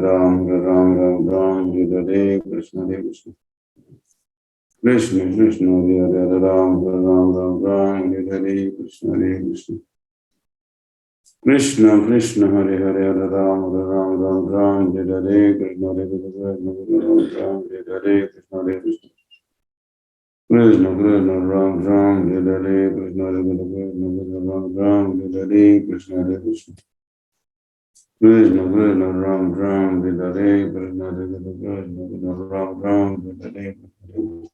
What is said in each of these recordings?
Ram, Hare Ram, Ram Ram, Hare Krishna, Hare Krishna. Krishna Krishna, Hare Hare Ram, Hare Ram, Ram Ram, Hare Krishna, Hare Krishna. Krishna Krishna, Hare Hare, Hare Ram, Hare Ram, Ram Ram, Hare Krishna, Hare Krishna, Ram Ram, Hare Krishna, Hare Krishna. Krishna Krishna, Ram Ram, Hare Krishna, Hare Krishna, Ram Ram, Hare Krishna, Hare Krishna. Krishna Krishna, Ram Ram, Hare Krishna, Hare Krishna, Ram Ram, Hare Krishna.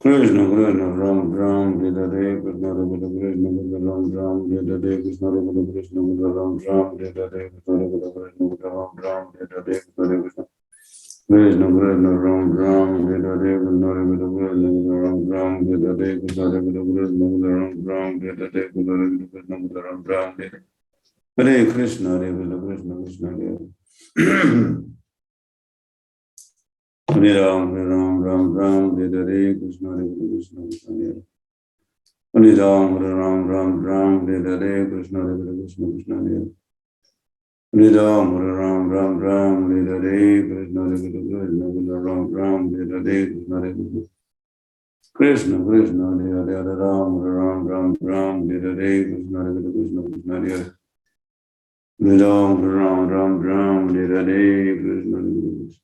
Krishna Krishna, Ram Ram, Hare Krishna, Hare Krishna, Ram Ram, Hare Krishna, Hare Krishna, Ram Ram, Hare Krishna, Ram Ram, Hare Krishna, Hare Krishna. Krishna Krishna, Ram Ram, Hare Krishna, Ram Ram, Hare Krishna, Hare Krishna, Ram Ram, Hare Krishna, Ram Ram, Hare Krishna, Hare Krishna, Krishna Hare. Hare Ram, Ram Ram, Hare Krishna, Hare Krishna, Krishna Hare. Hare Ram, Ram Ram, Hare Krishna, Hare Krishna, Krishna Hare. Hare Ram, Ram Ram, Hare Krishna, Hare Krishna, Ram Ram, Hare Krishna, Hare Krishna. Krishna Krishna, Hare Hare, Hare Ram, Ram Ram, Hare Krishna, Hare Krishna, Krishna Hare. Hare Ram, Ram, Hare Krishna, Hare Krishna.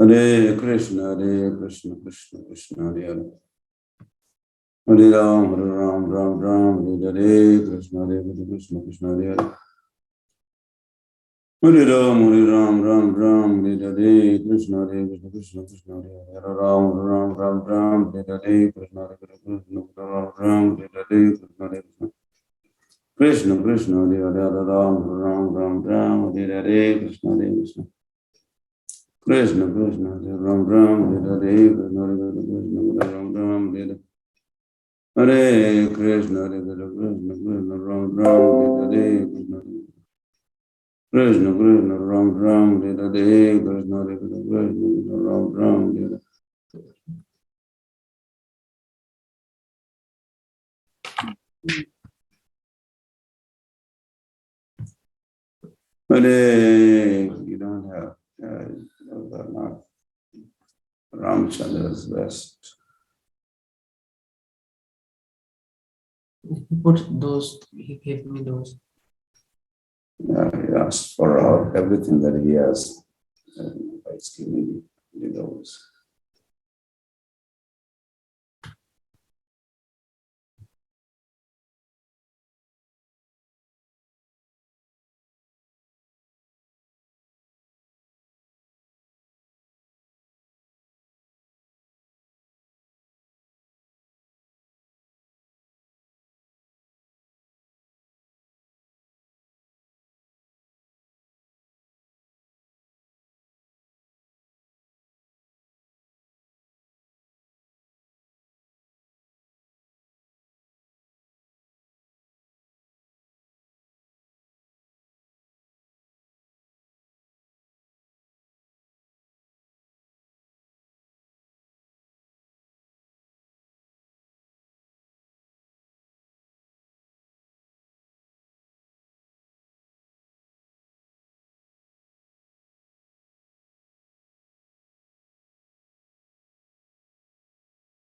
Hare Krishna, Krishna Krishna, Hare Hare. Hare Ram, Ram Ram, Hare Krishna, Krishna Krishna, Hare Hare. Hare Ram, Ram Ram, Hare Krishna, Krishna Krishna, Hare Hare. Hare Ram, Ram, Hare Krishna, Krishna Ram Ram, Hare Krishna, Hare Krishna. Krishna Krishna, Hare Hare, Hare Ram, Ram, Hare Krishna, Krishna. Krishna Krishna, Hare Ram, Hare Krishna, Ram Ram, Hare. Hare Krishna, Hare Krishna, Ram Ram, Hare Krishna. Krishna Krishna, Ram Ram, Hare Krishna, Ram Ram, Hare. Hare, you don't have, those are not Ramchandra's best. He put those, he gave me those. Yeah, he asked for everything that he has. And by giving those.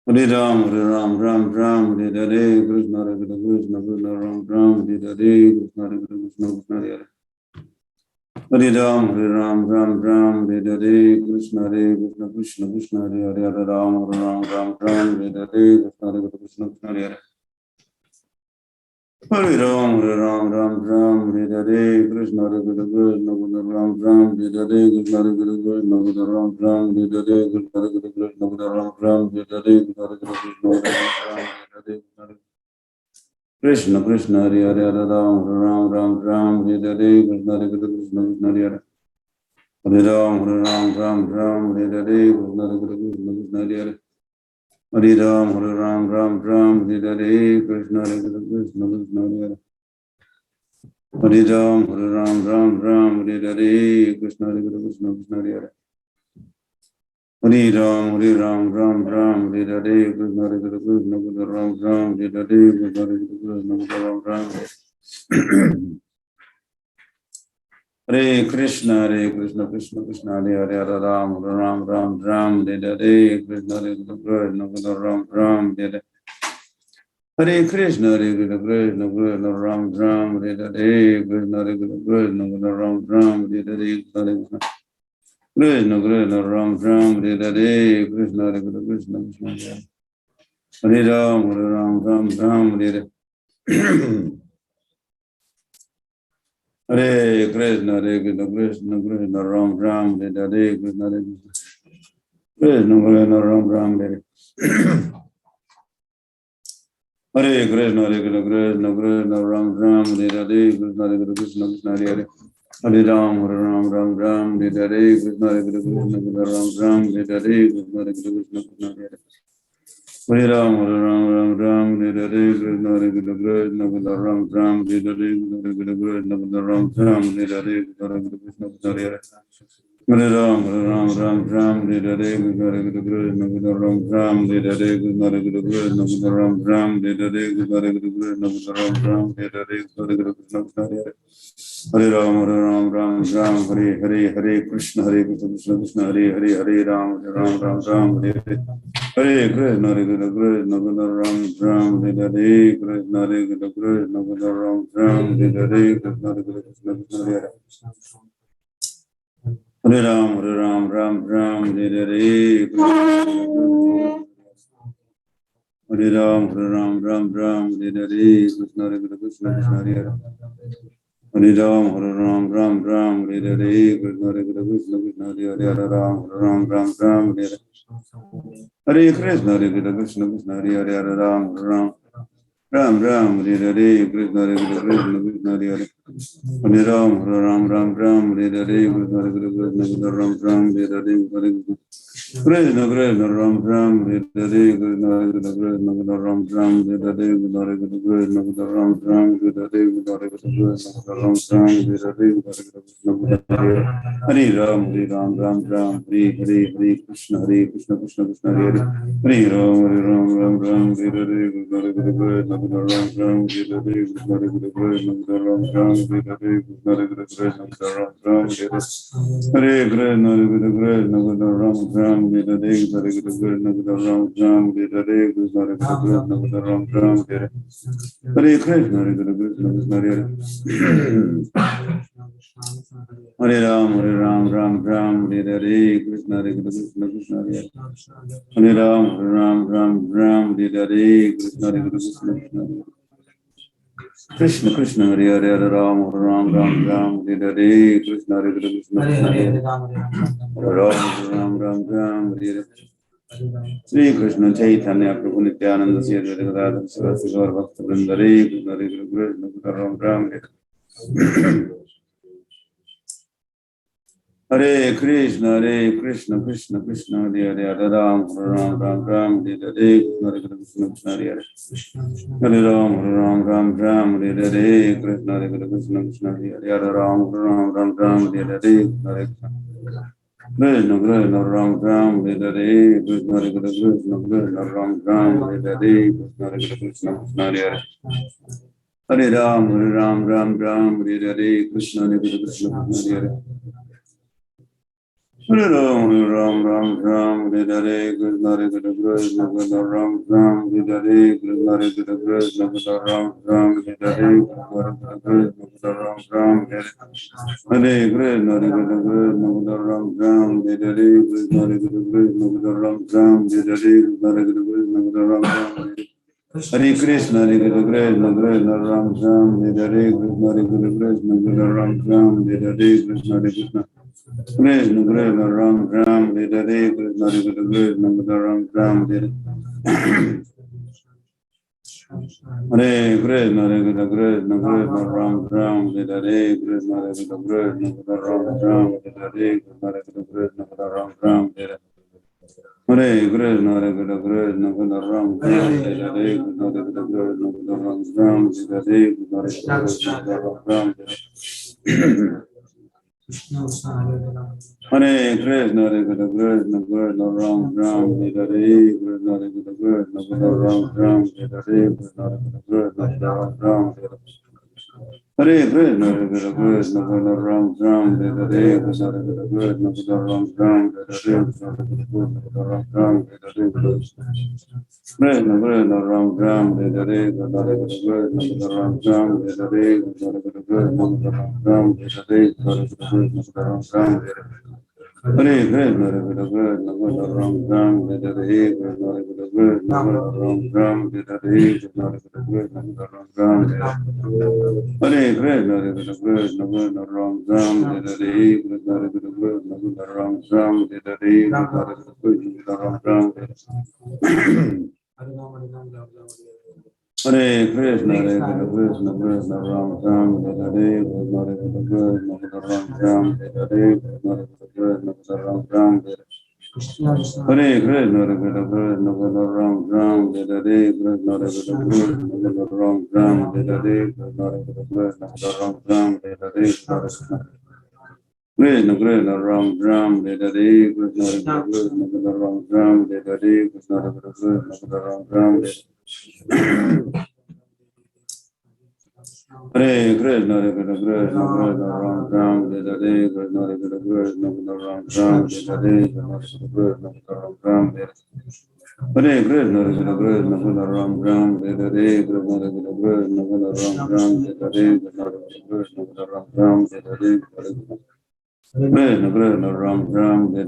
Hare Ram, Ram Ram, Hare Hare, Krishna Hare Krishna, Krishna Ram Ram, Hare Hare, Krishna Hare Krishna, Krishna Hare Hare. Hare Ram, Ram, Hare Hare, Krishna Hare Krishna, Krishna Krishna Hare Hare, Hare Ram, Ram, Hare Hare, Krishna Hare Krishna, Krishna Hare Hare. Hare Ram, Ram, Hare Hare, Krishna Hare Krishna, Ram Ram, Hare Hare, Krishna Hare Krishna, Ram Ram, Hare Hare, Krishna Hare Krishna, Ram Ram, Hare Hare, Krishna Hare Krishna, Ram Ram, Hare Hare. Krishna Krishna Hare Hare, Hare Ram, Ram, Hare Hare, Krishna Hare Krishna, Krishna Hare Hare. Hare Ram, Hare Hare, Krishna Hare Krishna, Krishna Hare Hare. Hare Ram, Hare Hare, Krishna Hare Krishna, Krishna Hare Hare. Hare Ram, Hare Hare, Krishna Hare Krishna, Krishna Hare Hare. Hare Ram, Hare Hare, Krishna Hare Krishna, Ram Ram, Hare Hare, Krishna Hare Krishna, Ram Ram. Hare Krishna, Krishna Krishna, Hare Hare, Hare Ram, Hare Hare, Krishna Hare Krishna, Ram Ram, Hare Hare. Hare Krishna, Krishna Krishna, Ram Ram, Hare Hare, Krishna Hare Krishna, Ram Ram, Hare Hare, Krishna Krishna, Ram Ram, Hare Hare, Krishna Hare Krishna, Krishna Hare Hare Ram, Hare Hare. Hare Krishna, Krishna, Ram Ram, Hare Hare, Krishna Hare Krishna, Ram Ram, Hare Hare. Hare Krishna, Krishna, Ram Ram, Hare Hare, Krishna Hare Krishna, Krishna Hare Hare. Hare Ram, Ram, Hare Hare, Krishna Hare Krishna, Ram Ram, Hare Hare, Krishna Hare Krishna, Krishna Hare Hare. Hare Ram, Hare Hare, Krishna Hare Krishna, Ram Ram, Hare Hare, Krishna Hare Krishna, Ram Ram, Hare Hare, Krishna Hare Krishna, Krishna Hare Hare. Hare Ram, Hare Hare, Krishna Hare Krishna, Ram Ram, Hare Hare, Krishna Hare Krishna, Ram Ram, Hare Hare, Krishna Hare Krishna, Ram Ram, Hare Hare, Krishna Hare Krishna, Krishna Hare Hare. Hare Ram, Hare Hare, Hare Krishna, Krishna Hare Hare, Hare Ram, Ram, Hare Hare. Hare Krishna, Krishna, Ram Ram, Hare Hare, Krishna Hare Krishna, Ram Ram, Hare Hare, Krishna Hare Krishna, Krishna Hare Hare. Hare Ram, Hare Hare, Hare Ram, Hare Hare, Krishna Hare Krishna, Krishna Hare Hare. Hare Ram, Hare Hare, Krishna Hare Krishna, Krishna Hare Hare, Hare Ram, Hare Hare. Hare Krishna, Krishna, Hare Hare, Hare Ram, Hare Hare, Krishna Hare Krishna, Krishna Hare Hare. Hare Ram, Hare Hare, Krishna Hare Krishna, Ram Ram, Hare Hare, Hare Krishna, Ram Hare Hare, Krishna Hare Krishna, Ram Ram, Hare Hare, Krishna Hare Krishna, Ram Ram, Hare Hare, Krishna Hare Krishna, Ram Ram, Hare Hare, Krishna Hare Hare Ram, Hare Hare, Krishna Krishna, Hare Hare. Hare Ram, Hare Hare, Krishna Hare Krishna, Ram Ram, Hare Hare, Krishna Hare Krishna, Ram Ram, Hare Hare, Krishna Hare Krishna, Ram Ram, Hare Hare. Hare Krishna, Ram Ram, Hare Hare, Hare Krishna, Ram Ram, Hare Hare, Krishna Hare Krishna, Ram Ram, Hare Hare. Hare Krishna, Krishna Hare Hare. Hare Ram, Hare Hare, Krishna Hare Krishna, Krishna Hare Hare. Hare Ram, Hare Hare, Krishna Hare Krishna, Krishna Hare Hare. Krishna Krishna, Hare Hare, Hare Ram, Hare Hare, Krishna Hare Krishna, Krishna Hare Hare. Hare Ram, Hare Hare. Shri Krishna Chaitanya Prabhu Nityananda Sri Advaita Gadadhar Saraswati Gaura Bhakta Vrinda, Hare Krishna, Ram Ram, Hare Hare. Hare Krishna, Krishna Krishna, Hare Hare, Hare Ram, Hare Hare, Hare Krishna, Krishna Hare Hare. Hare Ram, Hare Hare, Krishna Hare Krishna, Krishna Hare Hare, Hare Ram, Hare Hare, Hare Krishna. Krishna Krishna, Ram Hare Hare, Krishna Hare Krishna, Krishna Ram Hare Hare, Krishna Hare Krishna, Krishna Hare Hare. Hare Ram, Hare Hare, Krishna Hare Krishna, Krishna Hare Hare. Hare Ram, Ram Ram Ram, Hare Hare Krishna, Hare Krishna, Krishna Ram Ram, Hare Hare Krishna, Hare Krishna, Krishna Ram Ram, Hare Hare Krishna, Ram Ram, Hare Hare Krishna, Hare Krishna, Ram Ram, Hare Hare Krishna, Hare Krishna, Ram Ram, Hare Hare Krishna, Hare Krishna, Ram Ram, Hare Krishna, Hare Krishna, Krishna Ram Ram, Hare Hare Krishna, Hare Krishna, Ram Ram, Hare Hare Krishna, Hare Krishna. Krishna Krishna Ram Ram Hare Hare Krishna Krishna Ram Ram Hare Hare Krishna Hare Krishna Krishna Ram Ram Hare Hare Krishna Krishna Ram Ram Hare Hare Krishna Krishna Ram Ram Hare Hare Krishna Hare Krishna Krishna Ram Ram Hare Hare Krishna Krishna Ram Ram Hare Hare Krishna Ram Ram Hare Hare Krishna, Hare Krishna, Krishna Ram Ram, Hare Hare Krishna, Hare Krishna, Ram Ram, Hare Hare Krishna, Krishna Ram Ram, Hare Krishna, Hare Krishna, Krishna Ram Ram, Hare Hare Krishna, Krishna Ram Ram, Hare Hare Krishna, Ram Ram, Hare Hare Krishna Krishna Ram Ram, Hare Hare Krishna, Krishna Ram Ram, Hare Hare Krishna, Krishna Ram Ram, Hare Hare Krishna Ram Ram, Hare Hare Krishna, Hare Krishna, Krishna Ram Ram, Hare Hare Krishna, Krishna Ram Ram, Hare Hare Krishna, Krishna Ram Ram, Hare Krishna, Hare Krishna, Krishna Ram Ram, Hare Hare Krishna, Krishna Ram Ram, Hare Hare Krishna Ram Ram, Hare Krishna, Hare Krishna, Krishna Ram Ram, Hare Hare Krishna, Ram Ram, Hare Hare Krishna Ram Ram, Hare Krishna, Hare Krishna, Ram Ram, Hare Hare Krishna, Krishna Ram Ram, Hare Hare Krishna Ram Ram, Hare Hare Krishna Krishna Ram Ram, Hare Hare Krishna Ram Ram, Hare Hare Krishna Ram Ram, Hare Krishna, Hare Krishna, Krishna Ram Ram, Hare Hare Krishna, Krishna Ram Ram, Hare Hare Krishna Ram Ram, Hare Krishna, Hare Krishna, Ram Ram, Hare Hare Krishna, Ram Ram, Hare Hare Krishna Ram Ram, Hare Hare Krishna Krishna Ram Ram, Hare Hare Krishna Ram Ram, Hare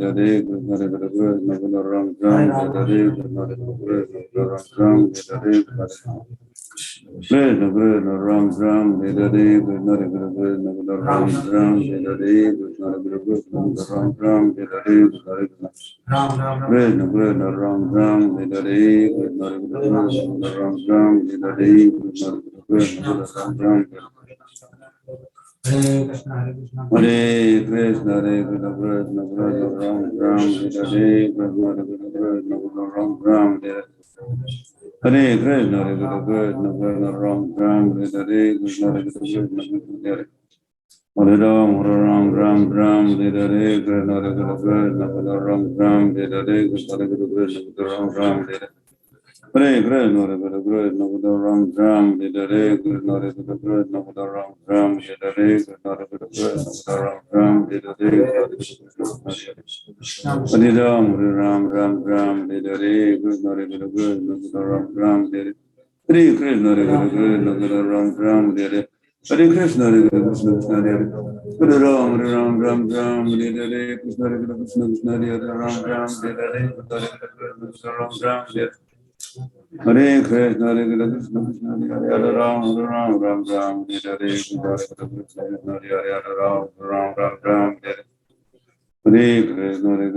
Hare Krishna Ram Ram, Hare Hare Krishna Krishna Ram Ram, Hare Hare Krishna Ram Ram, Hare Hare Krishna Ram Ram, Hare Hare Krishna Krishna Ram Ram, Hare Hare Krishna Ram Ram, Hare Hare Krishna Ram Ram, Hare Krishna, Hare Krishna, Hare Krishna, Krishna Ram Ram, Hare Hare Krishna Ram Ram, Hare Krishna, Hare Krishna, Ram Ram, Hare Krishna, Hare Ram, Ram Ram, Hare Hare Krishna, Ram Ram, Hare Krishna, Ram Ram, Hare Krishna, Hare Krishna, Ram Ram, Hare Hare Krishna, Ram Ram, Hare Krishna, Ram Ram, Hare Ram, Ram Ram, Hare Hare Krishna, Ram Ram, Hare Krishna, Hare Krishna, Ram Ram, Hare Hare Krishna, Hare Krishna, Hare Ram, Ram Ram, Hare Hare Krishna, Krishna, Hare Ram Ram, Hare Krishna, Ram Ram, Hare Krishna, Hare Krishna, Krishna Hare Ram, Ram Ram, Hare Krishna, Hare Hare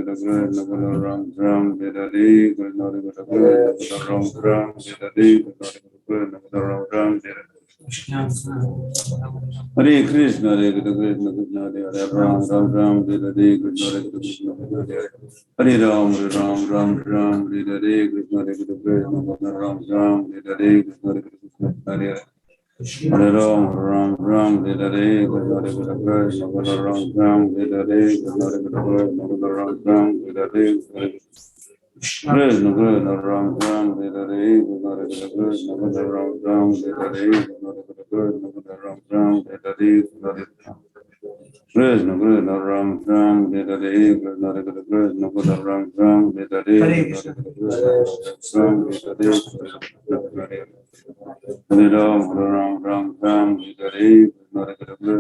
Ram, Ram, Hare Krishna, Hare Krishna, Ram Ram, Hare Krishna, Hare Krishna, Ram Ram, Hare Krishna, Ram Ram, Hare Krishna, Hare Krishna, Krishna Hare Ram, Ram, Hare Krishna, Hare Ram, Ram, Hare Krishna, Ram Ram, Hare Krishna, Hare Hare Ram, Hare Krishna, Ram Ram, Hare Krishna, Ram Ram, Hare Krishna, Ram Ram, Hare Krishna, Ram Ram, Hare Krishna, Ram Ram, Hare Krishna, Krishna Krishna Ram Ram Hare Hare Krishna Hare Krishna Krishna Ram Ram Hare Hare Krishna Ram Hare Hare Hare Ram Ram Ram Ram Hare Hare Krishna Hare Krishna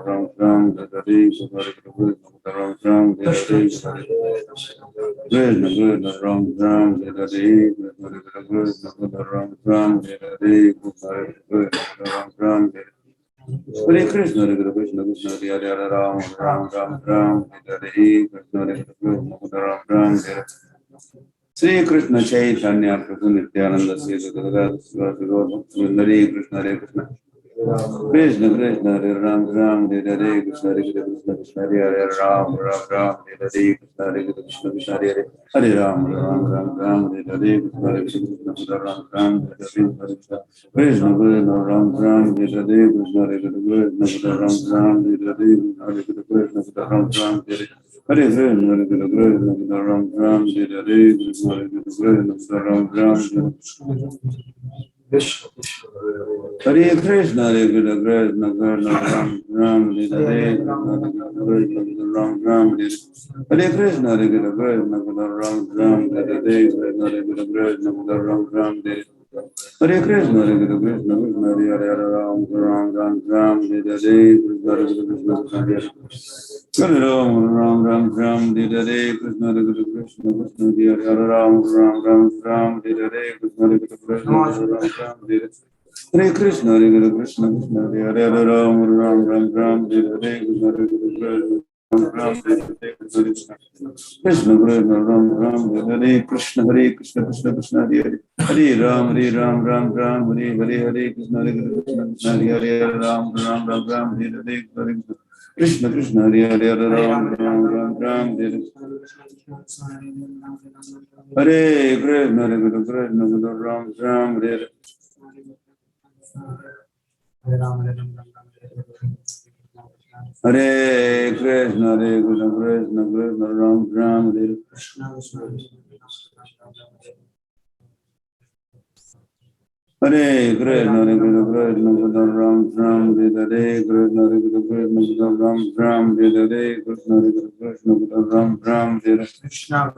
Ram Ram Hare Hare Krishna Hare Krishna Ram Ram Hare Hare Krishna Krishna Ram Ram Hare Hare Krishna Hare Krishna Ram Ram Hare Hare Krishna Hare Krishna Ram Ram Hare Hare Krishna, Hare Krishna, Krishna Hare Hare, Ram Ram Ram Ram, Hare Hare Krishna, Hare Krishna, Ram Ram Hare Sri Krishna Chaitanya Prabhu Nityananda Sri Gadadhara Sivasri Hare Krishna, Hare Krishna. Krishna Krishna Hare Ram Ram Hare Hare Krishna Hare Krishna Krishna Hare Hare Ram Ram Ram Hare Hare Krishna Hare Krishna Krishna Hare Hare Hare Ram Ram Ram Ram Hare Hare Krishna Hare Krishna Krishna Ram Ram Hare Hare Krishna Krishna Ram Ram Hare Hare Krishna Hare Krishna Ram Ram Hare Hare Krishna Hare Krishna Ram Ram Hare Hare Hare Krishna Ram Ram Hare Hare Krishna Hare Krishna Ram Ram Hare Krishna, Hare Krishna, Krishna Krishna, Ram Ram, Hare Hare, Krishna Ram Ram, Hare Krishna, Hare Krishna, Krishna Ram Ram, Hare Hare, Krishna Hare Krishna, Krishna Ram Ram, Hare Krishna, Hare Krishna, Krishna Krishna, Hare Hare, Ram Ram Ram Ram, Hare Hare, Krishna Hare Krishna, Krishna Hare Hare. Hare Ram Ram Ram Ram Hare Hare Krishna Hare Krishna Krishna Hare Hare Ram Ram Ram Ram Hare Hare Krishna Hare Krishna Ram Ram Hare Hare Krishna Hare Krishna Krishna Hare Hare Ram Ram Ram Ram Hare Hare Krishna Hare Krishna Ram Ram Hare Hare Krishna Krishna Ram Ram Hare Krishna Hare Krishna Krishna Krishna Hare Hare Hare Ram Ram Ram Hare Hare Hare Krishna Hare Krishna Krishna Hare Hare Ram Ram Ram Hare Hare Krishna Krishna Hare Hare Hare Ram Ram Ram Ram Hare Hare Krishna Hare Krishna Krishna Ram Ram Hare Hare Krishna Hare Krishna Krishna Krishna Ram Ram Hare Hare Krishna Hare Krishna Krishna Krishna Ram Ram Hare Hare Krishna Hare Krishna Krishna Ram Ram Hare Hare Krishna Hare Krishna Krishna Ram Ram Hare Krishna Krishna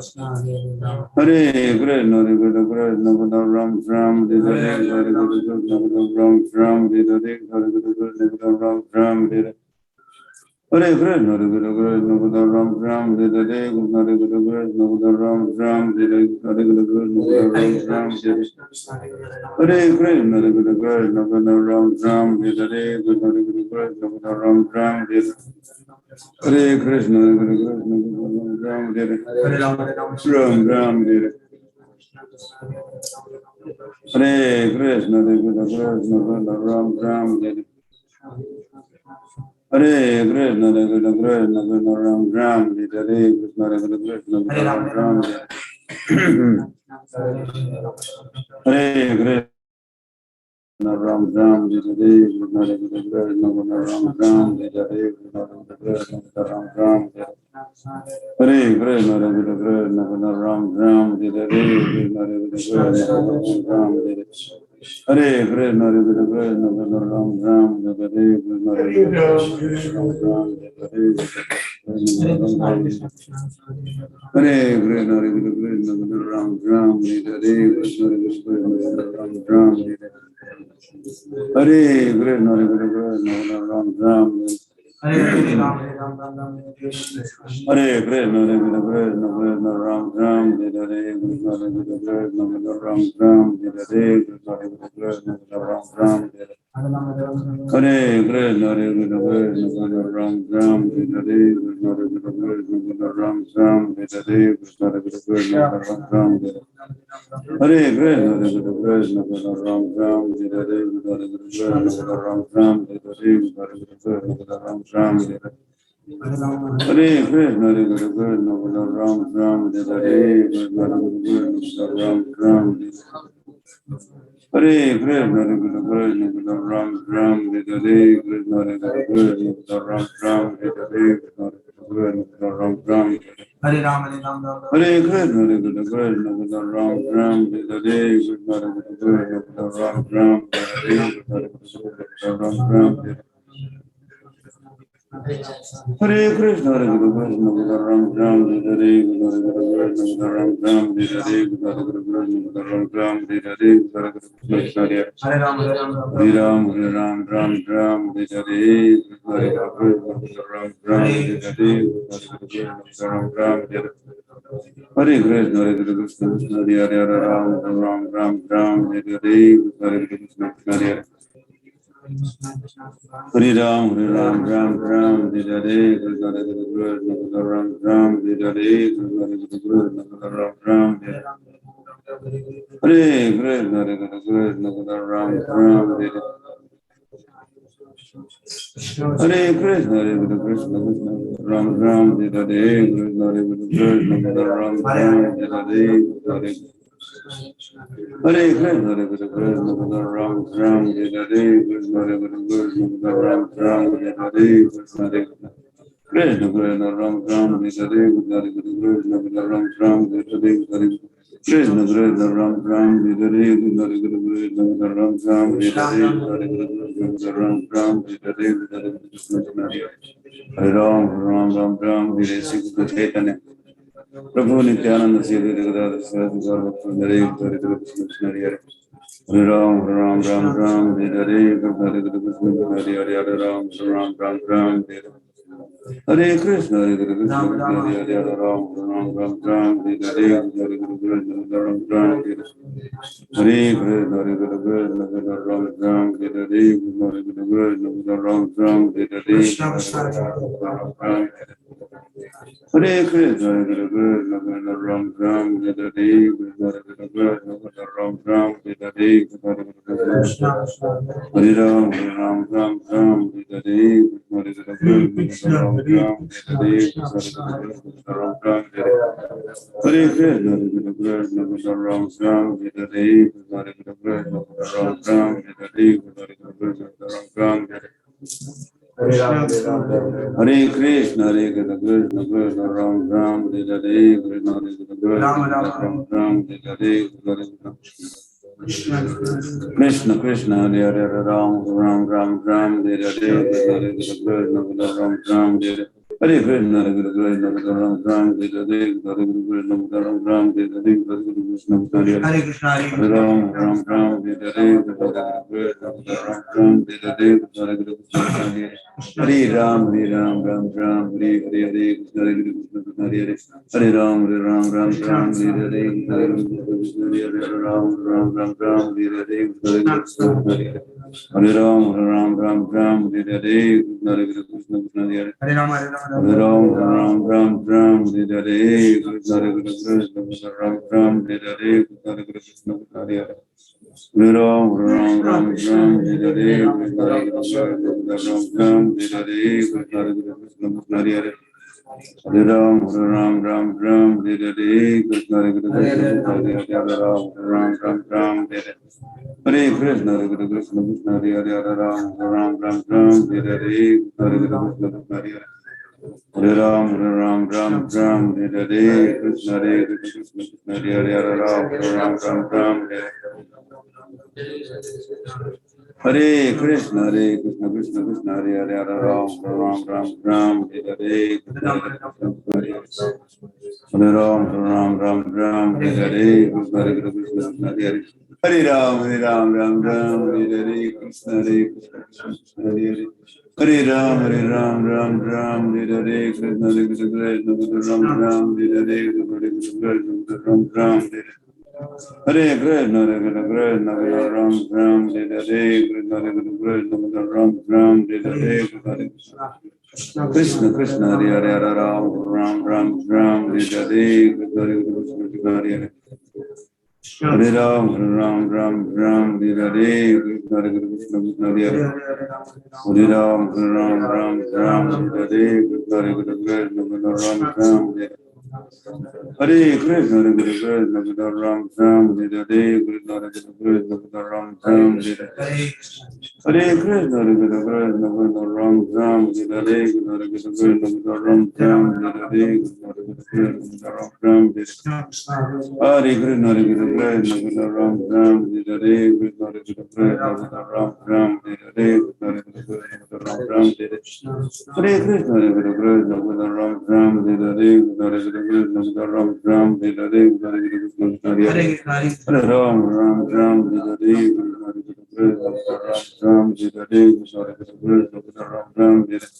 Hare Krishna Hare Krishna Krishna Krishna Ram Ram Hare Hare Hare Krishna Ram Ram Hare Hare Hare Krishna Ram Ram Hare Hare Krishna Hare Krishna Krishna Ram Ram Hare Hare Krishna Hare Krishna Krishna Ram Ram Hare Hare Hare Krishna Ram Ram Hare Hare Krishna Hare Krishna Krishna Ram Ram Hare Hare Krishna Hare Krishna Ram Ram Hare Hare Krishna Hare Krishna Ram Hare Ram Ram Hare Hare Krishna Hare Krishna Krishna Ram Ram Hare Hare Krishna Hare Krishna Krishna Ram Ram Hare Hare Krishna Hare Krishna Ram Ram Hare Krishna Ram Ram Hare Hare Krishna Hare Krishna Ram Ram Hare Hare Krishna Hare Krishna Ram Ram Hare Krishna Hare Krishna Ram Ram Hare Hare Krishna Hare Krishna Ram Ram Hare Krishna Hare Krishna Ram Ram Hare Hare Krishna Hare Krishna Ram Ram Hare Hare Krishna Hare Krishna Ram Ram Hare Hare Krishna Hare Krishna Ram Ram Hare Krishna Hare Krishna Ram Ram Hare Krishna Hare Krishna Ram Ram Hare Hare Krishna Hare Krishna Ram Ram Hare Hare Krishna Hare Krishna Ram Ram Hare Krishna Hare Krishna Ram Ram Hare Hare Krishna Hare Krishna Ram Ram Hare Hare Krishna Hare Krishna Ram Ram Hare Krishna Hare Krishna Ram Ram Hare Hare Krishna Krishna Ram Ram Hare Hare Krishna Krishna Ram Ram Hare Hare Krishna Hare Krishna Ram Ram Hare Hare Krishna Krishna Ram Ram Hare Krishna Hare Krishna Ram Ram Hare Hare Krishna Hare Krishna Ram Ram Hare Hare Krishna Krishna Ram Ram Hare Krishna Hare Krishna Ram Ram Hare Hare Krishna Krishna Ram Ram Hare Hare Krishna Ram Ram Hare Krishna, Hare Krishna, Ram Ram, Hare Hare Krishna, Ram Ram, Hare Hare Krishna, Ram Ram, Hare Hare Krishna, Hare Ram, Hare Ram, Ram Ram, Hare Hare Hare Krishna, Ram Ram, Hare Hare Krishna, Ram Ram, Hare Hare Krishna, Hare Krishna, Hare Hare Ram Ram, Ram Hare Hare Krishna, Hare Hare Ram, Ram Ram, Hare Hare Krishna, Ram Ram, Hare Hare Krishna, Ram Ram, Hare Krishna, Hare Krishna, Ram Ram, Hare Krishna, Hare Krishna, Ram Ram, Hare Hare Krishna, Ram Ram, Hare Hare Hare Krishna, Hare Krishna, Ram Ram, Hare Hare Krishna, Ram Ram, Hare Hare Krishna, Krishna Krishna Ram Ram, Hare Hare Krishna, Ram Ram, Hare Hare Krishna Krishna Ram Ram, Hare Hare Krishna, Ram Ram, Hare Hare Ram Ram, Hare Hare Hare Ram, Ram Ram, Hare Krishna Chaitanya Prabhu Nityananda Sri Gadadhar Hare Hare Krishna Hare Hare Ram, Ram Ram, Hare Hare Krishna Hare Hare Ram, Ram, Hare Krishna, Hare Krishna, Hare Hare Ram, Ram, Hare Hare Krishna, Ram, Hare Krishna, Hare Krishna, Ram, Hare Hare Krishna, Ram, Hare Hare Hare Krishna, Hare Krishna, Ram Ram, Hare Hare Krishna, Ram Ram, Hare Hare Krishna, Hare Ram, Ram Ram, Hare Hare Krishna, Ram Ram, Hare Hare Krishna, Ram Ram, Hare Krishna, Hare Krishna, Ram Ram, Hare Hare Krishna, Ram Ram, Hare Hare Krishna, Ram Ram, Hare Krishna, Hare Krishna, Krishna Ram Ram, Hare Hare Krishna, Ram Ram, Hare Hare Krishna Krishna, Hare Hare Ram Ram, Hare Hare Krishna, Ram Ram, Hare Krishna, Hare Krishna, Ram Ram, Hare Hare Ram Ram, Hare Hare Krishna, Hare Ram, Ram Hare Hare Ram, Hare Hare Hare Ram, Ram Ram, Hare Hare Krishna, Hare Krishna, Hare Hare Ram, Hare Ram, Hare Hare Krishna, Hare Ram, Ram, Hare Hare Krishna, Hare Ram, Ram, Hare Hare Krishna, Hare Krishna, Hare Ram, Ram, Hare Hare Krishna, Hare Krishna, Ram, Hare Hare Krishna, Hare Krishna, Hare Ram, Ram, Hare Hare Krishna, Hare Krishna, Ram, Hare Hare Krishna, Hare Krishna, Hare Hare Ram, Hare Hare Krishna, Hare Krishna, Hare Ram, Hare Hare Hare Krishna, Hare Krishna, Hare Hare Ram, Hare Hare Hare Krishna, Hare Hare Ram, Hare Hare Krishna, Hare Krishna, Hare Hare Ram, Hare Hare Krishna, Krishna Krishna, Hare Hare Ram, Hare Hare Krishna, Hare Ram, Hare Hare Krishna, Hare Krishna, Hare Hare Ram, Ram, Hare Hare Krishna, Hare Krishna, Hare Hare Hare Ram, Hare Hare Krishna, Hare Krishna, Ram, Hare Hare Krishna, Ram, Hare Hare Krishna, Hare Krishna, Ram Ram, Hare Hare Krishna, Hare Krishna, Ram Ram, Hare Hare Krishna Krishna, Hare Hare Ram Ram, Hare Hare Krishna, Hare Krishna, Hare Hare Hare Ram, Hare Hare Krishna, Hare Krishna, Hare Hare Hare Ram, Hare Hare Krishna, Hare Krishna, Ram Ram, Hare Krishna, Hare Krishna, Ram Ram, Hare Hare Krishna, Hare Krishna, Ram Ram, Hare Hare Krishna, Hare Krishna, Ram Ram, Hare Hare Krishna, Hare Krishna, Ram Ram, Hare Hare Krishna, Hare Krishna, Ram Ram, Hare Krishna, Hare Krishna, Ram Ram, Hare Hare Krishna, Hare Krishna, Ram Ram, Hare Hare Krishna, Hare Krishna, Ram Ram, Hare Hare Krishna, Hare Krishna, Krishna Ram, Ram, Hare Hare, Hare Krishna, Ram, Ram, Hare Hare, Hare Krishna, Hare Hare, Hare Ram, Ram, Ram, Hare Hare, Hare Krishna, Ram, Ram, Hare Hare, Hare Krishna, Ram, Ram, Hare Hare.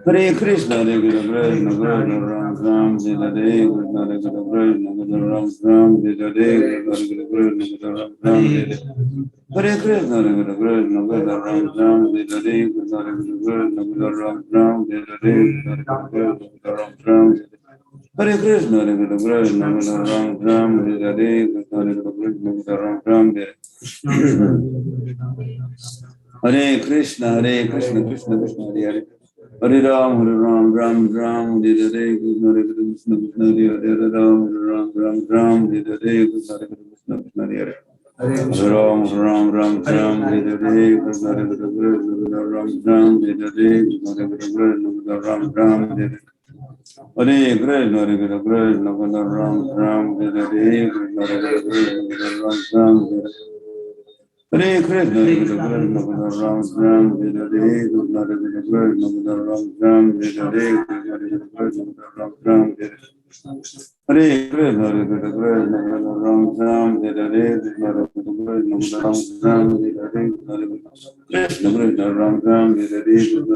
Hare Krishna, Hare Krishna, Krishna Ram, Ram, Hare Hare, Krishna Ram, Ram, Hare Hare, Hare Krishna, Ram, Ram, Hare Hare. Hare Krishna, Hare Krishna, Krishna Ram, Ram, Hare Hare, Krishna Ram, Ram, Hare Hare, Hare Krishna, Ram, Ram, Hare Hare. Hare Krishna, Hare Krishna, Krishna Ram, Ram, Hare Hare, Krishna Ram, Ram, Hare Hare. Hare Krishna, Krishna Krishna, Hare Hare. Hare Ram, Ram, Ram, Hare Hare, Krishna Krishna, Hare Hare, Hare Ram, Ram, Hare Hare, Krishna Krishna, Hare Hare. Hare Ram, Ram, Hare Hare, Krishna Krishna, Ram, Hare Hare, Krishna Krishna, Ram, Hare Hare. Hare Krishna, Hare Krishna, Krishna Ram, Hare Hare, Krishna Krishna, Ram, Hare Hare. Hare Krishna, Hare Krishna, Ram, Hare Hare, Krishna Krishna, Ram, Hare Hare, Krishna Ram, Hare Hare. Hare Krishna, Hare Krishna, Ram, Hare Hare, Krishna Krishna, Ram, Hare Hare, Krishna Krishna, Ram, Hare Hare, Krishna Krishna, Ram, Hare Hare,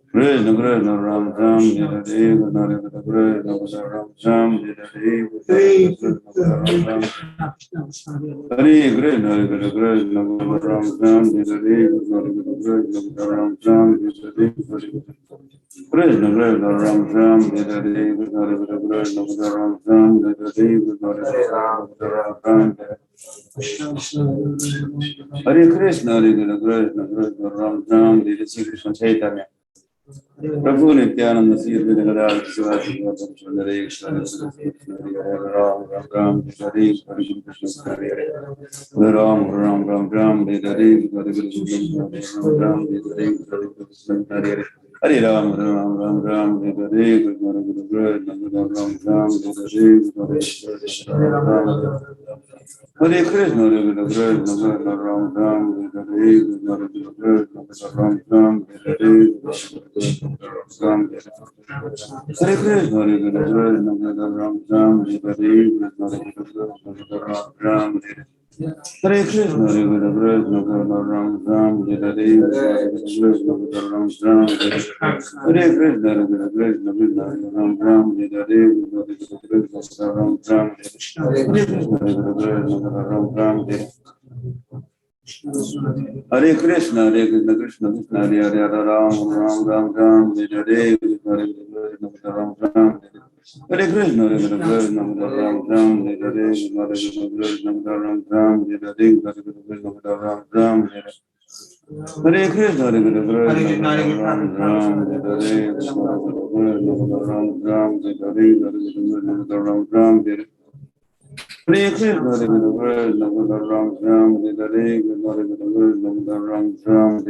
Krishna Krishna, Ram, Hare Hare, Krishna Krishna, Ram, Hare Hare, Hare Krishna, Hare Krishna, Krishna Ram, Hare Hare, Krishna Krishna, Ram, Hare Hare, Krishna Krishna, Ram, Hare Hare, Krishna Krishna, Ram, Hare Hare, Krishna Krishna, Ram, Hare Krishna, Hare Krishna, Krishna Krishna, Ram, Hare Hare, Krishna Chaitanya Prabhu Nityananda, Sri Advaita Shivasi, Hare Krishna, Hare Ram, Ram, Hare Hare, Hare Krishna, Hare Hare, Hare Ram, Ram, Hare Hare, Hare Krishna, Ram, Hare Hare, Hare Krishna, Hare Hare. Hare Ram, Ram, Hare Hare, Krishna Ram, Hare Krishna, Hare Krishna, Ram, Hare Hare, Hare Krishna, Ram, Hare Hare, Hare Krishna, Hare Krishna, Ram, Hare Hare, Ram, Hare Krishna, Hare Krishna, Ram, Hare Hare, Hare Krishna, Hare Krishna, Ram, Hare Hare, Hare Krishna, Krishna Krishna, Hare Hare, Hare Ram, Ram, Hare Hare, Hare Krishna, Ram, Hare Krishna, Krishna Ram, Hare Hare, Hare Krishna, Ram, Hare Hare, Hare Krishna, Ram, Hare Krishna, Hare Krishna, Ram, Hare Hare, Ram, Hare Hare, Hare Krishna, Hare Krishna,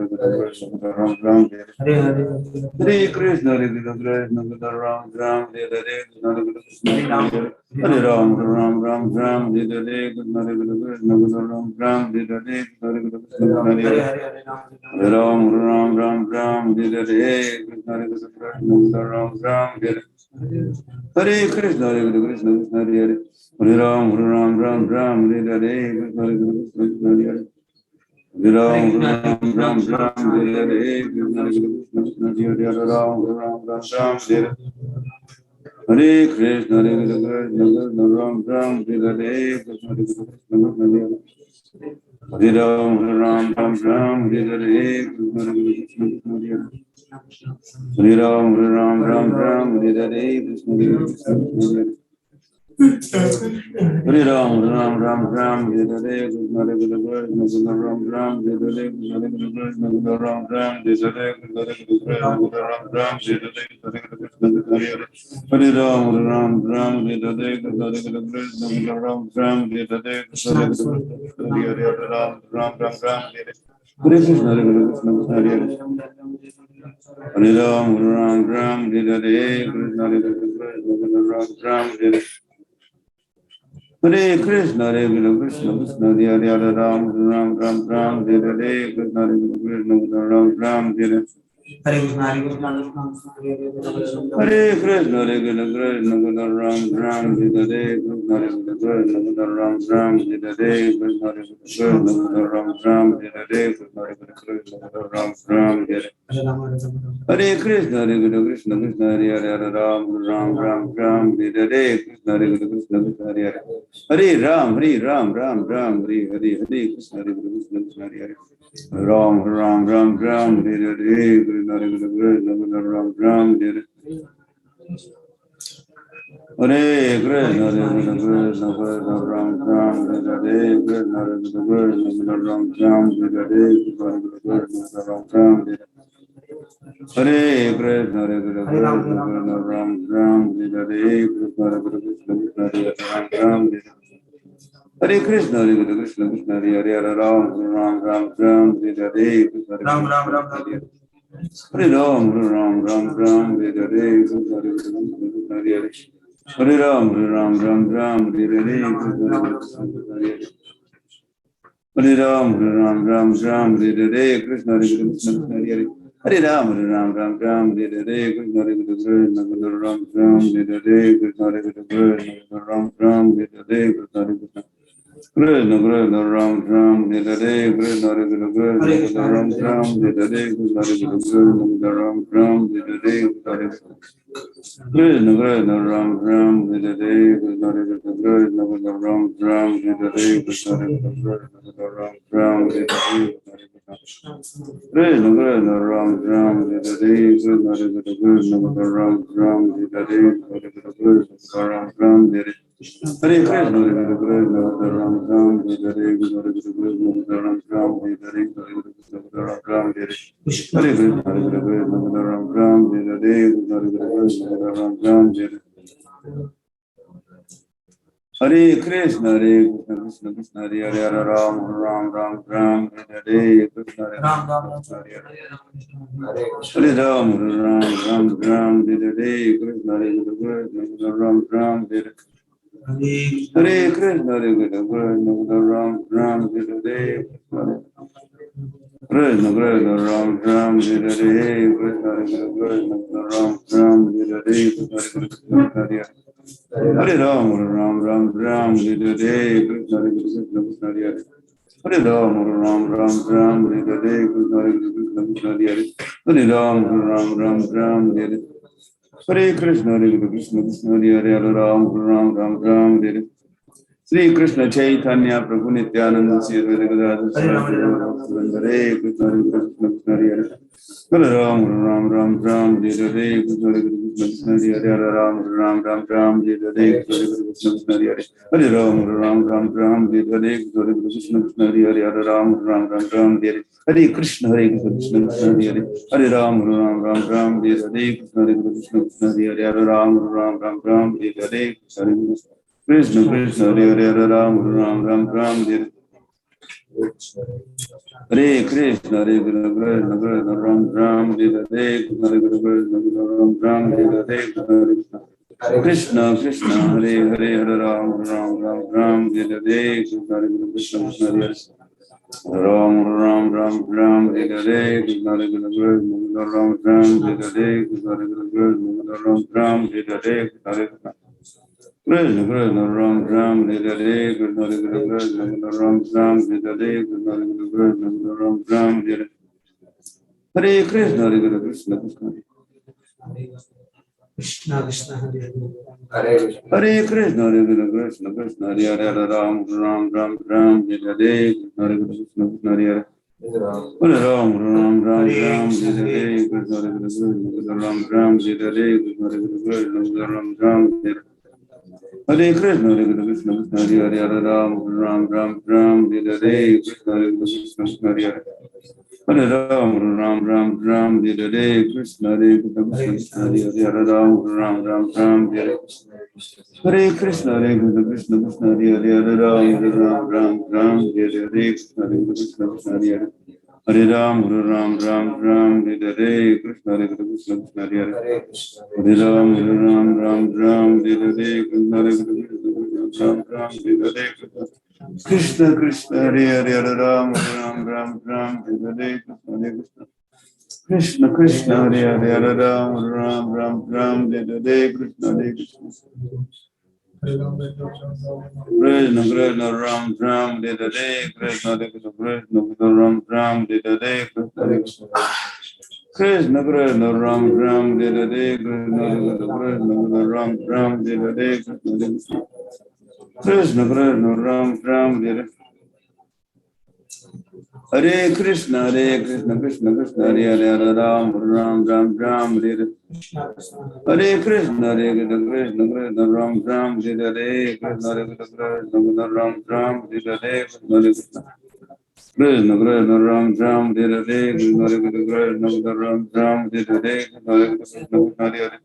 Ram, Hare Hare, Hare Krishna, Ram, Hare Krishna, Hare Krishna, Ram, Hare Hare, Hare Krishna, Hare Ram, Hare Hare, Hare Krishna, Ram, Hare Hare, Hare Krishna, Hare Ram, Hare Hare, Krishna Krishna, Ram, Hare Hare Krishna, Hare Krishna, Hare Hare, Hare Ram, Hare Hare, Krishna Krishna, Hare Hare. Hare Ram, Hare Hare, Krishna Krishna, Hare Hare, Hare Ram, Hare Hare. Hare Krishna, Hare Krishna, Ram, Hare Hare, Krishna Krishna, Hare Hare. Hare Ram, Hare Hare, Krishna Krishna, Hare Hare. Hare Ram, Hare Hare, Krishna Krishna, Hare Hare. Hare Ram, Hare Hare, Krishna Krishna, Ram, Hare Hare, Krishna Krishna, Ram, Hare Hare, Hare Krishna, Hare Hare. Hare Ram, Hare Hare, Krishna Krishna, Ram, Hare Hare, Krishna Krishna, Hare Hare, Hare Ram, Hare Hare. Hare Krishna, Hare Krishna, Hare Hare. Hare Ram, Hare Hare, Krishna Krishna, Ram, Hare Hare. Hare Krishna, Hare Krishna, Krishna Hare Hare, Ram Ram, Ram Ram, Hare Krishna, Hare Krishna, Ram Ram, Hare Hare Krishna, Hare Krishna, Hare Krishna, Hare Krishna, Ram Ram, Hare Krishna, Hare Krishna, Ram Ram, Hare Krishna, Hare Krishna, Ram Ram, Hare Krishna, Ram Ram, Hare Hare Krishna, Hare Krishna, Krishna Hare Hare, Ram Ram, Hare Krishna, Hare Krishna, Hare Hare, Hare Ram, Hare Krishna, Hare Krishna, Hare Hare. Ram Ram, Hare Hare, Krishna Krishna, Ram Ram, Hare Hare Krishna, Ram Ram, Hare Hare, Krishna Ram Ram, Hare Hare, Ram Ram, Hare Krishna, Ram Ram, Hare Hare, Krishna Ram Ram, Hare Krishna, Krishna Hare Hare, Ram Ram, Hare Hare, Krishna Ram Ram Ram Hare Hare Ram, Hare Hare, Krishna Hare Hare, Hare Ram, Hare Hare, Krishna Hare Hare, Hare Ram, Hare Hare, Krishna Hare Hare, Hare Ram, Hare Hare, Krishna Hare Hare, Ram Hare Hare, Krishna Hare Hare, Ram Hare Hare, Krishna Hare Hare. Krishna Krishna Ram Ram Hare Hare, Krishna Hare Krishna Ram Ram Hare Hare, Krishna Hare Krishna Ram Ram Hare Hare, Krishna Krishna Ram Ram Hare Hare, Krishna Hare Krishna Ram Ram Hare Hare, Krishna Hare Krishna Ram Ram Hare Hare, Krishna Krishna Ram Ram Hare Hare, Krishna Hare Krishna Ram Ram Hare Hare, Krishna Krishna Ram Ram Hare Hare. Hare Krishna, Hare Krishna, Ram Ram, Hare Hare, Hare Krishna, Ram Ram, Hare Hare, Hare Krishna, Ram Ram, Hare Hare Krishna, Hare Krishna, Ram Ram, Hare Hare, Hare Krishna, Ram Ram, Hare Hare Krishna, Krishna Krishna, Hare Hare, Hare Ram, Ram Ram, Hare Hare, Krishna Hare Ram Ram Hare Ram, Ram, Hare Hare, Krishna Hare Krishna, Ram Ram, Hare Hare Krishna, Hare Krishna, Ram Ram, Hare Hare, Krishna Krishna, Ram Ram, Hare Hare, Krishna Krishna, Ram Ram, Hare Hare, Krishna Hare Hare. Hare Ram, Ram, Hare Hare, Krishna Krishna, Hare Hare. Hare Ram, Ram, Hare Hare, Krishna Krishna, Hare Hare. Hare Ram, Hare Hare. Hare Krishna, Krishna, Hare Hare, Hare Ram, Hare Hare. Sri Krishna Chaitanya Prabhu Nityananda Sri Advaita Gadadhar Hare Krishna, Krishna, Hare Hare. Hare Ram, Hare Hare, Krishna Krishna, Hare Hare, Ram, Hare Hare, Krishna Krishna, Hare Hare. Hare Ram, Hare Hare, Krishna Krishna, Hare Hare, Hare Ram, Hare Hare. Hare Krishna, Krishna, Hare Hare. Hare Ram, Hare Hare, Krishna Krishna, Hare Hare, Hare Ram, Hare Hare, Krishna Krishna, Hare Hare, Hare Ram, Hare Hare Krishna, Hare Krishna, Ram Ram, Hare Hare, Hare Krishna, Ram Ram, Hare Hare, Krishna Krishna, Hare Hare, Hare Ram, Ram, Hare Hare, Krishna Krishna, Hare Hare, Ram, Hare Hare, Krishna Krishna, Ram Ram, Hare Hare, Krishna Krishna, Ram Ram, Hare Hare, Krishna Krishna, Ram Ram, Hare Hare, Krishna Krishna, Ram Ram, Hare Hare, Krishna Krishna, Ram Ram, Hare Hare Krishna, Hare Krishna, Krishna Krishna, Hare Hare. Hare Krishna, Krishna Krishna, Hare Hare, Hare Ram, Hare Hare, Krishna Krishna, Hare Hare. Hare Ram, Hare Hare, Krishna Krishna, Ram Hare Hare, Krishna Krishna, Ram Hare Hare Krishna, Hare Hare, Hare Ram, Hare Hare, Krishna Krishna, Hare Hare. Hare Ram, Hare Hare, Krishna Krishna, Hare Hare, Hare Ram, Hare Hare. Hare Krishna, Krishna Krishna, Hare Hare, Hare Ram, Hare Hare, Krishna Krishna, Hare Hare. Hare Ram Ram Ram Hare Hare Krishna Hare Krishna Krishna Hare Hare Hare Ram Ram Ram Hare Hare Krishna Hare Krishna Ram Hare Hare Krishna Krishna Hare Hare Hare Ram Ram Hare Hare Krishna Hare Krishna Krishna Krishna Hare Hare Hare Ram Hare Hare Krishna Hare Krishna Krishna Krishna Ram Hare Hare Krishna Hare Krishna Krishna Ram Hare Hare Krishna Hare Krishna Krishna Krishna Ram Hare Hare Krishna Hare Krishna Ram Hare Hare Krishna Hare Krishna Krishna Krishna Ram Hare Hare Hare Krishna Krishna Krishna Hare Hare Hare Ram Hare Hare Hare Krishna Krishna Krishna Ram Hare Hare Krishna Hare Krishna Ram Hare Hare Krishna Krishna Krishna Krishna Ram Hare Hare Krishna Hare Krishna Ram Hare Hare Krishna Krishna Hare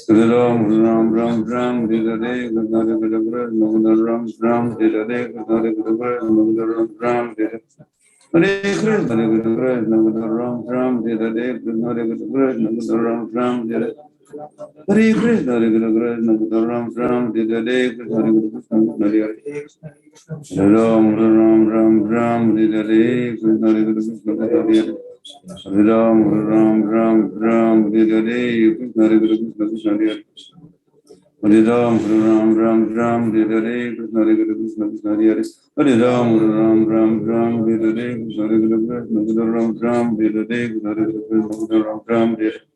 Hare Ram Hare Hare Krishna Hare Krishna Ram Hare Hare Krishna Krishna Ram Hare Hare Hare Krishna Krishna Ram Hare Hare Krishna Hare Krishna Ram Hare Hare Krishna Krishna Ram Hare Hare Krishna Hare Krishna Hare Hare Ram Hare Hare Krishna Hare Krishna Hare Hare Ram Hare Hare Krishna Hare Krishna Hare Hare Hare Ram Hare Hare Krishna Hare Krishna Hare Hare Hare Ram Hare Hare Krishna Hare Krishna Ram Hare Hare Krishna Hare Krishna Ram Hare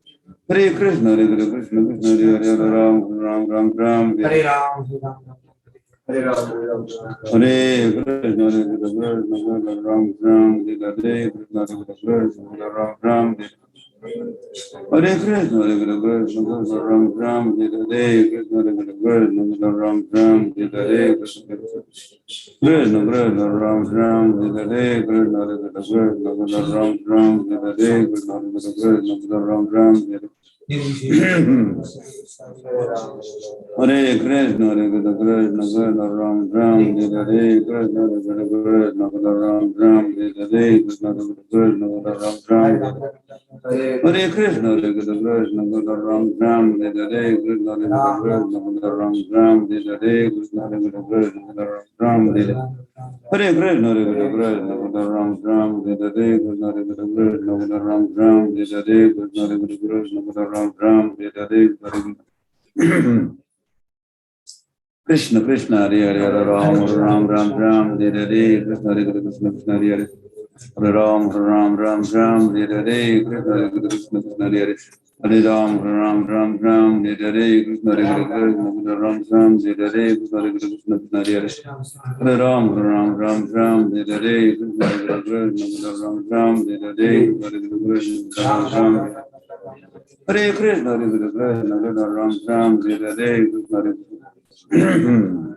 Hare Krishna Hare Krishna Hare Hare Hare Ram Hare Hare Ram Hare Ram Hare Krishna Hare Krishna Ram Hare Hare Krishna Hare Krishna Ram Hare Hare Krishna Hare Krishna Ram Hare Hare Krishna Hare Krishna Ram Hare Hare Krishna Krishna Ram Hare Hare Krishna Hare Krishna Ram Hare Hare Krishna Krishna Ram Hare Hare Krishna Hare Krishna Ram Hare Hare Krishna Hare Krishna Ram Hare Hare Krishna Krishna Ram Hare Hare Krishna Hare Krishna Ram Hare Hare Krishna Hare Krishna Ram Hare Hare Krishna Hare Krishna Ram Hare Hare Krishna Hare Krishna Ram Hare Hare Krishna Hare Krishna Ram Hare Hare Krishna Hare Krishna Ram Hare Hare Krishna Krishna Hare Hare Hare Ram Hare Hare Krishna Hare Krishna Hare Hare Hare Ram Hare Hare Krishna Hare Krishna Hare Hare Hare Ram Hare Hare Krishna Hare Krishna Ram Hare Hare Krishna Hare Krishna Hare Hare Hare Ram Hare Hare Krishna Hare Krishna Ram Hare Hare Krishna Hare Krishna Hare Krishna Hare Krishna Ram Hare Hare Krishna Hare Hare Krishna Hare Krishna Ram Hare Hare Krishna Hare Krishna Hare Ram Hare Hare Krishna Hare Krishna Hare Hare Hare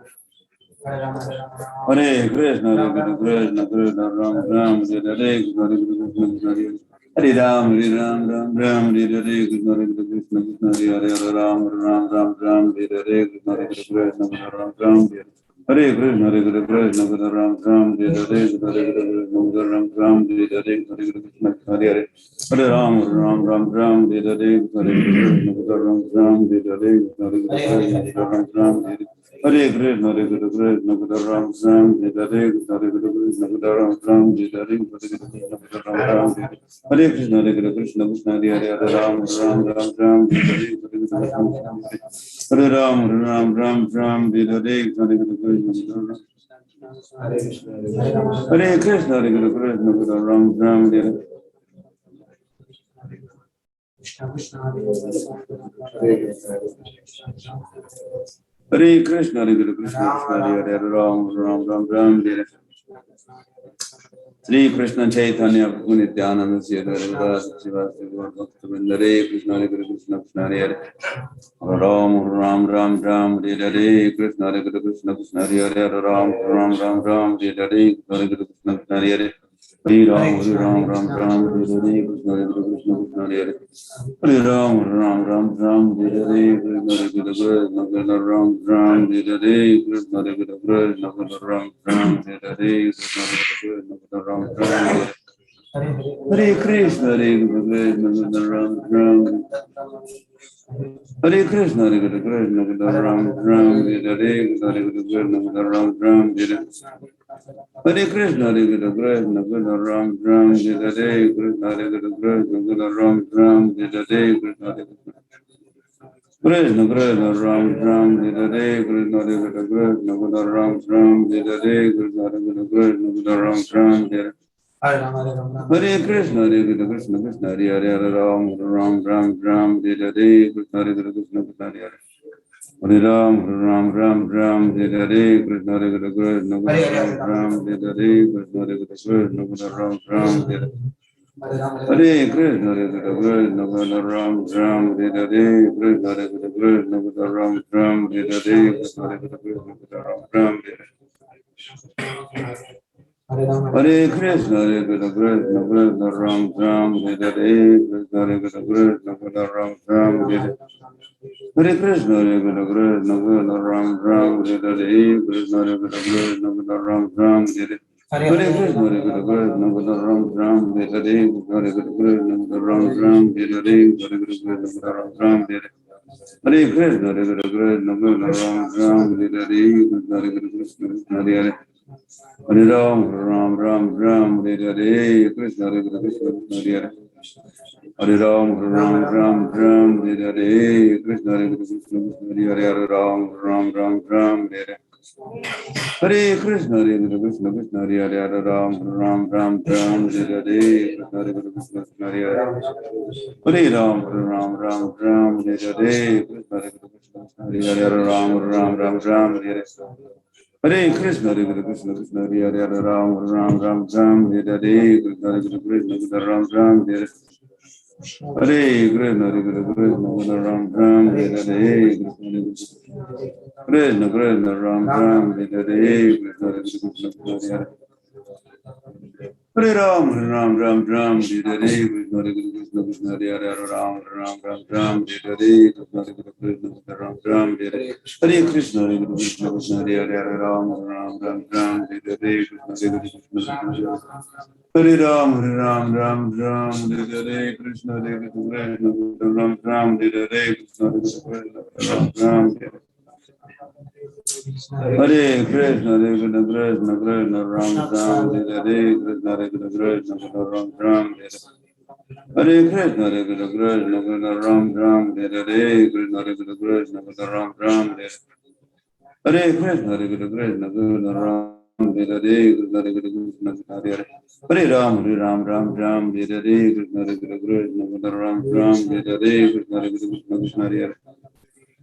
Ram Hare Hare Krishna Hare Krishna Ram Hare Hare Krishna Hare Krishna Ram Hare Hare Krishna Hare Krishna Ram Hare Hare Krishna Hare Hare Hare Ram Hare Hare Krishna Hare Krishna Ram Hare Hare Krishna Hare Krishna Ram Hare Hare Krishna Hare Krishna Ram Hare Hare Krishna Hare Krishna Ram Hare Hare Hare Krishna Hare Krishna Hare Hare Ram Hare Hare Ram Hare Hare Hare Krishna Hare Krishna Ram Hare Hare Krishna Hare Krishna Hare Hare Ram Hare Sri Krishna Chaitanya Prabhu Nityananda Sri Advaita Sivasati Gaur Bhaktivinoda Hare Krishna Hare Krishna Krishna Hare Hare Ram Hare Hare Krishna Hare Krishna Krishna Hare Hare Ram Hare Hare Krishna Hare Krishna Krishna Hare Hare Hare Ram Hare Hare Krishna Hare Krishna Krishna Hare Hare Hare Ram Hare Hare Krishna Hare Krishna Ram Hare Hare Krishna Hare Krishna Ram Hare Hare Krishna Hare Krishna Ram Hare Hare Krishna, Hare Krishna, Ram Ram. Hare Krishna, Hare Krishna, Ram Ram. Hare Krishna, Hare Krishna, Ram Ram. Hare Krishna, Hare Krishna, Ram Ram. Hare Krishna, Hare Krishna, Ram Ram. Hare Krishna, Hare Krishna. Krishna Krishna Ram Ram Hare Krishna Hare Krishna Ram Ram Hare Krishna Hare Krishna Ram Ram Hare Krishna Hare Krishna Krishna Hare Hare Ram Ram Ram Ram Hare Krishna Hare Krishna Krishna Hare Hare Ram Ram Ram Ram Hare Krishna Hare Krishna Ram Ram Hare Krishna Hare Krishna Ram Ram Hare Krishna, Hare Krishna, Ram Ram, Hare Krishna, Hare Krishna, Ram Ram, Hare Krishna, Hare Krishna, Ram Ram, Hare Krishna, Hare Krishna, Ram Ram, Hare Krishna, Hare Krishna, Ram Ram, Hare Krishna, Hare Krishna, Ram Ram, Hare Krishna, Hare Krishna, Ram Ram, Hare Krishna, Hare Krishna, Ram Ram, Hare Krishna, Hare Krishna, Ram Ram, Hare Krishna, Ram Ram, Hare Krishna, Hare Krishna, Ram Ram, Hare Krishna, Hare Hare. Hare Ram, Ram Ram, Hare Krishna, Hare Krishna, Hare Hare. Hare Ram, Ram Ram, Hare Krishna, Hare Krishna, Hare Hare. Hare Ram, Ram Ram, Hare Hare. Hare Krishna, Hare Krishna, Krishna Hare Hare, Hare Ram, Ram Ram, Hare Hare, Krishna Hare Krishna, Hare Hare. Hare Ram, Ram Ram, Hare Hare, Krishna Hare Krishna, Hare Hare, Hare Ram, Ram Ram, Hare Hare. Hare Krishna, Hare Krishna, Krishna Hare Hare, Hare Ram, Ram Ram, Hare Hare, Krishna Hare Krishna, Hare Ram Ram, Hare Hare. Hare Krishna, Hare Krishna, Ram Ram, Hare Hare, Krishna Krishna, Ram Ram, Hare Hare, Krishna Hare Krishna, Hare Hare. Hare Ram, Ram Ram, Hare Hare, Krishna Hare Krishna, Krishna Hare Hare, Hare Ram, Ram Ram, Hare Hare, Krishna Hare Krishna, Ram Ram, Hare Hare. Hare Krishna, Hare Krishna, Krishna Hare Hare, Hare Ram, Ram Ram, Hare Hare, Krishna Hare Krishna, Hare Ram, Ram Ram, Hare Hare, Krishna Hare Krishna, Ram Ram, Hare Hare, Krishna Hare Krishna, Ram Ram, Hare Hare. Hare Krishna, Hare Krishna, Krishna Krishna, Ram Ram, Hare Hare, Krishna Hare Krishna, Ram Ram, Hare Hare Krishna, Hare Krishna, Krishna Ram Ram, Hare Hare, Krishna Hare Krishna, Ram Ram, Hare Hare Krishna, Hare Krishna, Krishna Ram, Hare Hare, Krishna Hare Krishna, Hare Hare. Hare Ram, Ram Ram, Hare Hare, Krishna Hare Krishna, Ram Ram, Hare Hare, Krishna Hare Krishna, Hare Hare.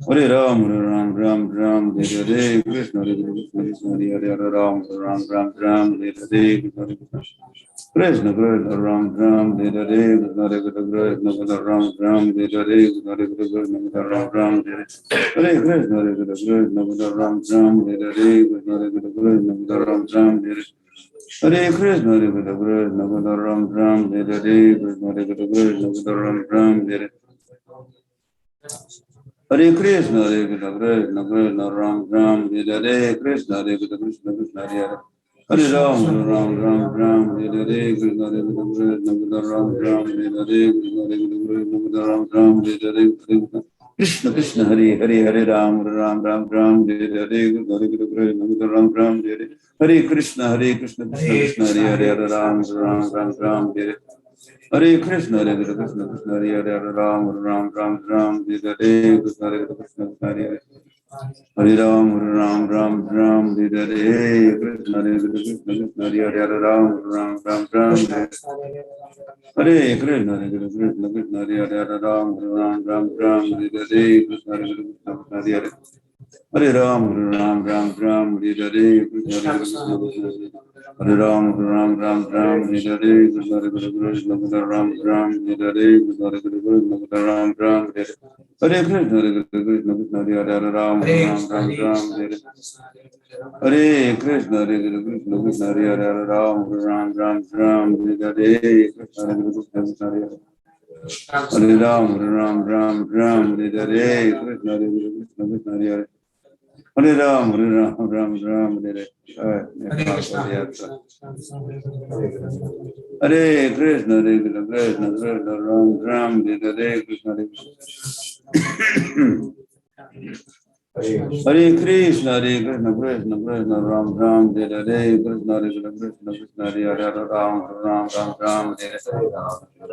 Hare Ram, Ram Ram, Hare Hare, Krishna Hare Krishna, Hare Hare, Hare Ram, Ram Ram, Hare Hare, Krishna Hare Krishna, Krishna Krishna, Ram Ram, Hare Hare, Krishna Hare Krishna, Ram Ram, Hare Hare, Krishna Hare Krishna, Ram Ram, Hare Hare Krishna, Hare Krishna, Ram Ram, Hare Hare, Krishna Hare Krishna, Ram Ram, Hare Hare Krishna, Hare Krishna, Ram Ram, Hare Hare, Krishna Hare Krishna, Ram Ram, Hare Hare Krishna, Hare Krishna, Krishna Krishna, Ram Ram, Hare Hare, Krishna Hare Krishna, Krishna Krishna, Hare Hare. Hare Ram, Ram Ram, Hare Hare, Krishna Hare Krishna, Ram Ram, Hare Hare, Krishna Hare Krishna, Ram Ram, Hare Hare, Krishna Krishna, Hare Hare, Hare Ram, Ram Hare Hare, Krishna Hare Krishna, Ram Ram, Hare Hare Krishna, Krishna Krishna, Hare Hare, Hare Ram, Ram Hare Hare. Hare Krishna, Hare Krishna, Krishna Hare Hare, Hare Ram, Ram Hare Hare, Krishna Hare Krishna, Hare Hare. Hare Ram, Hare Hare, Krishna Hare Krishna, Krishna Hare Hare, Hare Ram, Hare Hare. Hare Krishna, Hare Krishna, Krishna Hare Hare, Hare Ram, Hare Hare, Krishna Hare Krishna, Hare Hare. Hare Ram, Hare Hare, Krishna Hare Krishna, Hare Ram, Hare Hare, Krishna Hare Krishna, Hare Ram, Hare Hare, Krishna Hare Krishna, Hare Ram, Hare Hare Krishna, Hare Krishna, Krishna Hare Hare, Hare Ram, Hare Hare. Hare Krishna, Hare Krishna, Krishna Hare Hare, Hare Ram, Hare Hare, Krishna Hare Krishna, Krishna Hare Hare. Hare Ram, Hare Hare, Krishna Hare Krishna, Krishna Hare Hare. Hare Ram, Ram Ram, Hare Hare. Hare Krishna, Hare Krishna, Hare Krishna, Hare Krishna, Krishna Krishna, Ram Ram, Hare Krishna, Hare Hare Krishna, Hare Krishna, Krishna Krishna, Ram Ram, Hare Krishna, Hare Krishna, Krishna Krishna, Hare Ram, Ram Ram, Hare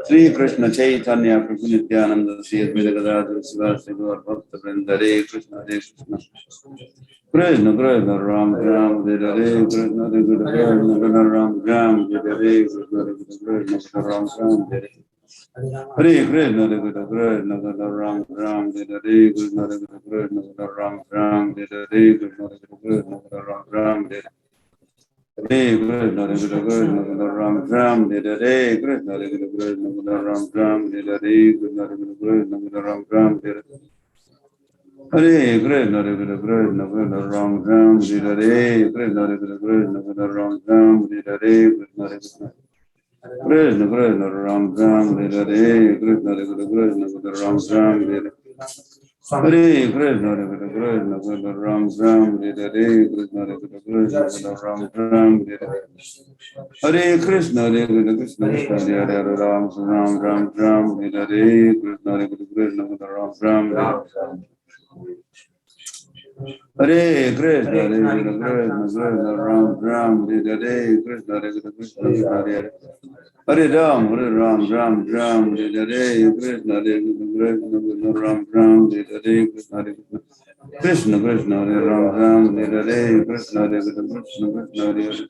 Sri Krishna Chaitanya, Prabhu Nityananda, Sri Advaita Gadadhar Sivasri Gaur Bhakta Vrinda, Hare Krishna, Hare Krishna. Krishna Krishna Ram Ram Hare Hare Krishna Krishna Krishna Ram Ram Hare Hare Krishna Krishna Ram Ram Hare Hare Krishna Krishna Krishna Ram Ram Hare Hare Krishna Krishna Krishna Ram Ram Hare Hare Krishna Krishna Ram Ram Hare Hare Krishna Krishna Krishna Ram Ram Hare Hare Krishna Krishna Krishna Ram Ram Hare Hare Krishna Krishna Krishna Ram Ram Hare Hare Krishna, Hare Krishna, Krishna Krishna, Ram Ram, Hare Hare, Krishna Krishna, Krishna Krishna, Ram Ram, Hare Hare, Krishna Krishna, Krishna Krishna, Ram Ram, Hare Hare, Krishna Krishna, Krishna Krishna, Ram Ram, Hare Hare Krishna, Hare Krishna, Krishna Krishna, Ram Ram, Hare Hare, Krishna Krishna, Krishna Ram Ram, Hare Hare Krishna, Hare Krishna, Krishna Krishna, Hare Hare, Ram Ram, Ram Ram, Hare Hare, Krishna Hare Krishna, Krishna Ram Ram, Hare Hare Krishna, Hare Krishna, Krishna Ram Ram, Hare Hare, Krishna Hare Krishna, Krishna Hare Hare, Hare Ram, Ram Ram, Hare Hare, Krishna Hare Krishna, Krishna Ram Ram, Hare Hare, Krishna Hare Krishna, Krishna Krishna, Hare Ram Ram, Hare Hare, Krishna Hare Krishna, Krishna Krishna Hare Hare.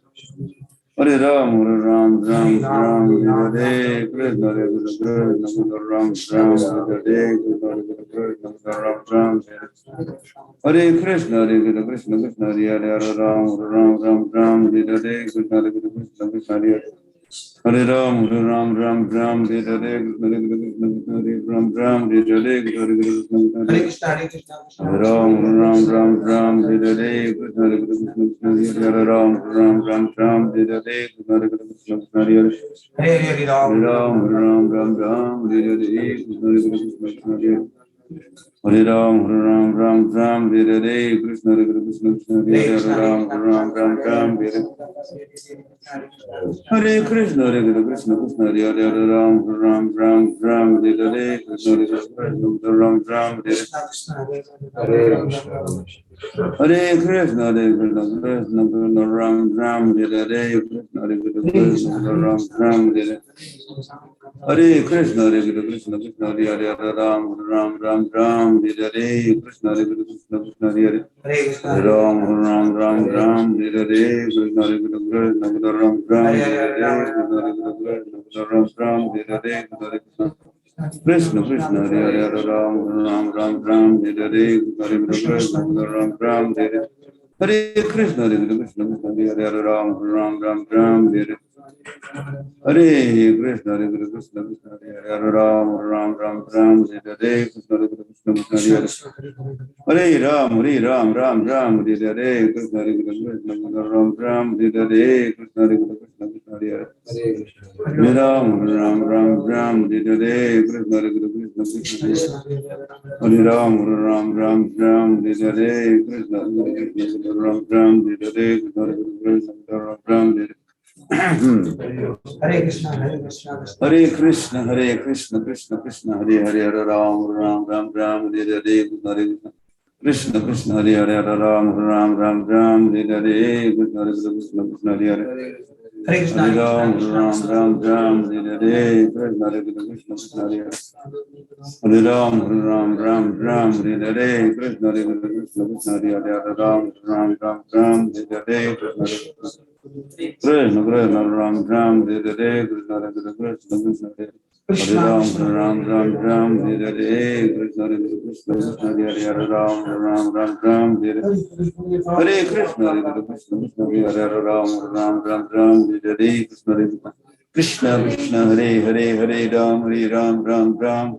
Hare Ram, Ram Ram, Hare Hare, Krishna Hare Krishna, Krishna Ram Ram, Hare Hare, Krishna Hare Krishna, Ram Ram, Hare Krishna, Hare Krishna, Krishna Krishna, Hare Hare, Hare Ram, Ram Ram, Hare Hare, Krishna Hare Krishna, Krishna Krishna, Hare Hare. Hare Ram, Ram Ram, Hare Hare, Krishna Hare Krishna, Krishna Krishna, Hare Ram, Hare Hare, Krishna Hare Krishna, Hare Krishna, Hare Krishna, Hare Ram, Ram, Hare Hare, Krishna Hare Krishna, Krishna Krishna, Hare Ram, Ram, Hare Hare, Krishna Hare Krishna, Krishna Krishna, Hare Hare. Hare Hare Ram, Hare Ram, Ram, Hare Hare, Krishna Hare Krishna, Krishna Hare Hare. Hare Ram, Hare Hare, Krishna Hare Krishna, Krishna Krishna, Hare Hare. Hare Ram, Hare Hare. Hare Krishna, Hare Krishna, Krishna Krishna, Hare Hare. Hare Ram, Hare Hare, Krishna Hare Krishna, Ram, Hare Hare. Hare Krishna, Hare Krishna, Hare Krishna, Krishna Krishna, Ram, Hare Hare, Krishna Hare Krishna, Krishna Ram, Hare Hare. Hare Krishna, Hare Krishna, Krishna Krishna, Hare Hare, Hare Ram, Hare Hare, Krishna Hare Krishna, Krishna Krishna, Hare Hare. Hare Ram, Hare Hare, Krishna Hare Krishna, Krishna Krishna, Ram, Hare Hare, Krishna Hare Krishna, Krishna Ram, Hare Hare, Krishna Krishna, Hare Hare, Hare Ram, Hare Hare, Krishna Hare Krishna, Krishna Ram, Hare Hare. Hare Krishna, Hare Krishna, Krishna Krishna, Hare Hare, Hare Ram, Hare Hare. Hare Krishna, Hare Krishna, Krishna Hare Hare, Ram, Hare Hare, Krishna Hare Krishna, Krishna Hare Hare. Hare Ram, Hare Hare, Krishna Hare Krishna, Ram, Hare Hare, Krishna Hare Krishna, Krishna Hare Hare. Hare Ram, Hare Hare, Krishna Hare Krishna, Krishna Hare Hare. Hare Ram, Hare Hare, Krishna Hare Krishna, Ram, Hare Hare, Krishna Hare Krishna, Ram, Hare Hare. Hare Krishna, Hare Krishna, Hare Krishna, Hare Krishna, Krishna Krishna, Hare Hare, Hare Ram, Hare Hare, Krishna Krishna, Hare Hare, Hare Ram, Hare Hare, Krishna Krishna, Krishna Hare Hare. Hare Krishna, Hare Ram, Hare Hare, Krishna Krishna, Krishna Hare Hare. Hare Ram, Hare Hare, Krishna Krishna, Krishna Hare Hare, Hare Ram, Hare Hare, Krishna Krishna. Krishna Krishna, Ram, Hare Hare, Krishna Krishna, Krishna Krishna, Hare Hare Ram, Hare Hare, Krishna Krishna, Krishna Hare Hare, Hare Ram, Hare Hare. Hare Krishna, Hare Krishna, Krishna Hare Hare, Ram, Hare Hare, Krishna Krishna. Krishna Krishna, Hare Hare, Hare Ram, Hare Ram, Hare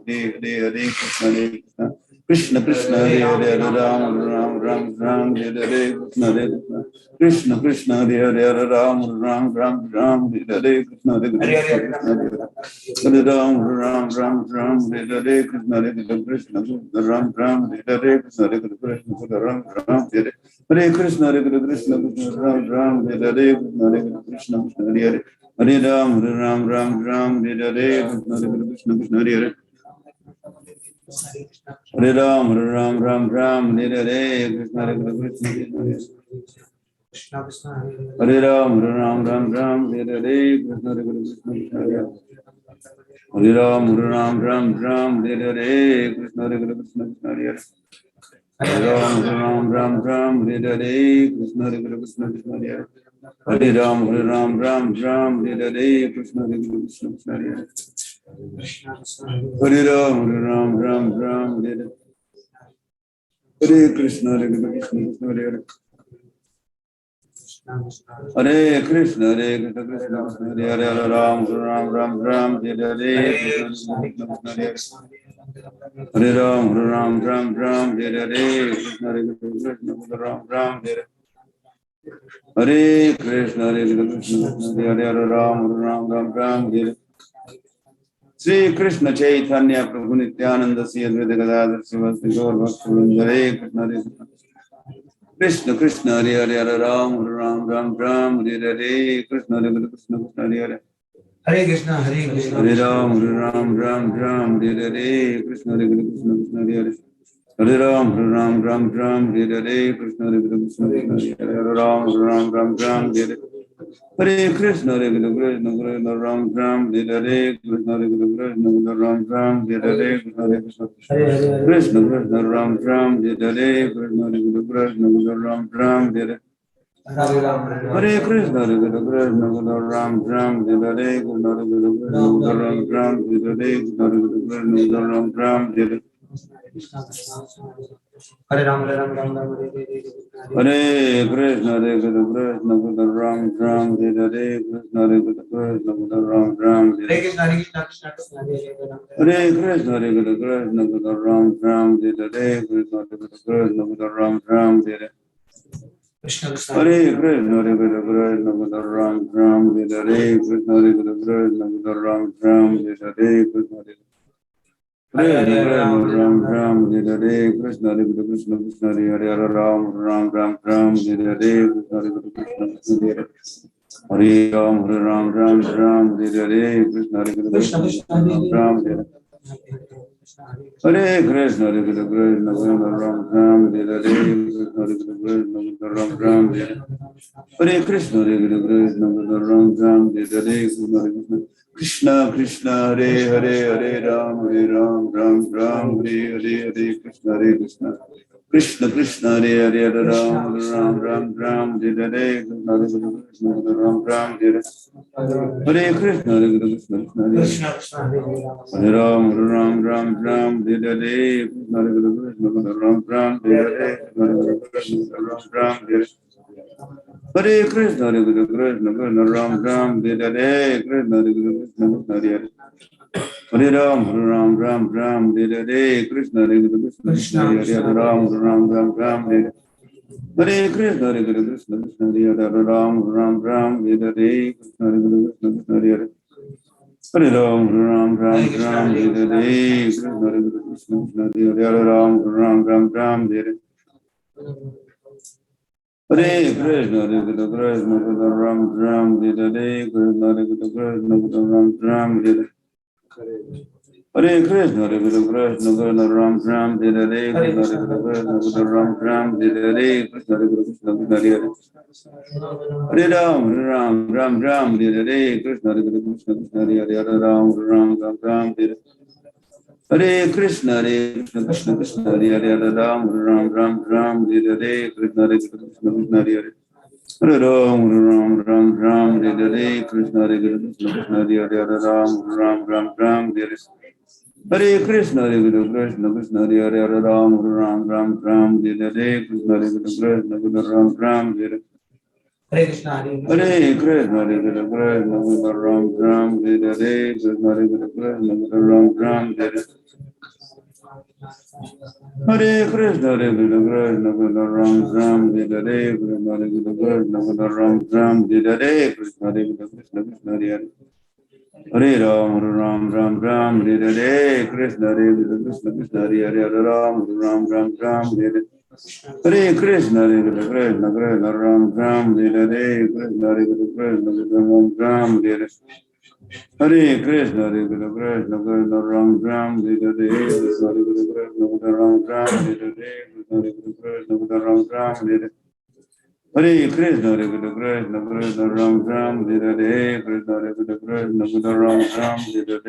Hare, Hare Krishna, Krishna Krishna Hare Hare Ram Ram Ram Ram Hare Hare Krishna Hare Krishna Krishna Hare Hare Ram Ram Ram Ram Hare Hare Krishna Hare Krishna Hare Ram Ram Ram Ram Hare Hare Krishna Hare Krishna Ram Ram Hare Hare Krishna Hare Krishna Ram Ram Hare Hare Krishna Hare Krishna Ram Ram Hare Hare Krishna Hare Krishna Hare Hare Hare Ram Ram Ram Hare Hare Krishna Hare Krishna Hare Hare Hare Ram Ram Hare Hare Krishna Hare Krishna Hare Ram Ram Hare Hare Krishna Hare Krishna Hare Ram Ram Hare Hare Krishna Hare Krishna Hare Hare Ram Ram Hare Hare Krishna Hare Krishna Hare Hare Ram Ram Hare Hare Krishna Hare Krishna Hare Hare Ram Ram Hare Hare Krishna Hare Krishna Hare Hare Hare Krishna Hare Krishna Hare Hare Ram Ram Hare Hare Krishna Hare Hare Ram Ram Hare Hare Krishna Hare Krishna Ram Hare Hare Krishna Hare Krishna Hare Hare Ram Ram Hare Shri Krishna Chaitanya Prabhu Nityananda Sri Advaita Gadadhar Srivasti Gaur Bhaktivinoda Hare Krishna Hare Krishna Krishna Hare Hare Ram Ram Hare Hare Krishna Hare Krishna Hare Hare Hare Krishna Hare Krishna Hare Ram Hare Hare Krishna Hare Krishna Hare Hare Hare Ram Hare Hare Krishna Hare Krishna Hare Hare Ram Hare Hare Hare Krishna Hare Krishna Ram Hare Hare Krishna Hare Krishna Ram Hare Hare Krishna Krishna Ram Hare Hare Krishna Hare Krishna Ram Hare Hare Krishna Hare Krishna Ram Hare Hare Krishna Hare Krishna Ram Hare Hare Ram Hare Ram Hare Krishna Hare Krishna Ram Hare Hare Krishna Hare Krishna Ram Hare Hare Krishna Hare Krishna Krishna Krishna Hare Hare Krishna Hare Krishna Ram Hare Hare Krishna Krishna Ram Hare Krishna Krishna Hare Krishna Hare Krishna Ram Hare Hare Krishna Hare Krishna Ram Hare Hare Krishna Hare Ram Hare Hare Krishna Hare Krishna Hare Hare Ram Hare Hare Krishna Hare Krishna Hare Hare Ram Hare Hare Krishna Hare Krishna Ram Hare Hare Krishna Hare Krishna Ram Hare Hare Krishna Hare Krishna Ram Hare Hare Krishna Hare Krishna Ram Hare Hare Krishna Krishna Hare Hare Hare Ram Ram Hare Hare Hare Krishna Krishna Krishna Hare Hare Ram Ram Hare Hare Krishna Krishna Ram Hare Hare Krishna Hare Krishna Krishna Krishna Hare Ram Hare Hare Krishna Krishna Ram Hare Hare Krishna Ram Hare Hare Krishna Hare Krishna Ram Hare Hare Krishna Krishna Hare Hare Hare Ram Hare Hare Krishna Krishna Hare Hare Ram Hare Hare Krishna Hare Krishna Hare Hare Ram Hare Hare Krishna Krishna Hare Hare Hare Ram Hare Hare Krishna Krishna Hare Hare Ram Hare Hare Hare Krishna Hare Krishna Ram Hare Hare Krishna Krishna Ram Hare Hare Krishna Hare Krishna Ram Hare Hare Krishna Krishna Ram Hare Hare Krishna Krishna Hare Hare Hare Ram Hare Hare Krishna Krishna Hare Hare Ram Hare Hare Krishna Krishna Krishna Hare Hare Ram Hare Hare Krishna Krishna Hare Hare Hare Ram Hare Hare Krishna Krishna Hare Hare Ram Hare Hare Hare Krishna Krishna Hare Hare Ram Hare Hare Krishna Krishna Ram Hare Hare Hare Krishna Hare Hare Krishna Krishna Ram Hare Hare Krishna Krishna Ram Hare Hare Hare Krishna, Hare Krishna, Krishna Krishna, Ram Ram, Hare Krishna, Hare Krishna, Krishna Krishna, Ram Ram, Hare Krishna, Hare Krishna, Krishna Krishna, Hare Hare Ram, Ram Ram Ram, Hare Krishna, Hare Krishna, Krishna Krishna, Hare Hare Ram, Ram Ram Ram, Hare Hare Krishna, Hare Krishna, Krishna Krishna, Ram Ram, Hare Krishna, Hare Krishna, Krishna Krishna, Ram Ram, Hare Hare Krishna, Hare Krishna, Krishna Krishna, Ram Ram, Hare Krishna, Hare Krishna, Ram Ram, Hare Krishna, Hare Krishna, Ram Ram, Hare Hare Krishna, Hare Krishna, Krishna Krishna, Ram Ram,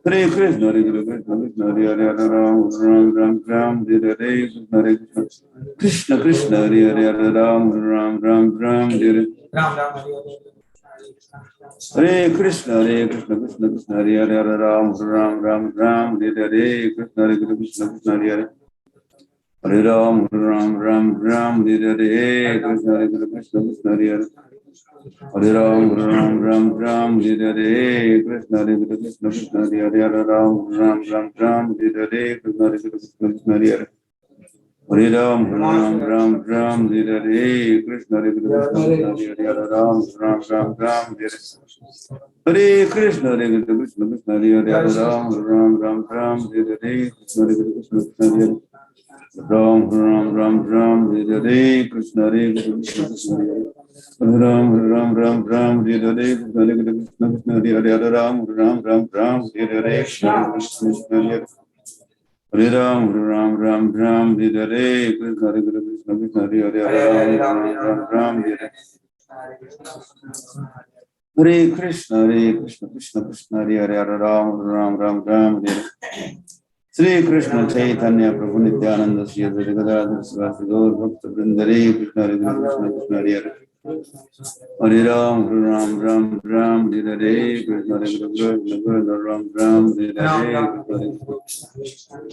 Hare Krishna, Hare Krishna, Krishna Ram Ram, Hare Krishna, Hare Krishna, Hare Krishna Krishna, Ram Ram, Hare Krishna, Hare Krishna, Krishna Hare Hare, Ram Ram Ram Ram, Hare Krishna, Hare Krishna, Krishna Krishna, Hare Hare, Ram Ram Ram Ram, Hare Ram Ram, Hare Krishna, Hare Krishna, Krishna Krishna, Hare Hare, Ram Ram Ram Ram, Hare Krishna, Hare Krishna, Krishna Hare Hare, Hare Ram Ram Ram Ram, Hare Krishna, Hare Krishna, Krishna Hare Hare, Hare Ram Ram Ram Ram, Hare Krishna, Hare Krishna, Krishna Hare Hare, Hare Ram Ram Ram Ram, Hare Krishna, Hare Krishna, Krishna Hare Hare, Hare Ram Ram Ram Ram, Hare Krishna, Hare Krishna, Krishna Hare Hare, Hare Ram Ram Ram Ram, Hare Krishna, Hare Krishna, Krishna Krishna Hare Hare, Hare Ram Ram Ram Ram, Hare Krishna, Hare Krishna, Krishna Hare Hare, Ram Ram Ram Ram, Hare Krishna, Hare Krishna, Krishna Hare Hare, Ram Ram Ram Ram, Hare Krishna, Hare Krishna, Krishna Hare Hare, Hare Ram Ram Ram Ram, Hare Krishna, Hare Krishna, Krishna Hare Hare, Hare Ram Ram Ram Ram, Hare Krishna, Hare Krishna, Krishna Hare Hare, Hare Ram Ram Ram, Hare Hare Krishna, Krishna Krishna, Hare Hare, Hare Ram Ram Ram Ram, Hare Shri Krishna Chaitanya Prabhu Nityananda Shri Advaita Gadadhar Sivasadi Gaur Bhakta Vrinda, Hare Krishna, Hare Krishna, Krishna Hare Hare, Hare Ram Ram Ram Ram, Hare Krishna, Hare Krishna, Krishna Ram Ram, Hare Krishna,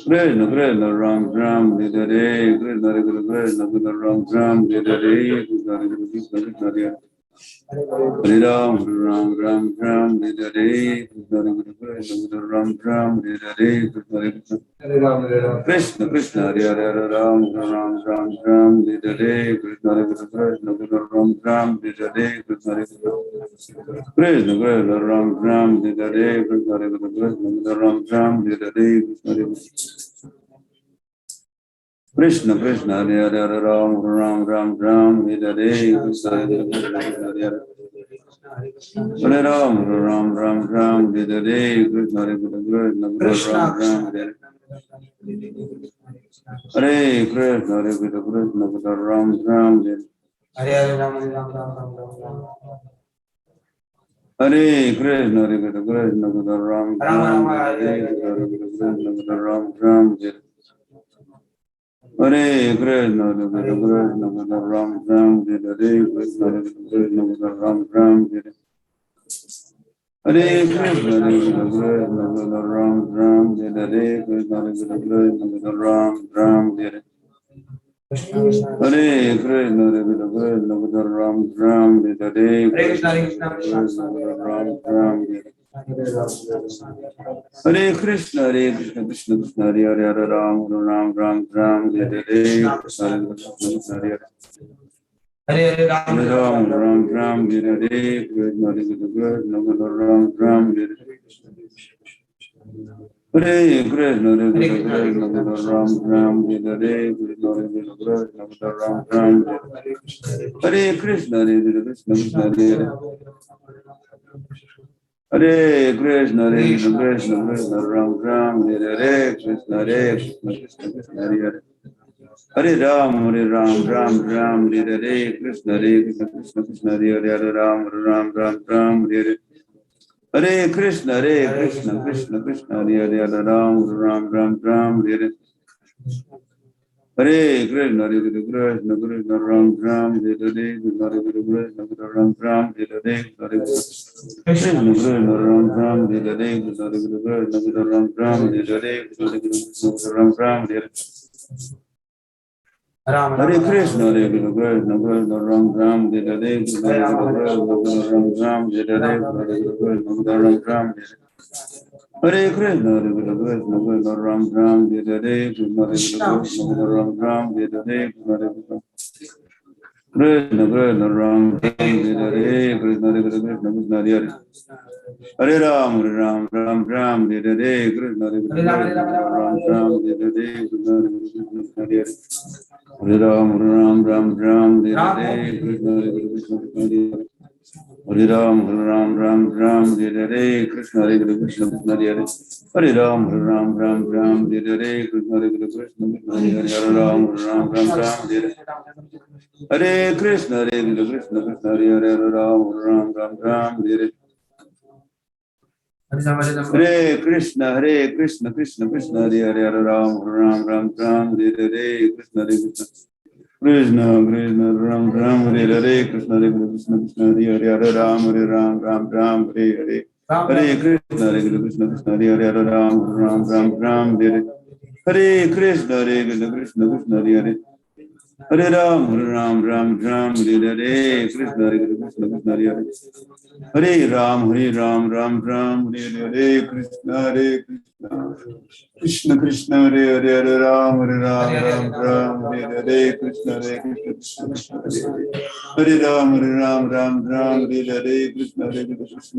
Krishna Krishna Ram Ram, Hare Krishna, Hare Krishna, Krishna Ram Ram, Hare Krishna, Hare Krishna, Krishna Hare Hare, Hare Ram Ram Ram Ram, Hare Krishna, Hare Krishna, Ram Ram, Hare Krishna, Krishna Krishna Hare Hare, Hare Ram Ram Ram Ram, Hare Krishna, Hare Krishna, Ram Ram, Hare Krishna, Krishna Krishna Ram Ram, Hare Krishna, Hare Krishna, Ram Ram, Hare Krishna, Krishna Krishna Hare Hare, Hare Ram Ram Ram Ram, Hare Krishna, Hare Krishna, Hare Hare, Hare Ram Ram Ram Ram, Hare Krishna, Hare Krishna, Ram Ram, Hare Hare Krishna, Hare Krishna, Krishna Ram Ram, Hare Hare Ram Ram Ram Ram Ram. Hare Krishna, Hare Krishna, Krishna Ram Ram, Hare Krishna, Hare Krishna, Ram Ram, Hare Hare Krishna, Hare Krishna, Krishna Ram Ram, Hare Krishna, Hare Krishna, Ram Ram, Hare Hare Krishna, Hare Krishna, Krishna Ram Ram, Hare Krishna, Hare Krishna, Ram Ram, Hare Hare Krishna, Hare Krishna, Krishna Ram Ram, Hare Krishna, Ram Ram, Hare Krishna, Hare Krishna, Krishna Krishna, Hare Hare, Hare Ram, Ram Ram, Hare Krishna, Hare Krishna, Hare Hare, Hare Hare Ram, Ram Ram, Hare Krishna, Hare Krishna, Ram Ram, Hare Hare Krishna, Hare Krishna, Krishna Ram Ram, Hare Krishna, Hare Krishna, Ram Ram, Hare Krishna, Hare Krishna, Krishna Hare Hare, Hare Krishna, Hare Krishna, Krishna Krishna, Ram Ram, Hare Krishna, Hare Krishna, Krishna Krishna, Hare Hare, Hare Ram, Ram Ram, Hare Krishna, Krishna Krishna, Hare Hare, Hare Ram, Ram Hare Hare, Hare Krishna, Krishna Krishna, Hare Hare, Hare Ram, Ram Hare Hare, Hare Krishna, Krishna Krishna, Ram Hare Hare, Hare Krishna, Ram Hare Hare, Hare Krishna Krishna, Ram Hare Hare, Hare Krishna, Ram Hare Hare, Hare Krishna, Ram Hare Hare, Hare Krishna, Krishna Krishna, Ram Ram, Hare Hare, Hare Ram Hare Hare, Hare Krishna, Ram Ram, Hare Hare, Hare Krishna, Hare Krishna, Krishna Ram Ram, Hare Krishna, Hare Krishna, Ram Ram, Hare Krishna, Hare Krishna. Krishna Krishna Ram Ram, Hare Krishna, Hare Krishna, Krishna Hare. Hare Ram, Ram Ram, Hare Krishna, Hare Krishna, Ram Ram, Hare Krishna, Hare Krishna. Hare Ram, Ram Ram, Hare Krishna, Hare Krishna, Hare Hare. Hare Ram, Ram Ram, Hare Krishna, Hare Krishna, Hare Hare. Hare Ram, Ram Ram, Hare Krishna, Hare Krishna, Hare Hare. Hare Ram, Ram Ram, Hare Krishna, Hare Krishna, Hare Hare. Hare Ram, Ram Ram, Hare Hare Krishna, Krishna Krishna, Hare Hare. Hare Ram, Ram Ram, Hare Krishna, Hare Krishna. Krishna Krishna Ram Ram, Hare Krishna, Hare Krishna, Krishna Hare Hare. Hare Ram, Ram Ram, Hare Hare. Hare Krishna, Krishna Hare Hare. Hare Ram, Ram Ram, Hare Hare. Krishna, Krishna Hare Hare. Hare Ram, Ram Ram, Hare Hare. Krishna, Krishna Hare Hare. Hare Ram, Ram Ram, Hare Hare. Krishna, Krishna, Krishna Krishna Hare Hare. Hare Ram, Ram Ram, Hare Hare. Krishna, Krishna Hare Hare. Hare Ram, Ram Hare Hare. Krishna,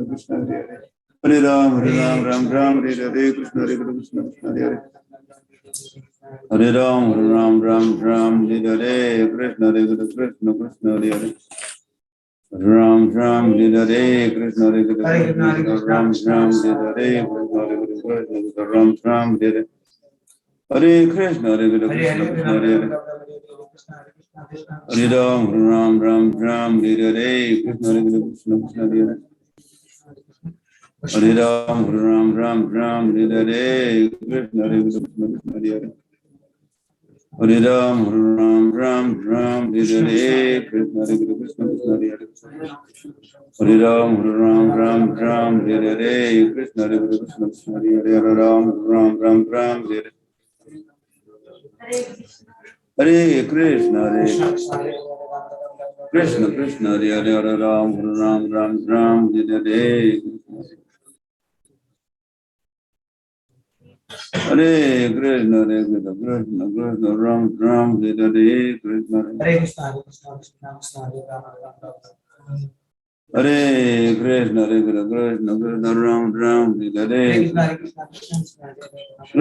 Krishna Hare Hare. Hare Ram, Ram Hare Hare. Krishna, Krishna Hare Hare. Hare Ram, Ram Hare Hare. Krishna, Krishna Hare Hare. Ram Hare Hare. Krishna, Krishna Ram Hare Hare. Krishna, Ram Hare Hare. Hare Krishna, Krishna Hare Hare. Hare Ram, Ram Hare Hare. Krishna, Krishna Hare Hare. Hare Ram, Ram Hare Hare. Krishna, Krishna Hare Hare. Hare Ram, Ram Hare Hare. Krishna, Krishna Hare Hare. Hare Ram, Ram Hare Hare. Krishna, Krishna Hare Hare. Hare Ram, Ram Hare Hare. Hare Krishna, Krishna Krishna Hare Hare. Hare Ram, Ram Hare Hare. Hare Krishna, Krishna Krishna Ram Hare Hare. Krishna, Hare Krishna, Hare Krishna, Krishna Krishna, Hare Rama, Rama Rama. Hare Krishna, Krishna Krishna Ram Hare Hare. Krishna, Hare Krishna, Krishna Krishna, Hare Rama. Krishna Krishna Ram Hare Hare.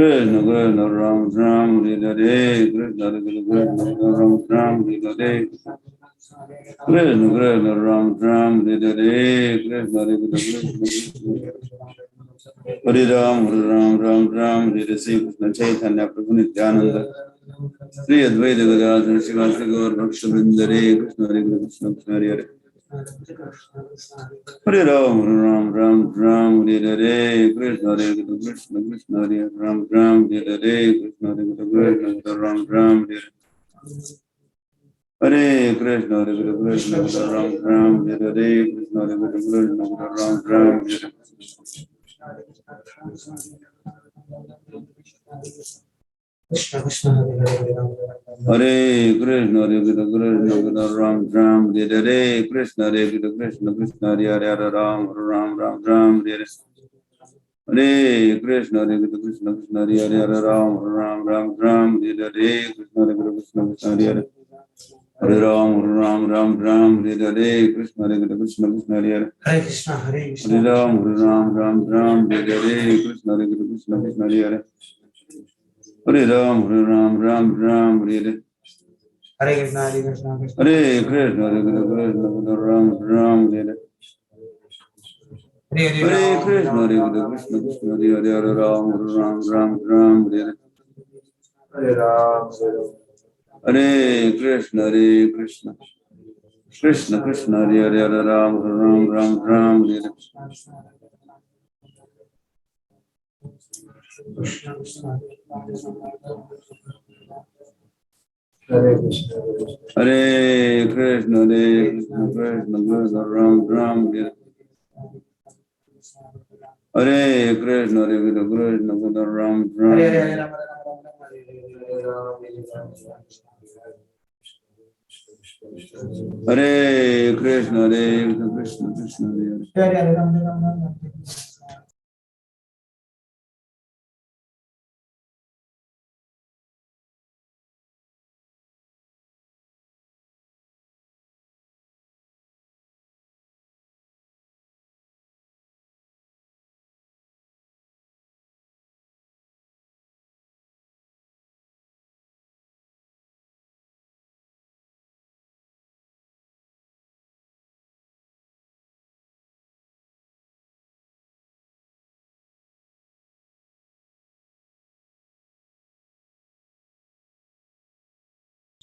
Krishna Krishna Ram Hare Hare. Krishna Krishna Ram Hare Hare. Krishna Krishna Hare Ram, Ram Hare Sri Krishna Chaitanya Prabhu Nityananda Sri Advaita Gadadhar Srivastava Gaur Bhakta Vrinda. Hare Krishna, Hare Krishna, Krishna Hare Hare. Hare Ram, Ram Hare Hare. Krishna, Hare Krishna, Krishna Hare Hare. Ram Hare Hare. Krishna, Hare Krishna, Ram Hare Hare. Hare Krishna, Hare Krishna, Ram Hare Hare. Krishna, Hare Krishna, Ram Hare Hare. Krishna Krishna, Hare Hare Rama Rama. Hare Krishna, Hare Krishna, Ram Hare Hare. Krishna, Hare Krishna, Krishna Hare Hare. Hare Ram Hare Hare. Hare Krishna, Hare Krishna, Krishna Hare Hare. Hare Ram Hare Hare. Krishna, Hare Krishna, Krishna Hare Hare. Hare Ram Hare Hare. Krishna, Hare Krishna, Krishna Hare Hare. Hare Krishna, Hare Krishna. Hare Ram Hare Hare. Krishna, Hare Krishna, Krishna Hare Hare. Hare Ram Hare Hare. Hare Krishna, Hare Krishna, Krishna Hare Krishna, Hare Krishna, Ram Hare Hare. Hare Hare Krishna, Hare Krishna, Krishna Hare Hare. Hare Ram Hare Hare. Hare Ram. Hare Krishna, Hare Krishna, Krishna Krishna Hare Hare. Hare Ram Hare Hare. Krishna Krishna, Hare Krishna. Hare Krishna, Hare Krishna, Krishna Krishna Ram Hare. Hare Krishna, Hare Krishna, Krishna Ram Hare Hare Hare. Rama Rama Rama, Hare Hare Krishna, Hare Krishna, Krishna Hare Hare. Hare Rama Rama Rama.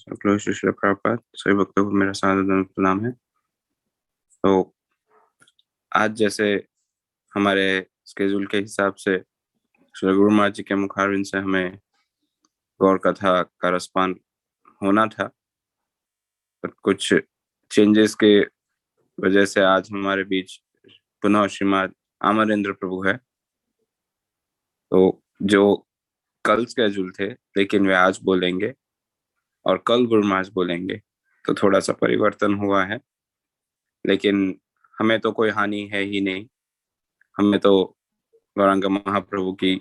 Shri Shri Prabhupada, सभी भक्तों को मेरा सादर प्रणाम है। तो आज जैसे हमारे स्केड्यूल के हिसाब से श्री गुरु महाराज जी के मुखारविंद से हमें गौर कथा का रसपान होना था, पर कुछ चेंजेस के वजह से आज हमारे बीच पुनः श्रीमद अमरेंद्र प्रभु है। तो जो कल स्केड्यूल थे लेकिन वे आज बोलेंगे और कल गुरु महाराज बोलेंगे, तो थोड़ा सा परिवर्तन हुआ है, लेकिन हमें तो कोई हानि है ही नहीं। हमें तो गौरांग महाप्रभु की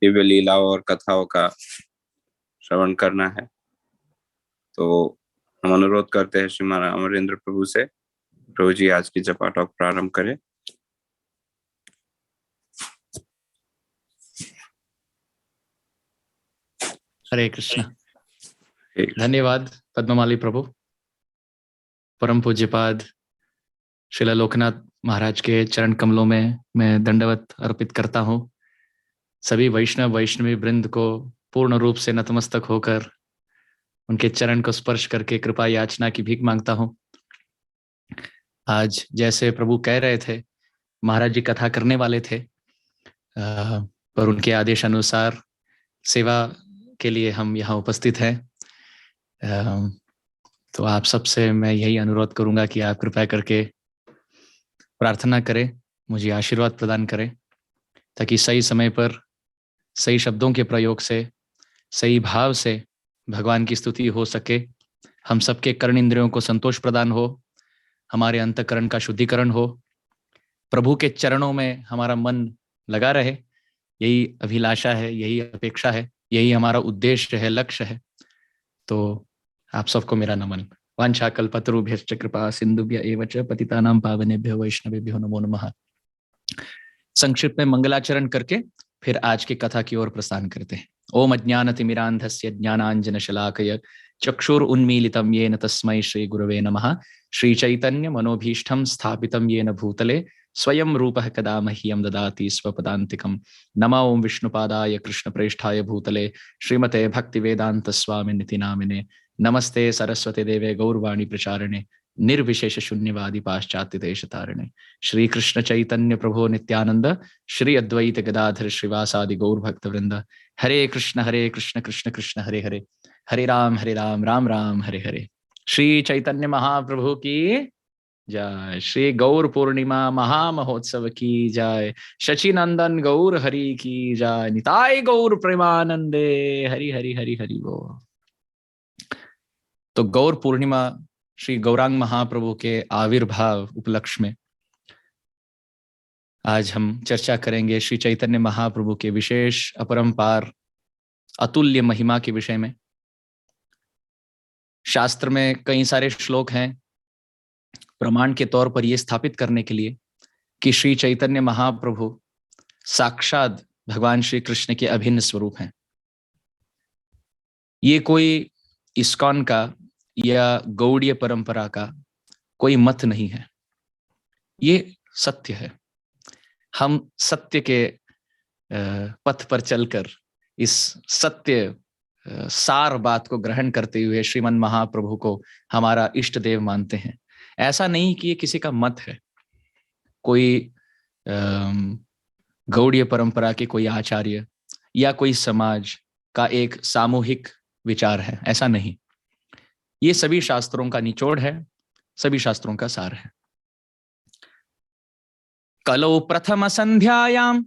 दिव्य लीलाओं और कथाओं का श्रवण करना है। तो हम अनुरोध करते हैं श्रीमान अमरेंद्र प्रभु से, प्रभु जी आज की जपा टॉक प्रारंभ करें। हरे कृष्ण। धन्यवाद पद्ममाली प्रभु। परम पूज्यपाद श्रील लोकनाथ महाराज के चरण कमलों में मैं दंडवत अर्पित करता हूँ। सभी वैष्णवी वृंद को पूर्ण रूप से नतमस्तक होकर उनके चरण को स्पर्श करके कृपा याचना की भीख मांगता हूँ। आज जैसे प्रभु कह रहे थे, महाराज जी कथा करने वाले थे, पर उनके आदेश अनुसार सेवा के लिए हम यहाँ उपस्थित हैं। तो आप सबसे मैं यही अनुरोध करूंगा कि आप कृपया करके प्रार्थना करें, मुझे आशीर्वाद प्रदान करें, ताकि सही समय पर सही शब्दों के प्रयोग से सही भाव से भगवान की स्तुति हो सके, हम सबके कर्ण इंद्रियों को संतोष प्रदान हो, हमारे अंतःकरण का शुद्धिकरण हो, प्रभु के चरणों में हमारा मन लगा रहे। यही अभिलाषा है, यही अपेक्षा है, यही हमारा उद्देश्य है, लक्ष्य है। तो आप सबको मेरा नमन। वांछा कल्पतरुभ्यश्च कृपा सिंधुभ्य एव च पतितानां पावनेभ्यो वैष्णवेभ्यो नमो नमः। संक्षिप्त में मंगलाचरण करके फिर आज की कथा की ओर प्रस्थान करते हैं। ओम अज्ञानतिमिरान्धस्य ज्ञानांजनशलाकया चक्षुरुन्मीलितं येन तस्मै श्री गुरवे नमः। श्री चैतन्य मनोभीष्टं स्थापितं येन भूतले स्वयं रूपः कदा मह्यं ददाति स्वपदान्तिकं। नमः ओं विष्णुपादाय कृष्णप्रेष्ठाय भूतले श्रीमते भक्तिवेदांत स्वामिनिति नामिने। नमस्ते सरस्वती देवे गौरवाणी प्रचारिणे निर्विशेष शून्यवादी पाश्चात्य देश तारिणे। श्री कृष्ण चैतन्य प्रभो नित्यानंद श्री अद्वैत गदाधर श्रीवासादि गौर भक्त वृंद। हरे कृष्ण कृष्ण कृष्ण हरे हरे, हरे राम राम राम हरे हरे। श्री चैतन्य महाप्रभु की जय। श्री गौर पूर्णिमा महामहोत्सव की जय। शचि नंदन गौर हरि की जय। निताय गौर प्रेमानंदे हरि हरि हरि हरि बोल। तो गौर पूर्णिमा श्री गौरांग महाप्रभु के आविर्भाव उपलक्ष्य में आज हम चर्चा करेंगे श्री चैतन्य महाप्रभु के विशेष अपरंपार अतुल्य महिमा के विषय में। शास्त्र में कई सारे श्लोक हैं प्रमाण के तौर पर यह स्थापित करने के लिए कि श्री चैतन्य महाप्रभु साक्षात भगवान श्री कृष्ण के अभिन्न स्वरूप हैं। ये कोई इस्कॉन का या गौड़ीय परंपरा का कोई मत नहीं है, ये सत्य है। हम सत्य के पथ पर चलकर इस सत्य सार बात को ग्रहण करते हुए श्रीमन महाप्रभु को हमारा इष्ट देव मानते हैं। ऐसा नहीं कि ये किसी का मत है, कोई गौड़ीय परंपरा के कोई आचार्य या कोई समाज का एक सामूहिक विचार है, ऐसा नहीं। ये सभी शास्त्रों का निचोड़ है, सभी शास्त्रों का सार है। कलो प्रथम संध्यायाम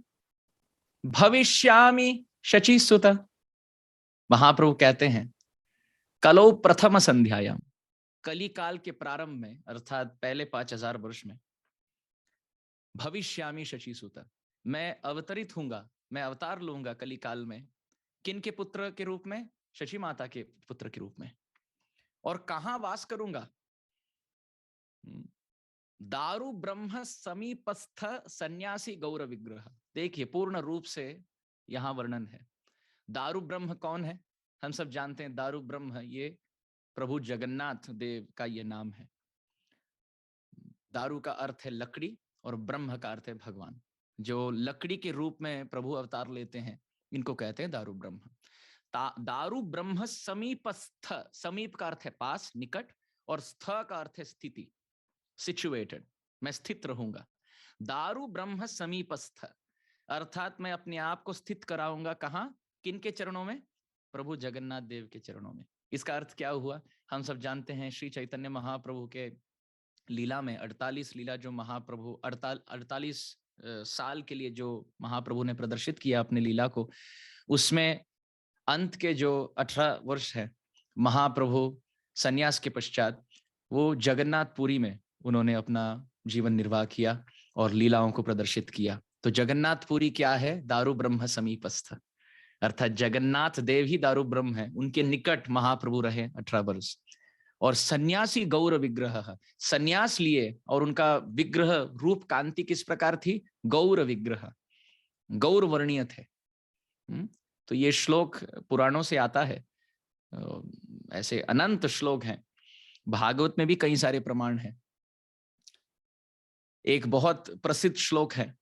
भविष्यामि शचीसुत। महाप्रभु कहते हैं कलो प्रथम संध्यायाम, कली काल के प्रारंभ में अर्थात पहले 5000 वर्ष में, भविष्यामि शचीसुत, मैं अवतरित हूंगा, मैं अवतार लूंगा कली काल में। किन के पुत्र के रूप में? शची माता के पुत्र के रूप में। और कहां वास करूंगा? दारु ब्रह्म समीपस्थ सन्यासी गौर विग्रह। देखिए पूर्ण रूप से यहां वर्णन है। दारु ब्रह्म कौन है? हम सब जानते हैं दारु ब्रह्म ये प्रभु जगन्नाथ देव का ये नाम है। दारु का अर्थ है लकड़ी और ब्रह्म का अर्थ है भगवान। जो लकड़ी के रूप में प्रभु अवतार लेते हैं इनको कहते हैं दारु ब्रह्म। दारु ब्रह्म समीपस्थ, समीप का अर्थ है पास, निकट, और स्थ का अर्थ है स्थिति, सिचुएटेड, मैं स्थित रहूंगा। दारु ब्रह्म समीपस्थ अर्थात मैं अपने आप को स्थित कराऊंगा कहाँ, किनके चरणों में? प्रभु जगन्नाथ देव के चरणों में। इसका अर्थ क्या हुआ? हम सब जानते हैं श्री चैतन्य महाप्रभु के लीला में 48 लीला जो महाप्रभु 48 साल के लिए जो महाप्रभु ने प्रदर्शित किया अपने लीला को, उसमें अंत के जो 18 वर्ष है महाप्रभु संन्यास के पश्चात वो जगन्नाथपुरी में उन्होंने अपना जीवन निर्वाह किया और लीलाओं को प्रदर्शित किया। तो जगन्नाथपुरी क्या है? दारु ब्रह्म समीपस्थ, अर्थात जगन्नाथ देव ही दारु ब्रह्म है, उनके निकट महाप्रभु रहे 18 वर्ष। और सन्यासी गौर विग्रह, सन्यास लिए और उनका विग्रह रूप कांति किस प्रकार थी? गौर विग्रह, गौर वर्णीय थे। तो ये श्लोक पुराणों से आता है, ऐसे अनंत श्लोक हैं, भागवत में भी कई सारे प्रमाण हैं। एक बहुत प्रसिद्ध श्लोक है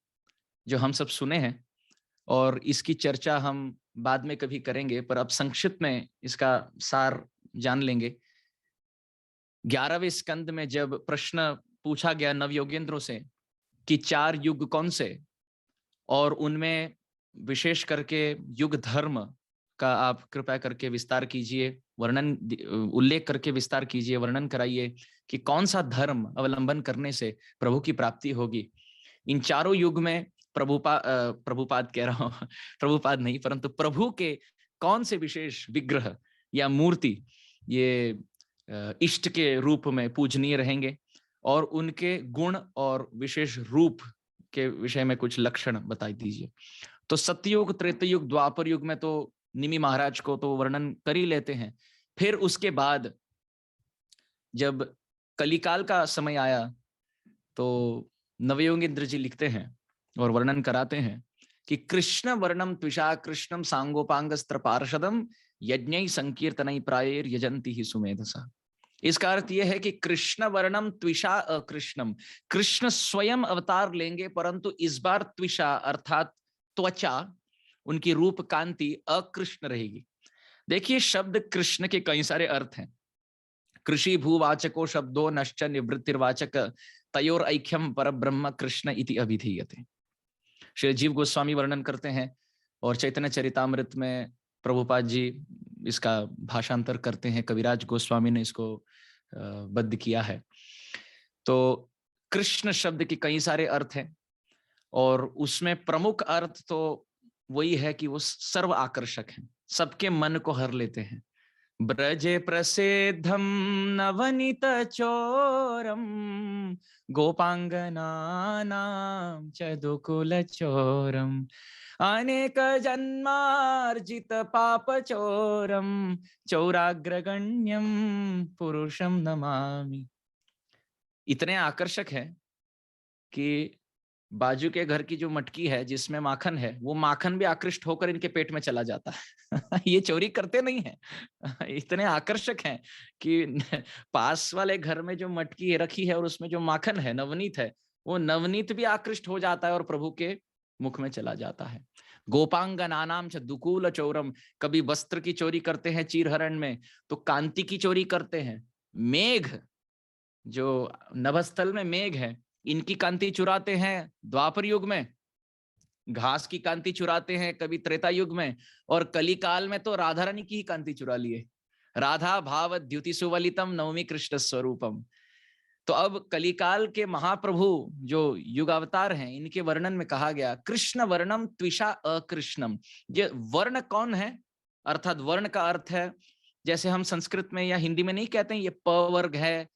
जो हम सब सुने हैं और इसकी चर्चा हम बाद में कभी करेंगे, पर अब संक्षिप्त में इसका सार जान लेंगे। 11वें स्कंद में जब प्रश्न पूछा गया नवयोगेंद्रों से कि 4 युग कौन से, और उनमें विशेष करके युग धर्म का आप कृपया करके विस्तार कीजिए, वर्णन उल्लेख करके विस्तार कीजिए, वर्णन कराइए कि कौन सा धर्म अवलंबन करने से प्रभु की प्राप्ति होगी। इन चारों युग में प्रभुपाद कह रहा हूं, प्रभुपाद नहीं परंतु प्रभु के कौन से विशेष विग्रह या मूर्ति ये इष्ट के रूप में पूजनीय रहेंगे, और उनके गुण और विशेष रूप के विषय में कुछ लक्षण बता दीजिए। तो सतयुग, त्रेतयुग, द्वापर युग में तो निमि महाराज को तो वर्णन कर ही लेते हैं। फिर उसके बाद जब कलिकाल का समय आया तो नवयोगेंद्र जी लिखते हैं और वर्णन कराते हैं कि कृष्ण वर्णम त्विषा कृष्णम सांगोपांगस्त्र पार्षदम यज्ञ संकीर्तन प्रायर यजंती ही सुमेधसा। इसका अर्थ यह है कि कृष्ण वर्णम त्विषा अकृष्णम, कृष्ण स्वयं अवतार लेंगे परंतु इस बार त्विषा अर्थात त्वचा, उनकी रूप कांति अकृष्ण रहेगी। देखिए शब्द कृष्ण के कई सारे अर्थ हैं। कृषि भूवाचको शब्दो नश्च निवृत्तिर्वाचक तयोर ऐक्यम परब्रह्म कृष्ण इति अभिधीयते। श्री जीव गोस्वामी वर्णन करते हैं और चैतन्य चरितामृत में प्रभुपाद जी इसका भाषांतर करते हैं, कविराज गोस्वामी ने इसको बद्ध किया है। तो कृष्ण शब्द के कई सारे अर्थ हैं और उसमें प्रमुख अर्थ तो वही है कि वो सर्व आकर्षक हैं, सबके मन को हर लेते हैं। ब्रजे प्रसिद्धम नवनीत चोरम गोपांगनानां च दुकुल चोरम अनेक जन्मार्जित पाप चोरम चौराग्रगण्यम पुरुषम नमामि। इतने आकर्षक है कि बाजू के घर की जो मटकी है जिसमें माखन है, वो माखन भी आकृष्ट होकर इनके पेट में चला जाता है। ये चोरी करते नहीं है, इतने आकर्षक हैं कि पास वाले घर में जो मटकी रखी है और उसमें जो माखन है, नवनीत है, वो नवनीत भी आकृष्ट हो जाता है और प्रभु के मुख में चला जाता है। गोपांगनानाम च दुकूल चौरम, कभी वस्त्र की चोरी करते हैं चीरहरण में, तो कांति की चोरी करते हैं। मेघ, जो नभस्थल में मेघ है, इनकी कांति चुराते हैं द्वापर युग में, घास की कांति चुराते हैं कभी त्रेता युग में, और कलिकाल में तो राधा रानी की ही कांति चुरा लिए। राधा भाव द्युति सुवलितम नवमी कृष्ण स्वरूपम। तो अब कलिकाल के महाप्रभु जो युग अवतार हैं, इनके वर्णन में कहा गया कृष्ण वर्णम त्विषा अकृष्णम। ये वर्ण कौन है? अर्थात वर्ण का अर्थ है, जैसे हम संस्कृत में या हिंदी में नहीं कहते हैं ये प वर्ग है,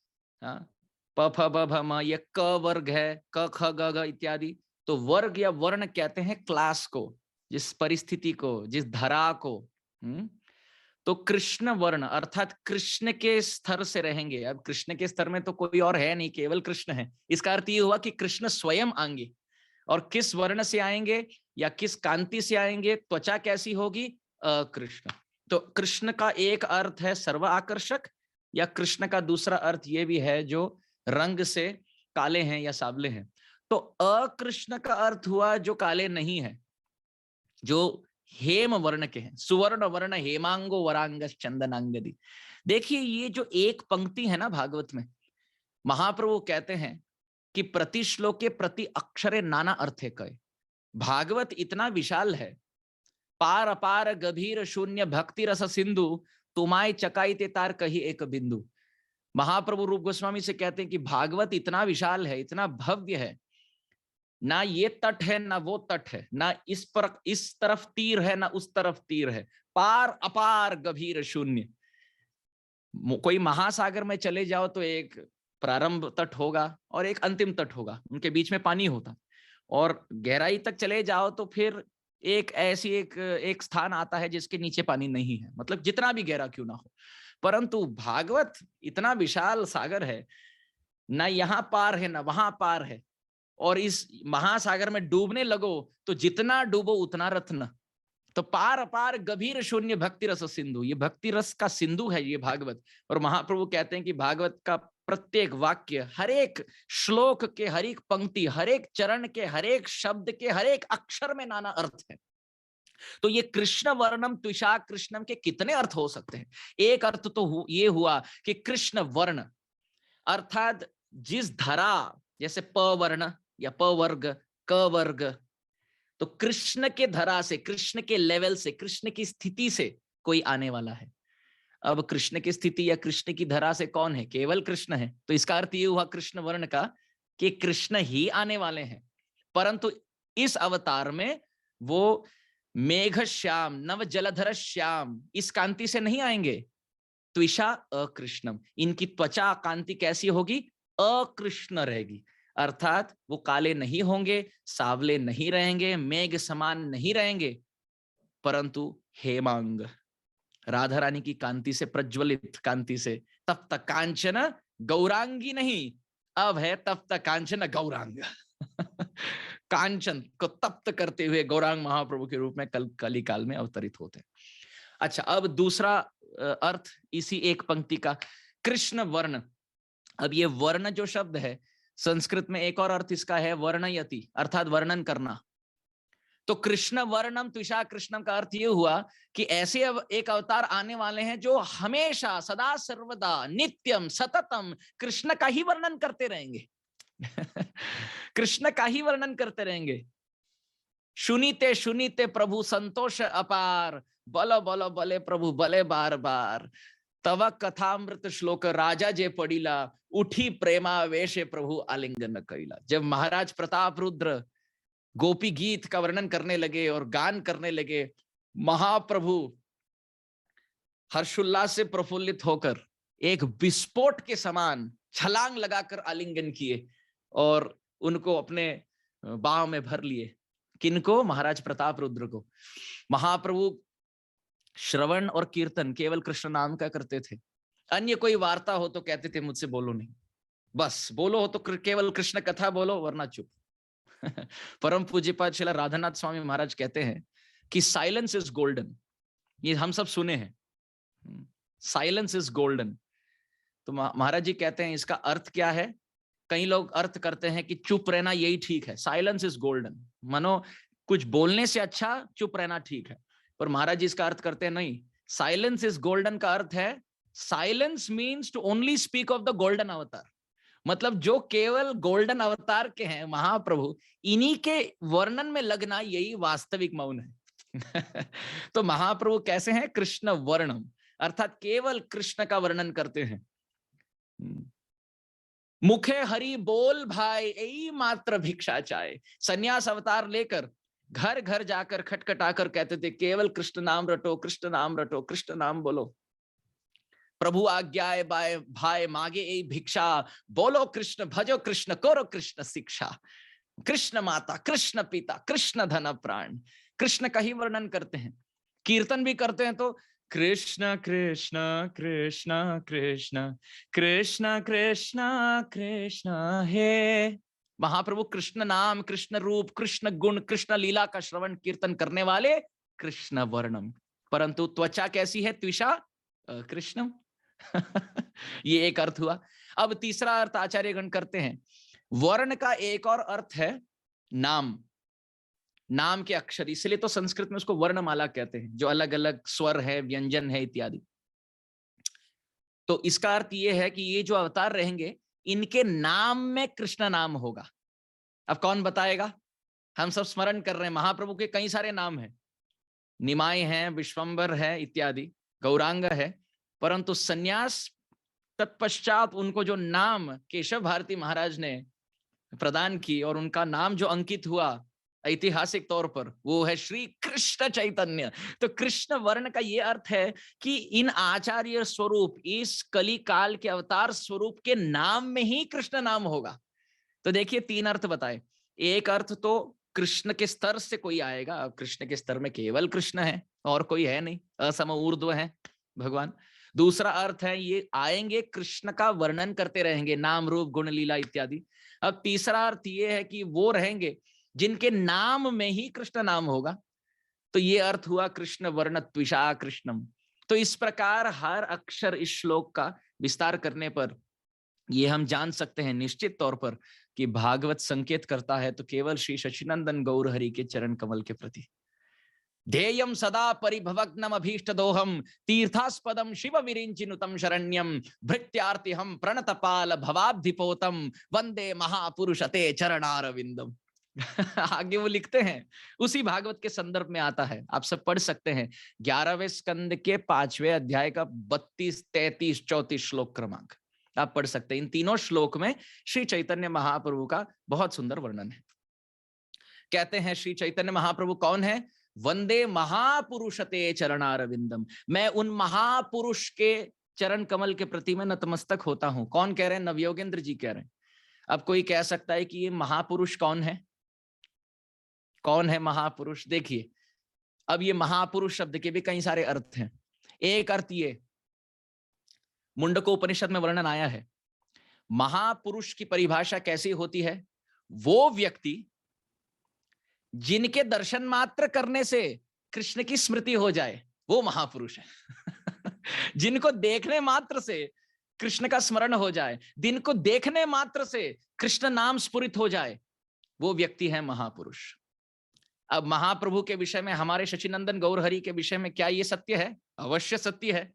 प फ ब भ म, ये क वर्ग है, क ख ग घ इत्यादि। तो वर्ग या वर्ण कहते हैं क्लास को, जिस परिस्थिति को, जिस धरा को। तो कृष्ण वर्ण अर्थात कृष्ण के स्तर से रहेंगे। अब कृष्ण के स्तर में तो कोई और है नहीं, केवल कृष्ण है। इसका अर्थ ये हुआ कि कृष्ण स्वयं आएंगे, और किस वर्ण से आएंगे या किस कांति से आएंगे, त्वचा कैसी होगी? अकृष्ण। तो कृष्ण का एक अर्थ है सर्व आकर्षक, या कृष्ण का दूसरा अर्थ ये भी है जो रंग से काले हैं या सावले हैं। तो अकृष्ण का अर्थ हुआ जो काले नहीं है, जो हेम वर्ण के हैं, सुवर्ण वर्ण हेमांगो वरांग चंदनांगदी। देखिए ये जो एक पंक्ति है ना भागवत में, महाप्रभु कहते हैं कि प्रति श्लोके प्रति अक्षरे नाना अर्थे कहे। भागवत इतना विशाल है, पार अपार गभीर शून्य भक्ति रस सिंधु, तुमाय चकाई ते तार कही एक बिंदु। महाप्रभु रूप गोस्वामी से कहते हैं कि भागवत इतना विशाल है, इतना भव्य है, ना ये तट है ना वो तट है, ना इस तरफ तीर है ना उस तरफ तीर है, पार अपार गभीर शून्य। कोई महासागर में चले जाओ तो एक प्रारंभ तट होगा और एक अंतिम तट होगा, उनके बीच में पानी होता, और गहराई तक चले जाओ तो फिर एक ऐसी एक स्थान आता है जिसके नीचे पानी नहीं है, मतलब जितना भी गहरा क्यों ना हो। परंतु भागवत इतना विशाल सागर है, ना यहाँ पार है ना वहां पार है, और इस महासागर में डूबने लगो तो जितना डूबो उतना रत्न। तो पार अपार गभीर शून्य भक्ति रस सिंधु, ये भक्ति रस का सिंधु है ये भागवत। और महाप्रभु कहते हैं कि भागवत का प्रत्येक वाक्य, हर एक श्लोक के हर एक पंक्ति, हर एक चरण के हर एक शब्द के हर एक अक्षर में नाना अर्थ है। तो ये कृष्ण वर्णम त्विषा कृष्णम के कितने अर्थ हो सकते हैं? एक अर्थ तो ये हुआ कि कृष्ण वर्ण अर्थात जिस धरा, जैसे प वर्ण या प वर्ग, क वर्ग, तो कृष्ण के धरा से, कृष्ण के लेवल से, कृष्ण की स्थिति से कोई आने वाला है। अब कृष्ण की स्थिति या कृष्ण की धरा से कौन है? केवल कृष्ण है। तो इसका अर्थ ये हुआ कृष्ण वर्ण का कि कृष्ण ही आने वाले हैं, परंतु इस अवतार में वो मेघ श्याम नव जलधर श्याम इस कांति से नहीं आएंगे। त्विषा अकृष्णम, इनकी त्वचा कांति कैसी होगी? अकृष्ण रहेगी, अर्थात वो काले नहीं होंगे, सावले नहीं रहेंगे, मेघ समान नहीं रहेंगे, परंतु हेमांग, राधा रानी की कांति से, प्रज्वलित कांति से, तप्त कांचन गौरांगी नहीं, अब है तप्त कांचन गौरांग। कांचन को तप्त करते हुए गौरांग महाप्रभु के रूप में कली काल में अवतरित होते हैं। अच्छा, अब दूसरा अर्थ इसी एक पंक्ति का, कृष्ण वर्ण। अब ये वर्ण जो शब्द है, संस्कृत में एक और अर्थ इसका है वर्णयति, अर्थात वर्णन करना। तो कृष्ण वर्णम त्विषा कृष्णम का अर्थ ये हुआ कि ऐसे एक अवतार आने वाले हैं जो हमेशा सदा सर्वदा नित्यम सततम कृष्ण का ही वर्णन करते रहेंगे। कृष्ण का ही वर्णन करते रहेंगे। सुनीते सुनीते प्रभु संतोष अपार, बल बल बले प्रभु बले बार बार, तव कथामृत श्लोक राजा जे पड़ीला, उठी प्रेमावेशे प्रभु आलिंगन कईला। जब महाराज प्रताप रुद्र गोपी गीत का वर्णन करने लगे और गान करने लगे, महाप्रभु हर्षोल्लास से प्रफुल्लित होकर एक विस्फोट के समान छलांग लगाकर आलिंगन किए और उनको अपने बाह में भर लिए। किनको? महाराज प्रताप रुद्र को। महाप्रभु श्रवण और कीर्तन केवल कृष्ण नाम का करते थे। अन्य कोई वार्ता हो तो कहते थे मुझसे बोलो नहीं, बस बोलो हो तो केवल कृष्ण कथा बोलो, वरना चुप। परम पूज्यपाद श्रील राधानाथ स्वामी महाराज कहते हैं कि साइलेंस इज गोल्डन। ये हम सब सुने हैं, साइलेंस इज गोल्डन। तो महाराज जी कहते हैं इसका अर्थ क्या है? कई लोग अर्थ करते हैं कि चुप रहना यही ठीक है, साइलेंस इज गोल्डन, मानो कुछ बोलने से अच्छा चुप रहना ठीक है। पर महाराज जी इसका अर्थ करते हैं नहीं, साइलेंस इज गोल्डन का अर्थ है silence means to only speak of the golden अवतार। मतलब जो केवल गोल्डन अवतार के हैं महाप्रभु, इन्हीं के वर्णन में लगना यही वास्तविक मौन है। तो महाप्रभु कैसे हैं? कृष्ण वर्णम, अर्थात केवल कृष्ण का वर्णन करते हैं। मुखे हरि बोल भाई यही मात्र भिक्षा चाहे। सन्यास अवतार लेकर घर घर जाकर खटखटाकर कहते थे केवल कृष्ण नाम रटो, कृष्ण नाम रटो, कृष्ण नाम बोलो। प्रभु आज्ञाए बाय भाई मागे यही भिक्षा, बोलो कृष्ण भजो कृष्ण करो कृष्ण शिक्षा। कृष्ण माता, कृष्ण पिता, कृष्ण धन प्राण, कृष्ण का ही वर्णन करते हैं। कीर्तन भी करते हैं तो कृष्ण कृष्ण कृष्ण कृष्ण कृष्ण कृष्ण कृष्ण हे। महाप्रभु कृष्ण नाम, कृष्ण रूप, कृष्ण गुण, कृष्ण लीला का श्रवण कीर्तन करने वाले कृष्ण वर्णम। परंतु त्वचा कैसी है? त्विषा कृष्णम। ये एक अर्थ हुआ। अब तीसरा अर्थ आचार्यगण करते हैं, वर्ण का एक और अर्थ है नाम। नाम के अक्षर, इसलिए तो संस्कृत में उसको वर्णमाला कहते हैं, जो अलग अलग स्वर है, व्यंजन है इत्यादि। तो इसका अर्थ ये है कि ये जो अवतार रहेंगे, इनके नाम में कृष्ण नाम होगा। अब कौन बताएगा? हम सब स्मरण कर रहे हैं, महाप्रभु के कई सारे नाम हैं, निमाय है, विश्वंबर है इत्यादि, गौरांग है, परंतु सन्यास तत्पश्चात उनको जो नाम केशव भारती महाराज ने प्रदान की और उनका नाम जो अंकित हुआ ऐतिहासिक तौर पर, वो है श्री कृष्ण चैतन्य। तो कृष्ण वर्ण का ये अर्थ है कि इन आचार्य स्वरूप, इस कली काल के अवतार स्वरूप के नाम में ही कृष्ण नाम होगा। तो देखिए 3 अर्थ बताए। एक अर्थ तो कृष्ण के स्तर से कोई आएगा, कृष्ण के स्तर में केवल कृष्ण है और कोई है नहीं, असम ऊर्ध्व है भगवान। दूसरा अर्थ है ये आएंगे कृष्ण का वर्णन करते रहेंगे, नाम रूप गुण लीला इत्यादि। अब तीसरा अर्थ ये है कि वो रहेंगे जिनके नाम में ही कृष्ण नाम होगा। तो ये अर्थ हुआ कृष्ण वर्ण त्विषा कृष्णम। तो इस प्रकार हर अक्षर इस श्लोक का विस्तार करने पर ये हम जान सकते हैं निश्चित तौर पर कि भागवत संकेत करता है तो केवल श्री शशिनंदन गौर हरि के चरण कमल के प्रति। ध्येयम सदा परिभवग्नम अभीष्ट दोहम तीर्थास्पदम शिव विरिंचिनुतम शरण्यम भृत्यार्तिहम प्रणतपाल भवाब्धिपोतम वंदे महापुरुषते चरणारविंदम। आगे वो लिखते हैं, उसी भागवत के संदर्भ में आता है, आप सब पढ़ सकते हैं, 11वें स्कंद के 5वें अध्याय का 32, 33, 34 श्लोक क्रमांक आप पढ़ सकते हैं। इन तीनों श्लोक में श्री चैतन्य महाप्रभु का बहुत सुंदर वर्णन है। कहते हैं श्री चैतन्य महाप्रभु कौन है? वंदे महापुरुषते चरणारविंदम। मैं उन महापुरुष के चरण कमल के प्रति मैं नतमस्तक होता हूं। कौन कह रहे हैं? नवयोगेंद्र जी कह रहे हैं। अब कोई कह सकता है कि ये महापुरुष कौन है? कौन है महापुरुष? देखिए, अब ये महापुरुष शब्द के भी कई सारे अर्थ हैं। एक अर्थ ये मुंडको उपनिषद में वर्णन आया है, महापुरुष की परिभाषा कैसी होती है? वो व्यक्ति जिनके दर्शन मात्र करने से कृष्ण की स्मृति हो जाए, वो महापुरुष है। जिनको देखने मात्र से कृष्ण का स्मरण हो जाए, जिनको देखने मात्र से कृष्ण नाम स्फुरित हो जाए, वो व्यक्ति है महापुरुष। अब महाप्रभु के विषय में, हमारे शशिनंदन गौर हरि के विषय में क्या ये सत्य है? अवश्य सत्य है।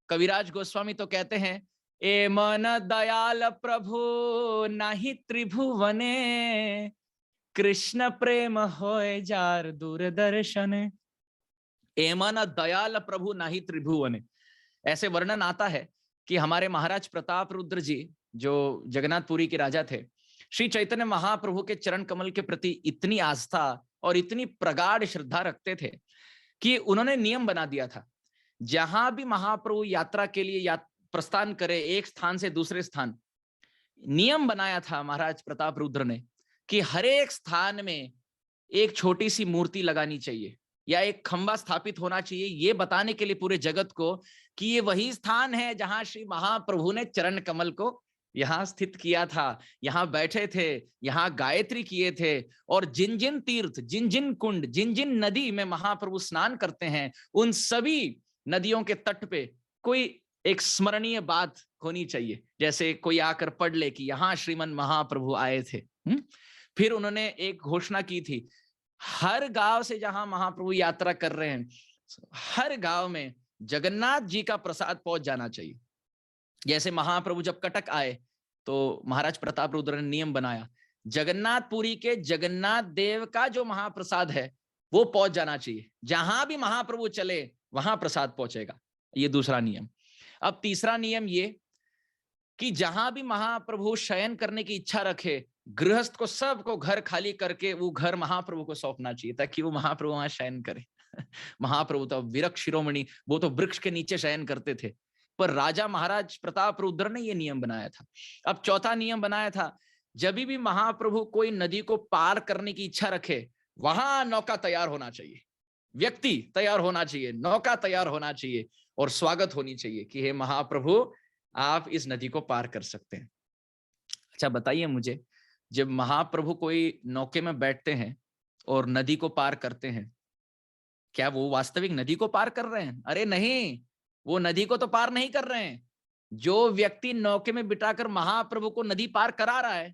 कविराज गोस्वामी तो कहते हैं, ए मन दयाल प्रभु नाही त्रिभुवने, कृष्ण प्रेम होए जार दूरदर्शन। ए मन दयाल प्रभु नाही त्रिभुवने, ऐसे वर्णन आता है कि हमारे महाराज प्रताप रुद्र जी जो जगन्नाथपुरी के राजा थे, श्री चैतन्य महाप्रभु के चरण कमल के प्रति इतनी आस्था और इतनी प्रगाढ़ श्रद्धा रखते थे कि उन्होंने नियम बना दिया था, जहां भी महाप्रभु यात्रा के लिए प्रस्थान करे एक स्थान से दूसरे स्थान, नियम बनाया था महाराज प्रताप रुद्र ने कि हर एक स्थान में एक छोटी सी मूर्ति लगानी चाहिए या एक खंबा स्थापित होना चाहिए, ये बताने के लिए पूरे जगत को कि ये वही स्थान है जहां श्री महाप्रभु ने चरण कमल को यहां स्थित किया था, यहां बैठे थे, यहां गायत्री किए थे। और जिन जिन तीर्थ, जिन जिन कुंड, जिन जिन नदी में महाप्रभु स्नान करते हैं, उन सभी नदियों के तट पे कोई एक स्मरणीय बात होनी चाहिए, जैसे कोई आकर पढ़ ले कि यहाँ श्रीमन महाप्रभु आए थे। फिर उन्होंने एक घोषणा की थी, हर गांव से जहां महाप्रभु यात्रा कर रहे हैं, हर गांव में जगन्नाथ जी का प्रसाद पहुंच जाना चाहिए। जैसे महाप्रभु जब कटक आए तो महाराज प्रताप रुद्र ने नियम बनाया, जगन्नाथपुरी के जगन्नाथ देव का जो महाप्रसाद है वो पहुंच जाना चाहिए, जहां भी महाप्रभु चले वहां प्रसाद पहुंचेगा। ये दूसरा नियम। अब तीसरा नियम ये कि जहां भी महाप्रभु शयन करने की इच्छा रखे, गृहस्थ को सबको घर खाली करके वो घर महाप्रभु को सौंपना चाहिए ताकि वो महाप्रभु वहां शयन करे। महाप्रभु तो विरक्त शिरोमणि, वो तो वृक्ष के नीचे शयन करते थे, पर राजा महाराज प्रताप रुद्र ने ये नियम बनाया था। अब चौथा नियम बनाया था, जब भी महाप्रभु कोई नदी को पार करने की इच्छा रखे, वहां नौका तैयार होना चाहिए, व्यक्ति तैयार होना चाहिए, नौका तैयार होना चाहिए और स्वागत होनी चाहिए कि हे महाप्रभु आप इस नदी को पार कर सकते हैं। अच्छा बताइए मुझे, जब महाप्रभु कोई नौके में बैठते हैं और नदी को पार करते हैं, क्या वो वास्तविक नदी को पार कर रहे हैं? अरे नहीं, वो नदी को तो पार नहीं कर रहे हैं। जो व्यक्ति नौके में बिठाकर महाप्रभु को नदी पार करा रहा है,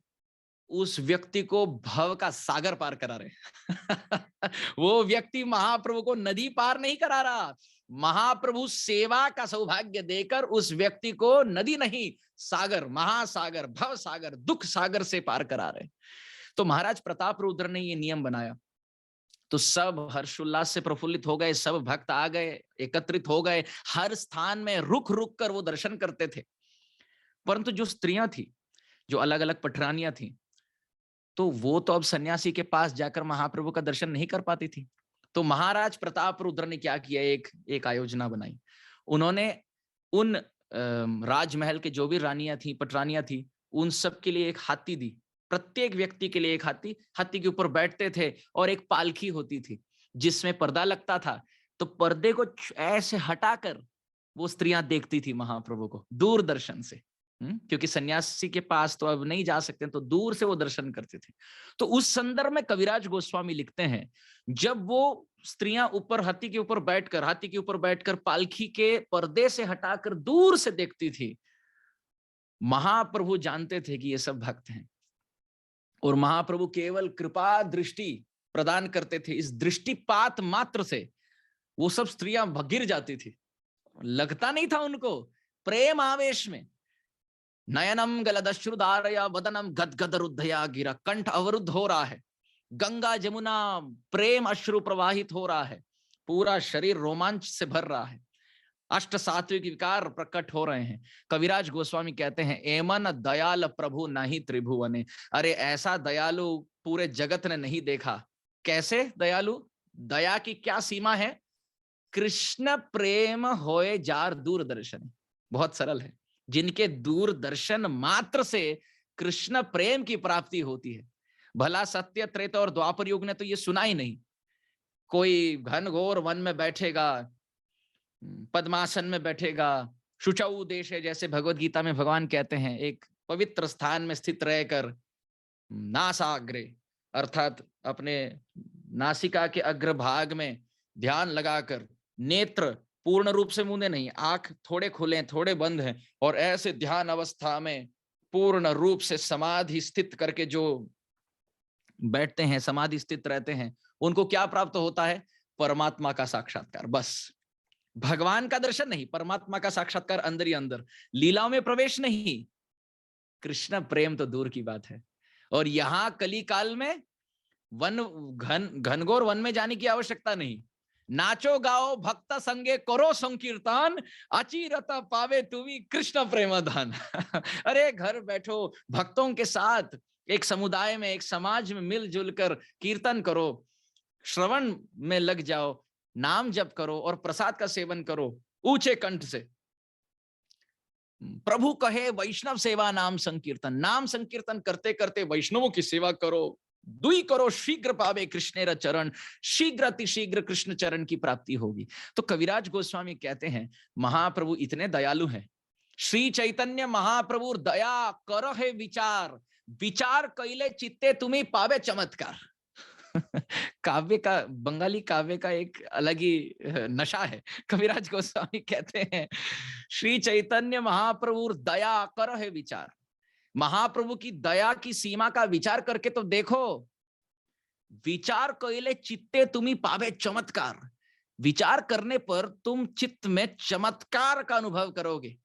उस व्यक्ति को भव का सागर पार करा रहे हैं। वो व्यक्ति महाप्रभु को नदी पार नहीं करा रहा, महाप्रभु सेवा का सौभाग्य देकर उस व्यक्ति को नदी नहीं, सागर, महासागर, भव सागर, दुख सागर से पार करा रहे। तो महाराज प्रताप रुद्र ने ये नियम बनाया, तो सब हर्षोल्लास से प्रफुल्लित हो गए, सब भक्त आ गए, एकत्रित हो गए, हर स्थान में रुक रुक कर वो दर्शन करते थे। परंतु जो स्त्रियां थी, जो अलग अलग पटरानियां थी, तो वो तो अब सन्यासी के पास जाकर महाप्रभु का दर्शन नहीं कर पाती थी। तो महाराज प्रताप रुद्र ने क्या किया, एक आयोजना बनाई। उन्होंने उन राजमहल के जो भी रानियां थी, पटरानियां थी, उन सब के लिए एक हाथी दी, प्रत्येक व्यक्ति के लिए एक हाथी, हाथी के ऊपर बैठते थे और एक पालकी होती थी जिसमें पर्दा लगता था। तो पर्दे को ऐसे हटाकर वो स्त्रियां देखती थी महाप्रभु को दूरदर्शन से, क्योंकि सन्यासी के पास तो अब नहीं जा सकते, तो दूर से वो दर्शन करते थे। तो उस संदर्भ में कविराज गोस्वामी लिखते हैं, जब वो स्त्रियां ऊपर हाथी के ऊपर बैठकर पालकी के पर्दे से हटाकर दूर से देखती थी, महाप्रभु जानते थे कि ये सब भक्त हैं और महाप्रभु केवल कृपा दृष्टि प्रदान करते थे। इस दृष्टिपात मात्र से वो सब स्त्रियां गिर जाती थी, लगता नहीं था उनको, प्रेम आवेश में नयनम गलदश्रुधारया वदनम गदगद रुद्धया गिरा, कंठ अवरुद्ध हो रहा है, गंगा जमुना प्रेम अश्रु प्रवाहित हो रहा है, पूरा शरीर रोमांच से भर रहा है, अष्ट सात्विक विकार प्रकट हो रहे हैं। कविराज गोस्वामी कहते हैं, एमन दयाल प्रभु नहीं त्रिभुवने, अरे ऐसा दयालु पूरे जगत ने नहीं देखा। कैसे दयालु? दया की क्या सीमा है? कृष्ण प्रेम होए जार दूरदर्शन। बहुत सरल है, जिनके दूरदर्शन मात्र से कृष्ण प्रेम की प्राप्ति होती है। भला सत्य त्रेता और द्वापर युग ने तो ये सुना ही नहीं। कोई घनघोर वन में बैठेगा, पद्मासन में बैठेगा, शुचौ देश है, जैसे भगवत गीता में भगवान कहते हैं, एक पवित्र स्थान में स्थित रहकर नासाग्रे अर्थात अपने नासिका के अग्रभाग में ध्यान लगाकर, नेत्र पूर्ण रूप से मूंदे नहीं, आंख थोड़े खुले थोड़े बंद हैं, और ऐसे ध्यान अवस्था में पूर्ण रूप से समाधि स्थित करके जो बैठते हैं, समाधि स्थित रहते हैं, उनको क्या प्राप्त होता है? परमात्मा का साक्षात्कार। बस भगवान का दर्शन नहीं, परमात्मा का साक्षात्कार अंदर ही अंदर, लीलाओं में प्रवेश नहीं। कृष्ण प्रेम तो दूर की बात है। और यहां कली काल में घनघोर वन में जाने की आवश्यकता नहीं। नाचो गाओ भक्त संगे करो संकीर्तन, अचिरत पावे तुमी कृष्ण प्रेमधन। अरे घर बैठो, भक्तों के साथ एक समुदाय में, एक समाज में मिलजुल कर कीर्तन करो, श्रवण में लग जाओ, नाम जप करो और प्रसाद का सेवन करो ऊंचे कंठ से। प्रभु कहे वैष्णव सेवा नाम संकीर्तन, नाम संकीर्तन करते करते वैष्णवों की सेवा करो। दुई करो शीघ्र पावे कृष्णेर चरण, शीघ्र अतिशीघ्र कृष्ण चरण की प्राप्ति होगी। तो कविराज गोस्वामी कहते हैं, महाप्रभु इतने दयालु हैं। श्री चैतन्य महाप्रभु दया कर है विचार, विचार कैले चित्ते तुम्हें पावे चमत्कार। काव्य का, बंगाली काव्य का एक अलग ही नशा है। कविराज गोस्वामी कहते हैं, श्री चैतन्य महाप्रभु दया कर है विचार, महाप्रभु की दया की सीमा का विचार करके तो देखो। विचार कैले चित्ते तुम्ही पावे चमत्कार, विचार करने पर तुम चित्त में चमत्कार का अनुभव करोगे।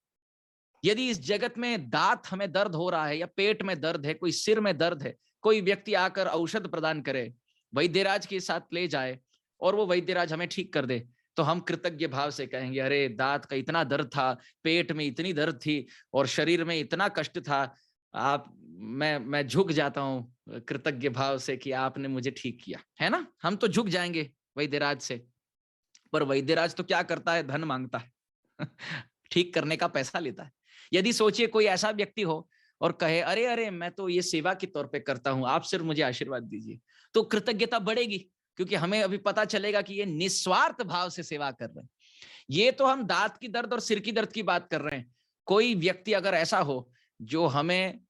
यदि इस जगत में दांत हमें दर्द हो रहा है, या पेट में दर्द है, कोई सिर में दर्द है, कोई व्यक्ति आकर औषध प्रदान करे, वैद्यराज के साथ ले जाए और वो वैद्यराज हमें ठीक कर दे, तो हम कृतज्ञ भाव से कहेंगे, अरे दांत का इतना दर्द था, पेट में इतनी दर्द थी और शरीर में इतना कष्ट था, मैं झुक जाता हूँ कृतज्ञ भाव से कि आपने मुझे ठीक किया, है ना। हम तो झुक जाएंगे वैद्यराज से। पर वैद्यराज तो क्या करता है? धन मांगता है, ठीक करने का पैसा लेता है। यदि सोचिए कोई ऐसा व्यक्ति हो और कहे, अरे अरे मैं तो ये सेवा के तौर पे करता हूं, आप सिर्फ मुझे आशीर्वाद दीजिए, तो कृतज्ञता बढ़ेगी, क्योंकि हमें अभी पता चलेगा कि ये निस्वार्थ भाव से सेवा कर रहे हैं। ये तो हम दांत की दर्द और सिर की दर्द की बात कर रहे हैं। कोई व्यक्ति अगर ऐसा हो जो हमें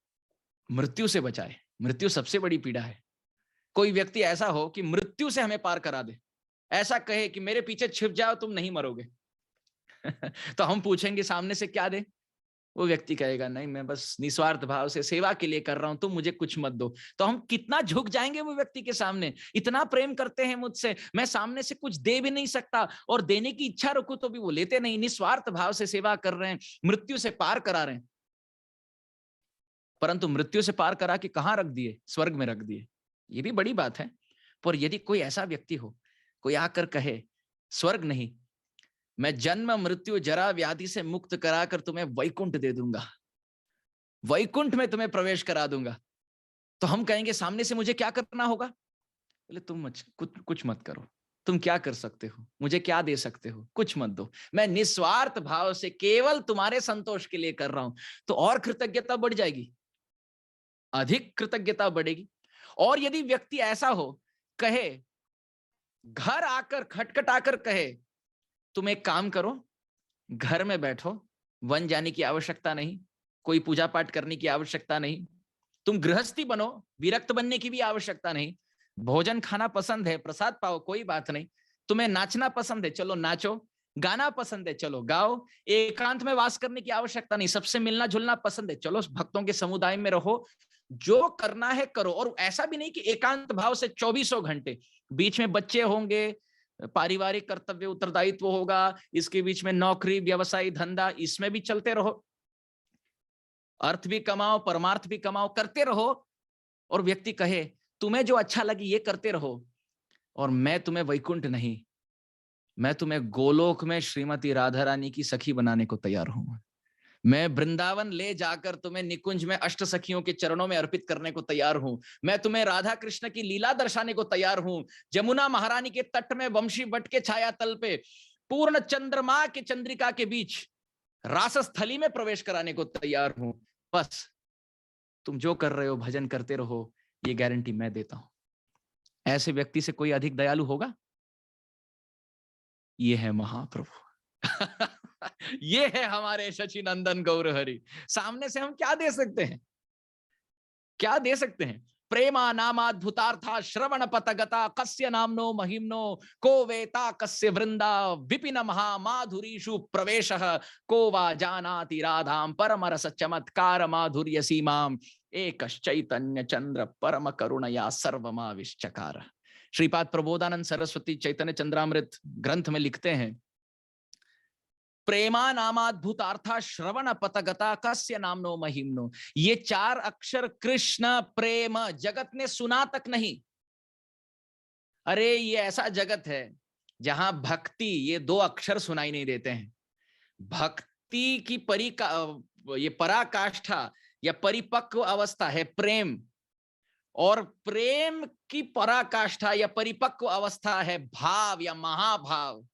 मृत्यु से बचाए, मृत्यु सबसे बड़ी पीड़ा है, कोई व्यक्ति ऐसा हो कि मृत्यु से हमें पार करा दे, ऐसा कहे कि मेरे पीछे छिप जाओ तुम नहीं मरोगे, तो हम पूछेंगे सामने से क्या दे? वो व्यक्ति कहेगा नहीं, मैं बस निस्वार्थ भाव से सेवा के लिए कर रहा हूं, तुम मुझे कुछ मत दो। तो हम कितना झुक जाएंगे वो व्यक्ति के सामने, इतना प्रेम करते हैं मुझसे, मैं सामने से कुछ दे भी नहीं सकता, और देने की इच्छा रखूं तो भी वो लेते नहीं, निस्वार्थ भाव से सेवा कर रहे हैं, मृत्यु से पार करा रहे हैं। परंतु मृत्यु से पार करा के कहां रख दिए? स्वर्ग में रख दिए। ये भी बड़ी बात है। पर यदि कोई ऐसा व्यक्ति हो, कोई आकर कहे स्वर्ग नहीं, मैं जन्म मृत्यु जरा व्याधि से मुक्त कराकर तुम्हें वैकुंठ दे दूंगा, वैकुंठ में तुम्हें प्रवेश करा दूंगा, तो हम कहेंगे सामने से मुझे क्या करना होगा? बोले तुम कुछ मत करो, तुम क्या कर सकते हो, मुझे क्या दे सकते हो, कुछ मत दो, मैं निस्वार्थ भाव से केवल तुम्हारे संतोष के लिए कर रहा हूं। तो और कृतज्ञता बढ़ जाएगी, अधिक कृतज्ञता बढ़ेगी। और यदि व्यक्ति ऐसा हो, कहे, घर आकर खटखटाकर कहे तुम एक काम करो, घर में बैठो, वन जाने की आवश्यकता नहीं, कोई पूजा पाठ करने की आवश्यकता नहीं, तुम गृहस्थी बनो, विरक्त बनने की भी आवश्यकता नहीं, भोजन खाना पसंद है, प्रसाद पाओ, कोई बात नहीं, तुम्हें नाचना पसंद है, चलो नाचो, गाना पसंद है, चलो गाओ, एकांत में वास करने की आवश्यकता नहीं, सबसे मिलना जुलना पसंद है, चलो भक्तों के समुदाय में रहो, जो करना है करो। और ऐसा भी नहीं कि एकांत भाव से 24 घंटे, बीच में बच्चे होंगे, पारिवारिक कर्तव्य उत्तरदायित्व होगा, इसके बीच में नौकरी व्यवसाय धंधा, इसमें भी चलते रहो, अर्थ भी कमाओ परमार्थ भी कमाओ, करते रहो। और व्यक्ति कहे तुम्हें जो अच्छा लगे ये करते रहो, और मैं तुम्हें वैकुंठ नहीं, मैं तुम्हें गोलोक में श्रीमती राधा रानी की सखी बनाने को तैयार हूं, मैं वृंदावन ले जाकर तुम्हें निकुंज में अष्ट सखियों के चरणों में अर्पित करने को तैयार हूं, मैं तुम्हें राधा कृष्ण की लीला दर्शाने को तैयार हूं, जमुना महारानी के तट में वंशी बट के छाया तल पे पूर्ण चंद्रमा के चंद्रिका के बीच रास स्थली में प्रवेश कराने को तैयार हूं, बस तुम जो कर रहे हो भजन करते रहो, ये गारंटी मैं देता हूं। ऐसे व्यक्ति से कोई अधिक दयालु होगा? ये है महाप्रभु। ये है हमारे शचि नंदन गौर हरि। सामने से हम क्या दे सकते हैं? क्या दे सकते हैं? प्रेमा नामाद्भुतार्था श्रवण पतगता कस्य नामनो महिम्नो को वेता कस्य वृंदा विपिन महा माधुरीषु प्रवेशः को वा जानाति राधाम परम रस चमत्कार माधुर्य सीमाम एकश्चैतन्य चंद्र परम करुणया सर्वमाविश्चकार। श्रीपाद प्रबोधानंद सरस्वती चैतन्य चंद्रामृत ग्रंथ में लिखते हैं, प्रेमा नामाद्भुतार्था श्रवण पतगता कस्य नामनो महिम्नो। ये 4 अक्षर कृष्ण प्रेम जगत ने सुना तक नहीं। अरे ये ऐसा जगत है जहां भक्ति, ये 2 अक्षर सुनाई नहीं देते हैं। भक्ति की ये पराकाष्ठा या परिपक्व अवस्था है प्रेम, और प्रेम की पराकाष्ठा या परिपक्व अवस्था है भाव या महाभाव।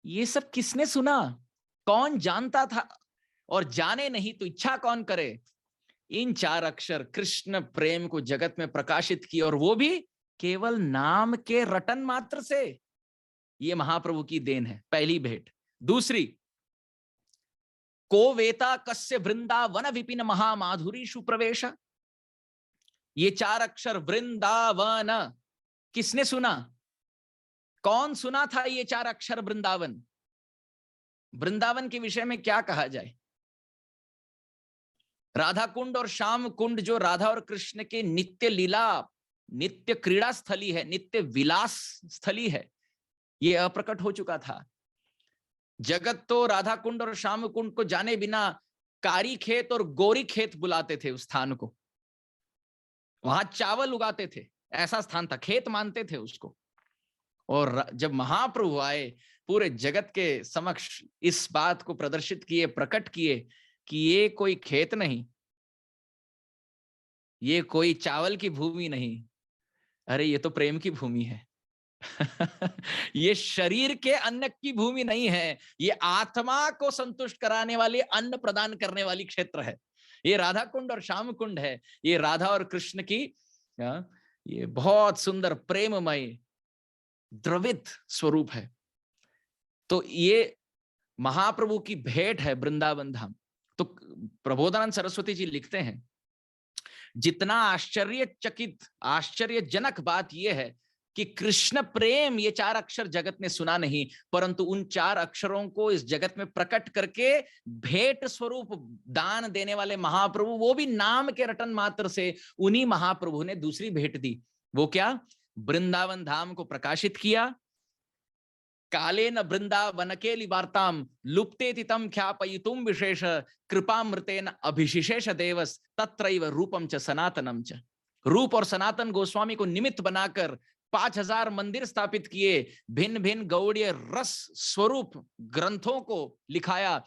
ये सब किसने सुना? कौन जानता था? और जाने नहीं तो इच्छा कौन करे? इन 4 अक्षर कृष्ण प्रेम को जगत में प्रकाशित किए, और वो भी केवल नाम के रटन मात्र से। ये महाप्रभु की देन है, पहली भेंट। दूसरी, को वेता कस्य वृंदावन विपिन महामाधुरीषु प्रवेश। ये 4 अक्षर वृंदावन किसने सुना? कौन सुना था ये 4 अक्षर वृंदावन? वृंदावन के विषय में क्या कहा जाए? राधा कुंड और श्याम कुंड जो राधा और कृष्ण के नित्य लीला, नित्य क्रीड़ा स्थली है, नित्य विलास स्थली है, ये अप्रकट हो चुका था। जगत तो राधा कुंड और श्याम कुंड को जाने बिना कारी खेत और गोरी खेत बुलाते थे उस स्थान को। वहां चावल उगाते थे, ऐसा स्थान था, खेत मानते थे उसको। और जब महाप्रभु आए, पूरे जगत के समक्ष इस बात को प्रदर्शित किए, प्रकट किए कि ये कोई खेत नहीं, ये कोई चावल की भूमि नहीं, अरे ये तो प्रेम की भूमि है। ये शरीर के अन्न की भूमि नहीं है, ये आत्मा को संतुष्ट कराने वाले अन्न प्रदान करने वाली क्षेत्र है। ये राधा कुंड और श्याम कुंड है। ये राधा और कृष्ण की ये बहुत सुंदर प्रेममय द्रवित स्वरूप है। तो ये महाप्रभु की भेंट है वृंदावन धाम। तो प्रबोधानंद सरस्वती जी लिखते हैं, जितना आश्चर्यचकित आश्चर्यजनक बात यह है कि कृष्ण प्रेम ये 4 अक्षर जगत ने सुना नहीं, परंतु उन 4 अक्षरों को इस जगत में प्रकट करके भेंट स्वरूप दान देने वाले महाप्रभु, वो भी नाम के रटन मात्र से, उन्हीं महाप्रभु ने दूसरी भेंट दी। वो क्या? वृंदावन धाम को प्रकाशित किया। कालेन वृंदावन के लिवार्ताम लुप्तेति तम ख्यापयितुम विशेष कृपामृतेन अभिशिशेष देवस तत्रैव रूपम च सनातनम च। रूप और सनातन गोस्वामी को निमित्त बनाकर 5000 मंदिर स्थापित किए, भिन्न भिन्न गौड़ीय रस स्वरूप ग्रंथों को लिखाया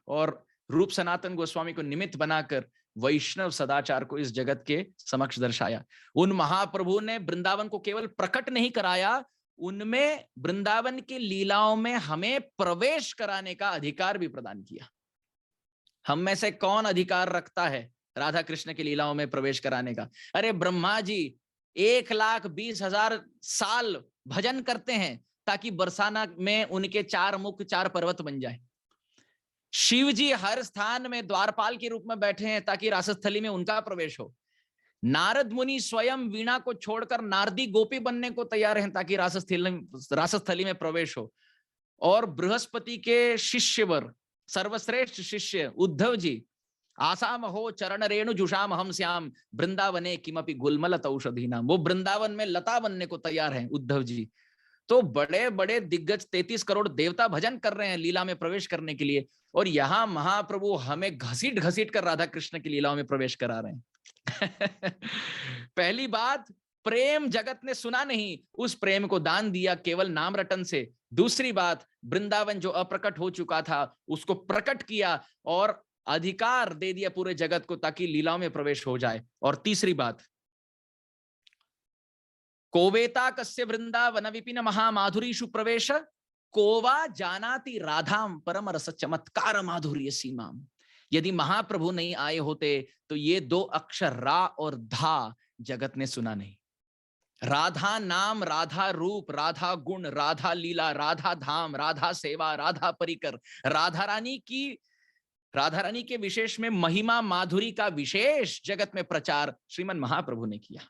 और रूप सनातन गोस्वामी को निमित्त बनाकर वैष्णव सदाचार को इस जगत के समक्ष दर्शाया। उन महाप्रभु ने वृंदावन को केवल प्रकट नहीं कराया, उनमें वृंदावन की लीलाओं में हमें प्रवेश कराने का अधिकार भी प्रदान किया। हम में से कौन अधिकार रखता है राधा कृष्ण की लीलाओं में प्रवेश कराने का? अरे ब्रह्मा जी 1,20,000 साल भजन करते हैं ताकि बरसाना में उनके 4 मुख 4 पर्वत बन जाए। शिव जी हर स्थान में द्वारपाल के रूप में बैठे हैं ताकि रासस्थली में उनका प्रवेश हो। नारद मुनि स्वयं वीणा को छोड़कर नारदी गोपी बनने को तैयार हैं ताकि रासस्थली में प्रवेश हो। और बृहस्पति के शिष्यवर सर्वश्रेष्ठ शिष्य उद्धव जी, आसाम हो चरण रेणु जुषाम हम श्याम वृंदावने किमपि गुलमलत औषधि नाम, वो वृंदावन में लता बनने को तैयार हैं उद्धव जी। तो बड़े बड़े दिग्गज 33 करोड़ देवता भजन कर रहे हैं लीला में प्रवेश करने के लिए, और यहाँ महाप्रभु हमें घसीट घसीट कर राधा कृष्ण की लीलाओं में प्रवेश करा रहे हैं। पहली बात, प्रेम जगत ने सुना नहीं, उस प्रेम को दान दिया केवल नाम रटन से। दूसरी बात, वृंदावन जो अप्रकट हो चुका था उसको प्रकट किया और अधिकार दे दिया पूरे जगत को ताकि लीलाओं में प्रवेश हो जाए। और तीसरी बात, कोवेता कस्य वृंदावन विपिन महामाधुरीषु प्रवेश कोवा जानाति राधाम परम रस चमत्कार माधुर्य सीमाम। यदि महाप्रभु नहीं आए होते तो ये 2 अक्षर रा और धा जगत ने सुना नहीं। राधा नाम, राधा रूप, राधा गुण, राधा लीला, राधा धाम, राधा सेवा, राधा परिकर, राधा रानी के विशेष में महिमा माधुरी का विशेष जगत में प्रचार श्रीमन महाप्रभु ने किया।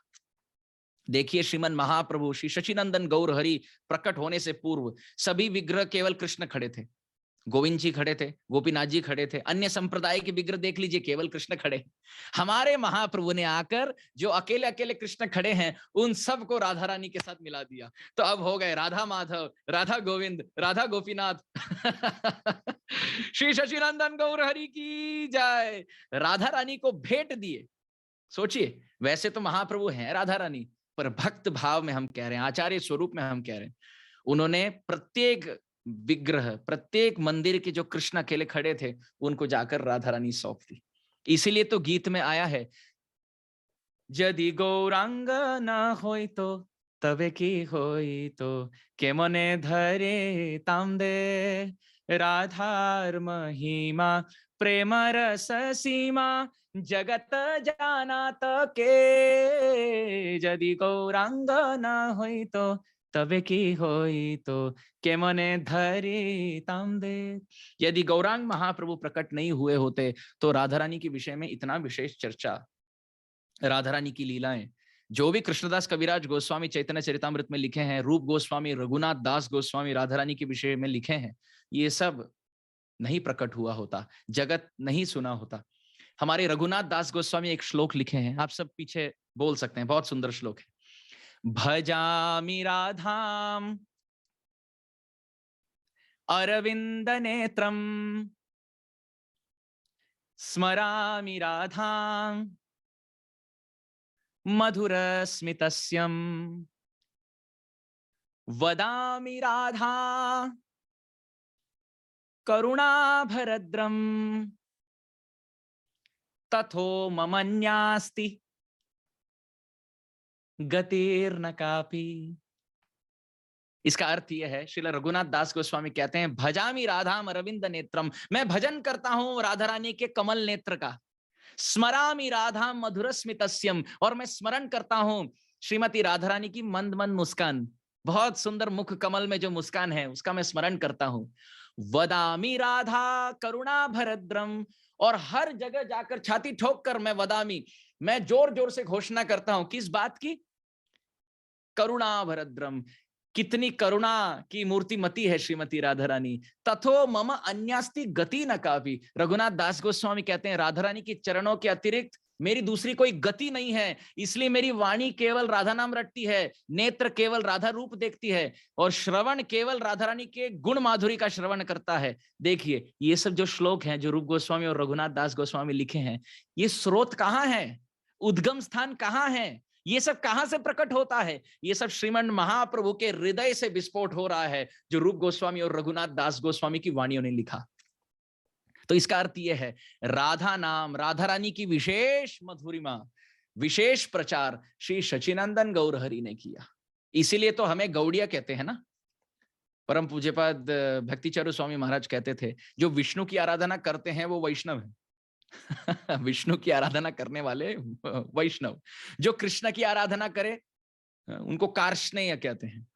देखिए, श्रीमन महाप्रभु श्री शशिनंदन गौर हरि प्रकट होने से पूर्व सभी विग्रह केवल कृष्ण खड़े थे। गोविंद जी खड़े थे, गोपीनाथ जी खड़े थे, अन्य संप्रदाय के विग्रह देख लीजिए केवल कृष्ण खड़े। हमारे महाप्रभु ने आकर जो अकेले अकेले कृष्ण खड़े हैं उन सबको राधा रानी के साथ मिला दिया। तो अब हो गए राधा माधव, राधा गोविंद, राधा गोपीनाथ। श्री शशिनंदन गौर हरि की जय। राधा रानी को भेंट दिए। सोचिए, वैसे तो महाप्रभु हैं राधा रानी, पर भक्त भाव में हम कह रहे हैं, आचार्य स्वरूप में हम कह रहे हैं, उन्होंने प्रत्येक विग्रह, प्रत्येक मंदिर के जो कृष्ण अकेले खड़े थे उनको जाकर राधा रानी सौंप दी। इसीलिए तो गीत में आया है, यदि गौरांग न होई तो तबे की होई तो के मने धरे ताम दे राधार महिमा प्रेम रस सीमा जगत जानात के। यदि गौरांग न होई तो तबे की होई तो के मने धरी ताम दे। यदि गौरांग महाप्रभु प्रकट नहीं हुए होते तो राधा रानी के विषय में इतना विशेष चर्चा, राधा रानी की लीलाएं जो भी कृष्णदास कविराज गोस्वामी चैतन्य चरितामृत में लिखे हैं, रूप गोस्वामी, रघुनाथ दास गोस्वामी राधा रानी के विषय में लिखे हैं, ये सब नहीं प्रकट हुआ होता, जगत नहीं सुना होता। हमारे रघुनाथ दास गोस्वामी एक श्लोक लिखे हैं, आप सब पीछे बोल सकते हैं, बहुत सुंदर श्लोक है। भजामि राधाम अरविंद नेत्रम स्मरामि राधाम मधुर स्मितस्यम वदामि राधा करुणाभरद्रम तथो ममन्यास्ति गतिर्न कापि। इसका अर्थ यह है, श्रील रघुनाथ दास गोस्वामी कहते हैं, भजामि राधाम अरविंद नेत्रम, मैं भजन करता हूं राधा रानी के कमल नेत्र का। स्मरामि राधाम मधुर स्मितस्यम, और मैं स्मरण करता हूं श्रीमती राधा रानी की मंद मंद मुस्कान, बहुत सुंदर मुख कमल में जो मुस्कान है उसका मैं स्मरण करता हूं। वदामि राधा करुणा भरद्रम, और हर जगह जाकर छाती ठोक कर मैं वदामि, मैं जोर जोर से घोषणा करता हूं, किस बात की? करुणा भरद्रम, कितनी करुणा की मूर्तिमती है श्रीमती राधा रानी। तथो मम अन्यास्ति गति न कापि, रघुनाथ दास गोस्वामी कहते हैं राधा रानी के चरणों के अतिरिक्त मेरी दूसरी कोई गति नहीं है, इसलिए मेरी वाणी केवल राधा नाम रटती है, नेत्र केवल राधा रूप देखती है, और श्रवण केवल राधा रानी के गुण माधुरी का श्रवण करता है। देखिए ये सब जो श्लोक हैं जो रूप गोस्वामी और रघुनाथ दास गोस्वामी लिखे हैं, ये स्रोत कहाँ है, उद्गम स्थान कहाँ है, ये सब कहां से प्रकट होता है? ये सब श्रीमन महाप्रभु के हृदय से विस्फोट हो रहा है, जो रूप गोस्वामी और रघुनाथ दास गोस्वामी की वाणियों ने लिखा। तो इसका अर्थ यह है, राधा नाम, राधा रानी की विशेष मधुरिमा, विशेष प्रचार श्री सचिनंदन गौरहरि ने किया। इसीलिए तो हमें गौड़िया कहते हैं ना। परम पूज्यपाद भक्तिचारू स्वामी महाराज कहते थे, जो विष्णु की आराधना करते हैं वो वैष्णव है। विष्णु की आराधना करने वाले वैष्णव, जो कृष्ण की आराधना करे उनको कार्ष्णेय कहते हैं,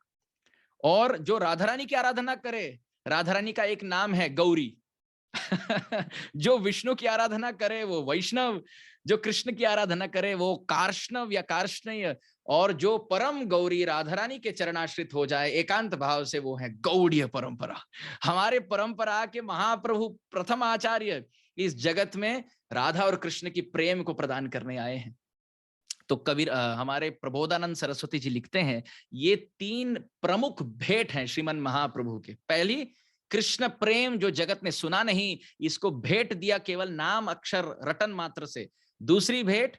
और जो राधा रानी की आराधना करे, राधा रानी का एक नाम है गौरी। जो विष्णु की आराधना करे वो वैष्णव, जो कृष्ण की आराधना करे वो कार्ष्णव या कार्ष्णेय, और जो परम गौरी राधा रानी के चरणाश्रित हो जाए एकांत भाव से, वो है गौड़ीय परंपरा। हमारे परंपरा के महाप्रभु प्रथम आचार्य इस जगत में राधा और कृष्ण की प्रेम को प्रदान करने आए हैं। तो कबीर हमारे प्रबोधानंद सरस्वती जी लिखते हैं, ये 3 प्रमुख भेंट हैं श्रीमन महाप्रभु के। पहली, कृष्ण प्रेम जो जगत ने सुना नहीं, इसको भेंट दिया केवल नाम अक्षर रटन मात्र से। दूसरी भेंट,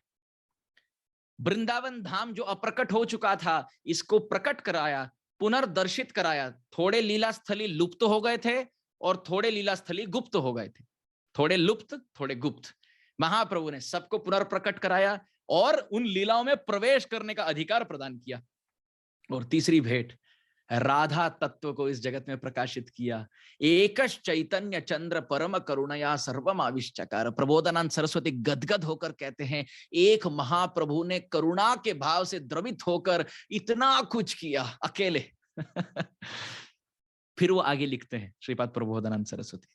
वृंदावन धाम जो अप्रकट हो चुका था, इसको प्रकट कराया, पुनर्दर्शित कराया। थोड़े लीला स्थली लुप्त हो गए थे और थोड़े लीला स्थली गुप्त हो गए थे, थोड़े लुप्त थोड़े गुप्त। महाप्रभु ने सबको पुनर्प्रकट कराया और उन लीलाओं में प्रवेश करने का अधिकार प्रदान किया। और तीसरी भेंट, राधा तत्व को इस जगत में प्रकाशित किया। एकश चैतन्य चंद्र परम करुणया सर्वम आविष्चकार। प्रबोधानंद सरस्वती गदगद होकर कहते हैं, एक महाप्रभु ने करुणा के भाव से द्रवित होकर इतना कुछ किया अकेले। फिर वो आगे लिखते हैं श्रीपाद प्रबोधानंद सरस्वती,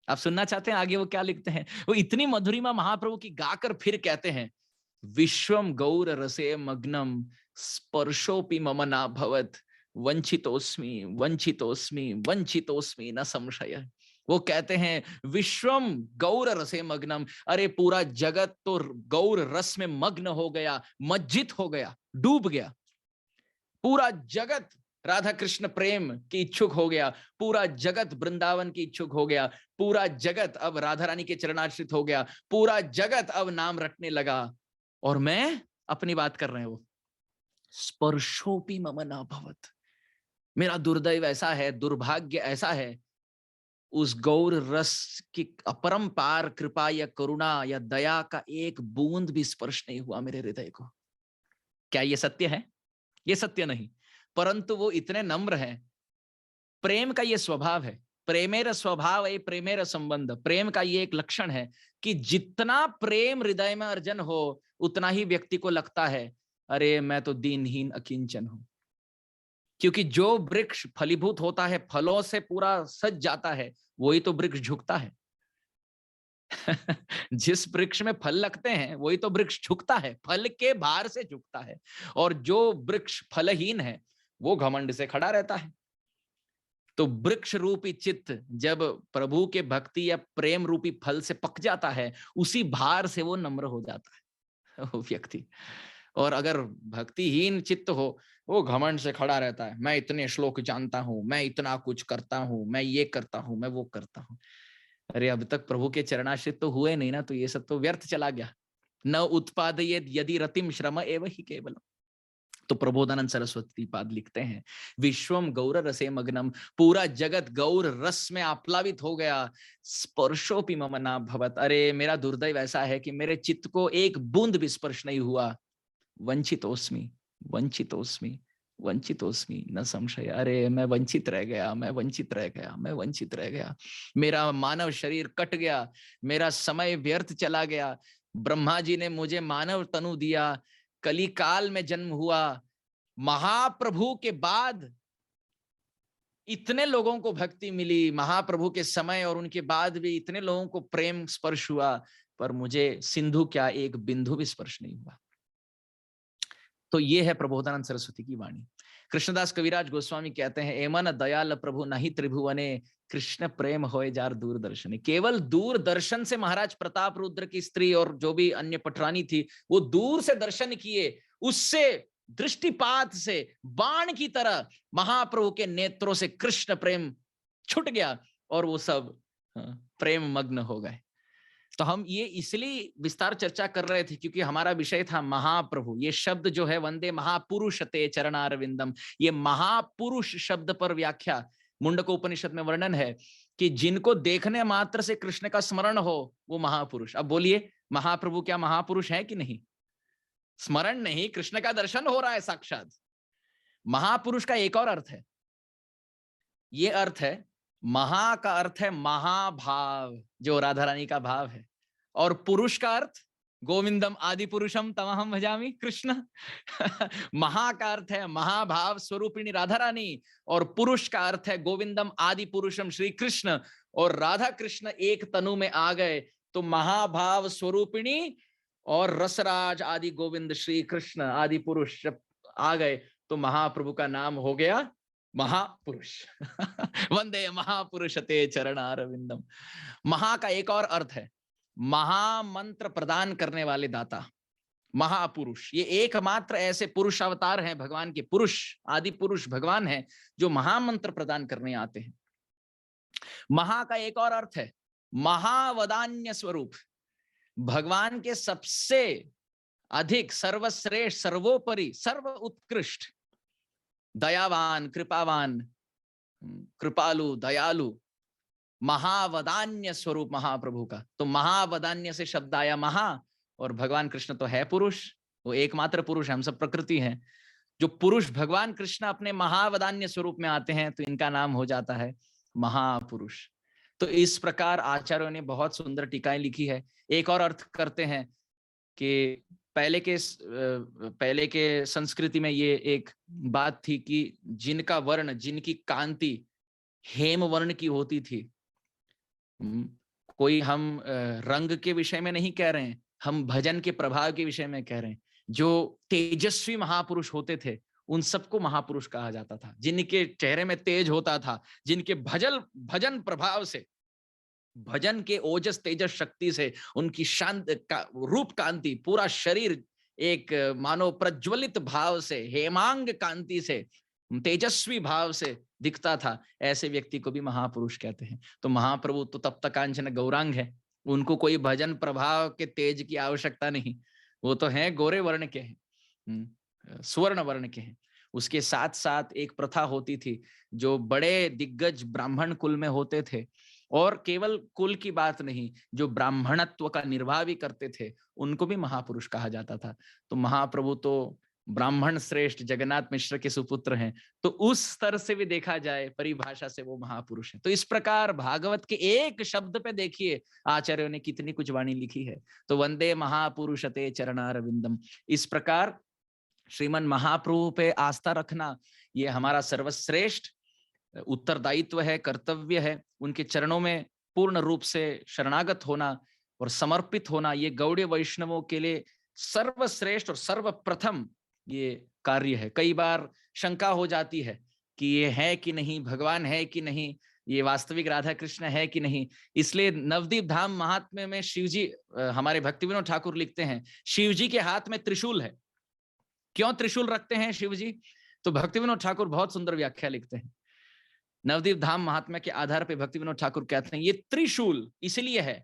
आप सुनना चाहते हैं आगे वो क्या लिखते हैं? वो इतनी मधुरिमा महाप्रभु की गाकर फिर कहते हैं, विश्वम गौर रसे मग्नम स्पर्शोपि मम ना भवत वंचितोस्मि वंचितोस्मि वंचितोस्मि न संशय। वो कहते हैं विश्वम गौर रसे मग्नम, अरे पूरा जगत तो गौर रस में मग्न हो गया, मज्जित हो गया, डूब गया। पूरा जगत राधा कृष्ण प्रेम की इच्छुक हो गया, पूरा जगत वृंदावन की इच्छुक हो गया, पूरा जगत अब राधा रानी के चरणाश्रित हो गया, पूरा जगत अब नाम रटने लगा। और मैं अपनी बात कर रहे हैं, वो स्पर्शोपि मम न भवत, मेरा दुर्दैव ऐसा है, दुर्भाग्य ऐसा है, उस गौर रस की अपरंपार कृपा या करुणा या दया का एक बूंद भी स्पर्श नहीं हुआ मेरे हृदय को। क्या ये सत्य है? ये सत्य नहीं, परंतु वो इतने नम्र हैं। प्रेम का ये स्वभाव है, प्रेमेर स्वभाव है प्रेमेर संबंध। प्रेम का ये एक लक्षण है कि जितना प्रेम हृदय में अर्जन हो, उतना ही व्यक्ति को लगता है, अरे मैं तो दीनहीन अकिंचन हूं। क्योंकि जो वृक्ष फलीभूत होता है, फलों से पूरा सज जाता है, वही तो वृक्ष झुकता है। जिस वृक्ष में फल लगते हैं वही तो वृक्ष झुकता है, फल के भार से झुकता है। और जो वृक्ष फलहीन है वो घमंड से खड़ा रहता है। तो वृक्ष रूपी चित्त जब प्रभु के भक्ति या प्रेम रूपी फल से पक जाता है, उसी भार से वो नम्र हो जाता है वो व्यक्ति। और अगर भक्तिहीन चित्त हो, वो घमंड से खड़ा रहता है, मैं इतने श्लोक जानता हूं, मैं इतना कुछ करता हूं, मैं ये करता हूं, मैं वो करता हूं। अरे अब तक प्रभु के चरणाश्रित तो हुए नहीं ना, तो ये सब तो व्यर्थ चला गया। न उत्पादयेद यदि रतिम श्रम एव ही केवलम। तो प्रबोधानंद सरस्वती पाद लिखते हैं, विश्वम गौर रसे मग्नम, पूरा जगत गौर रस में आप्लावित हो गया। स्पर्शोपि मम न भवत, अरे मेरा दुर्दैव ऐसा है कि मेरे चित्त को एक बूंद भी स्पर्श नहीं हुआ। वंचितोस्मि वंचितोस्मि वंचितोस्मि न संशय, अरे मैं वंचित रह गया, मैं वंचित रह गया, मैं वंचित रह गया। मेरा मानव शरीर कट गया, मेरा समय व्यर्थ चला गया। ब्रह्मा जी ने मुझे मानव तनु दिया, कली काल में जन्म हुआ, महाप्रभु के बाद इतने लोगों को भक्ति मिली, महाप्रभु के समय और उनके बाद भी इतने लोगों को प्रेम स्पर्श हुआ, पर मुझे सिंधु क्या एक बिंदु भी स्पर्श नहीं हुआ। तो ये है प्रबोधानंद सरस्वती की वाणी। कृष्णदास कविराज गोस्वामी कहते हैं, एमन दयाल प्रभु नहीं त्रिभुवने, कृष्ण प्रेम होए जार दूरदर्शन। केवल दूरदर्शन से महाराज प्रताप रुद्र की स्त्री और जो भी अन्य पटरानी थी वो दूर से दर्शन किए, उससे दृष्टिपात से बाण की तरह महाप्रभु के नेत्रों से कृष्ण प्रेम छूट गया और वो सब प्रेम मग्न हो गए। तो हम ये इसलिए विस्तार चर्चा कर रहे थे क्योंकि हमारा विषय था महाप्रभु। ये शब्द जो है वंदे महापुरुषते चरणारविंदम, ये महापुरुष शब्द पर व्याख्या मुंडकोपनिषद में वर्णन है कि जिनको देखने मात्र से कृष्ण का स्मरण हो वो महापुरुष। अब बोलिए, महाप्रभु क्या महापुरुष है कि नहीं? स्मरण नहीं, कृष्ण का दर्शन हो रहा है साक्षात। महापुरुष का एक और अर्थ है, ये अर्थ है, महा का अर्थ है महाभाव, जो राधा रानी का भाव है, और पुरुष का अर्थ गोविंदम आदि पुरुषम तमहम भजामि कृष्ण। महा का अर्थ है महाभाव स्वरूपिणी राधा रानी, और पुरुष का अर्थ है गोविंदम आदि पुरुषम श्री कृष्ण। और राधा कृष्ण एक तनु में आ गए तो महाभाव स्वरूपिणी और रसराज आदि गोविंद श्री कृष्ण आदि पुरुष जब आ गए तो महाप्रभु का नाम हो गया महापुरुष। वंदे महापुरुषते चरणारविंदम। महा का एक और अर्थ है महामंत्र प्रदान करने वाले दाता, महापुरुष। ये एकमात्र ऐसे पुरुष अवतार हैं भगवान के, पुरुष आदि पुरुष भगवान हैं जो महामंत्र प्रदान करने आते हैं। महा का एक और अर्थ है महावदान्य स्वरूप, भगवान के सबसे अधिक सर्वश्रेष्ठ सर्वोपरि सर्व उत्कृष्ट दयावान कृपावान कृपालु दयालु महावदान्य स्वरूप महाप्रभु का। तो महावदान्य से शब्द आया महा, और भगवान कृष्ण तो है पुरुष, वो एकमात्र पुरुष, हम सब प्रकृति हैं। जो पुरुष भगवान कृष्ण अपने महावदान्य स्वरूप में आते हैं तो इनका नाम हो जाता है महापुरुष। तो इस प्रकार आचार्यों ने बहुत सुंदर टीकाएं लिखी है। एक और अर्थ करते हैं कि पहले के संस्कृति में ये एक बात थी कि जिनका वर्ण, जिनकी कांति हेम वर्ण की होती थी, कोई हम रंग के विषय में नहीं कह रहे हैं, हम भजन के प्रभाव के विषय में कह रहे हैं। जो तेजस्वी महापुरुष होते थे उन सबको महापुरुष कहा जाता था, जिनके चेहरे में तेज होता था, जिनके भजन प्रभाव से, भजन के ओजस तेजस शक्ति से उनकी शांत रूप कांति, पूरा शरीर एक मानो प्रज्वलित भाव से, हेमांग कांति से, तेजस्वी भाव से दिखता था, ऐसे व्यक्ति को भी महापुरुष कहते हैं। तो महाप्रभु तो तप्त कांचन गौरांग है, उनको कोई भजन प्रभाव के तेज की आवश्यकता नहीं, वो तो हैं गोरे वर्ण के हैं, स्वर्ण वर्ण के हैं। उसके साथ साथ एक प्रथा होती थी, जो बड़े दिग्गज ब्राह्मण कुल में होते थे, और केवल कुल की बात नहीं, जो ब्राह्मणत्व का निर्वाह भी करते थे उनको भी महापुरुष कहा जाता था। तो महाप्रभु तो ब्राह्मण श्रेष्ठ जगन्नाथ मिश्र के सुपुत्र हैं, तो उस स्तर से भी देखा जाए परिभाषा से वो महापुरुष है। तो इस प्रकार भागवत के एक शब्द पे देखिए आचार्यों ने कितनी कुछ वाणी लिखी है। तो वंदे महापुरुषते चरणारविंदम, इस प्रकार श्रीमन महाप्रभु पे आस्था रखना ये हमारा सर्वश्रेष्ठ उत्तरदायित्व है, कर्तव्य है। उनके चरणों में पूर्ण रूप से शरणागत होना और समर्पित होना ये गौड़ीय वैष्णवों के लिए सर्वश्रेष्ठ और सर्वप्रथम ये कार्य है। कई बार शंका हो जाती है कि ये है कि नहीं, भगवान है कि नहीं, ये वास्तविक राधा कृष्ण है कि नहीं। इसलिए नवदीप धाम महात्म्य में शिवजी, हमारे भक्ति विनोद ठाकुर लिखते हैं, शिवजी के हाथ में त्रिशूल है। क्यों त्रिशूल रखते हैं शिवजी? तो भक्ति विनोद ठाकुर बहुत सुंदर व्याख्या लिखते हैं। नवदीप धाम महात्म्य के आधार पर भक्ति विनोद ठाकुर कहते हैं ये त्रिशूल इसलिए है,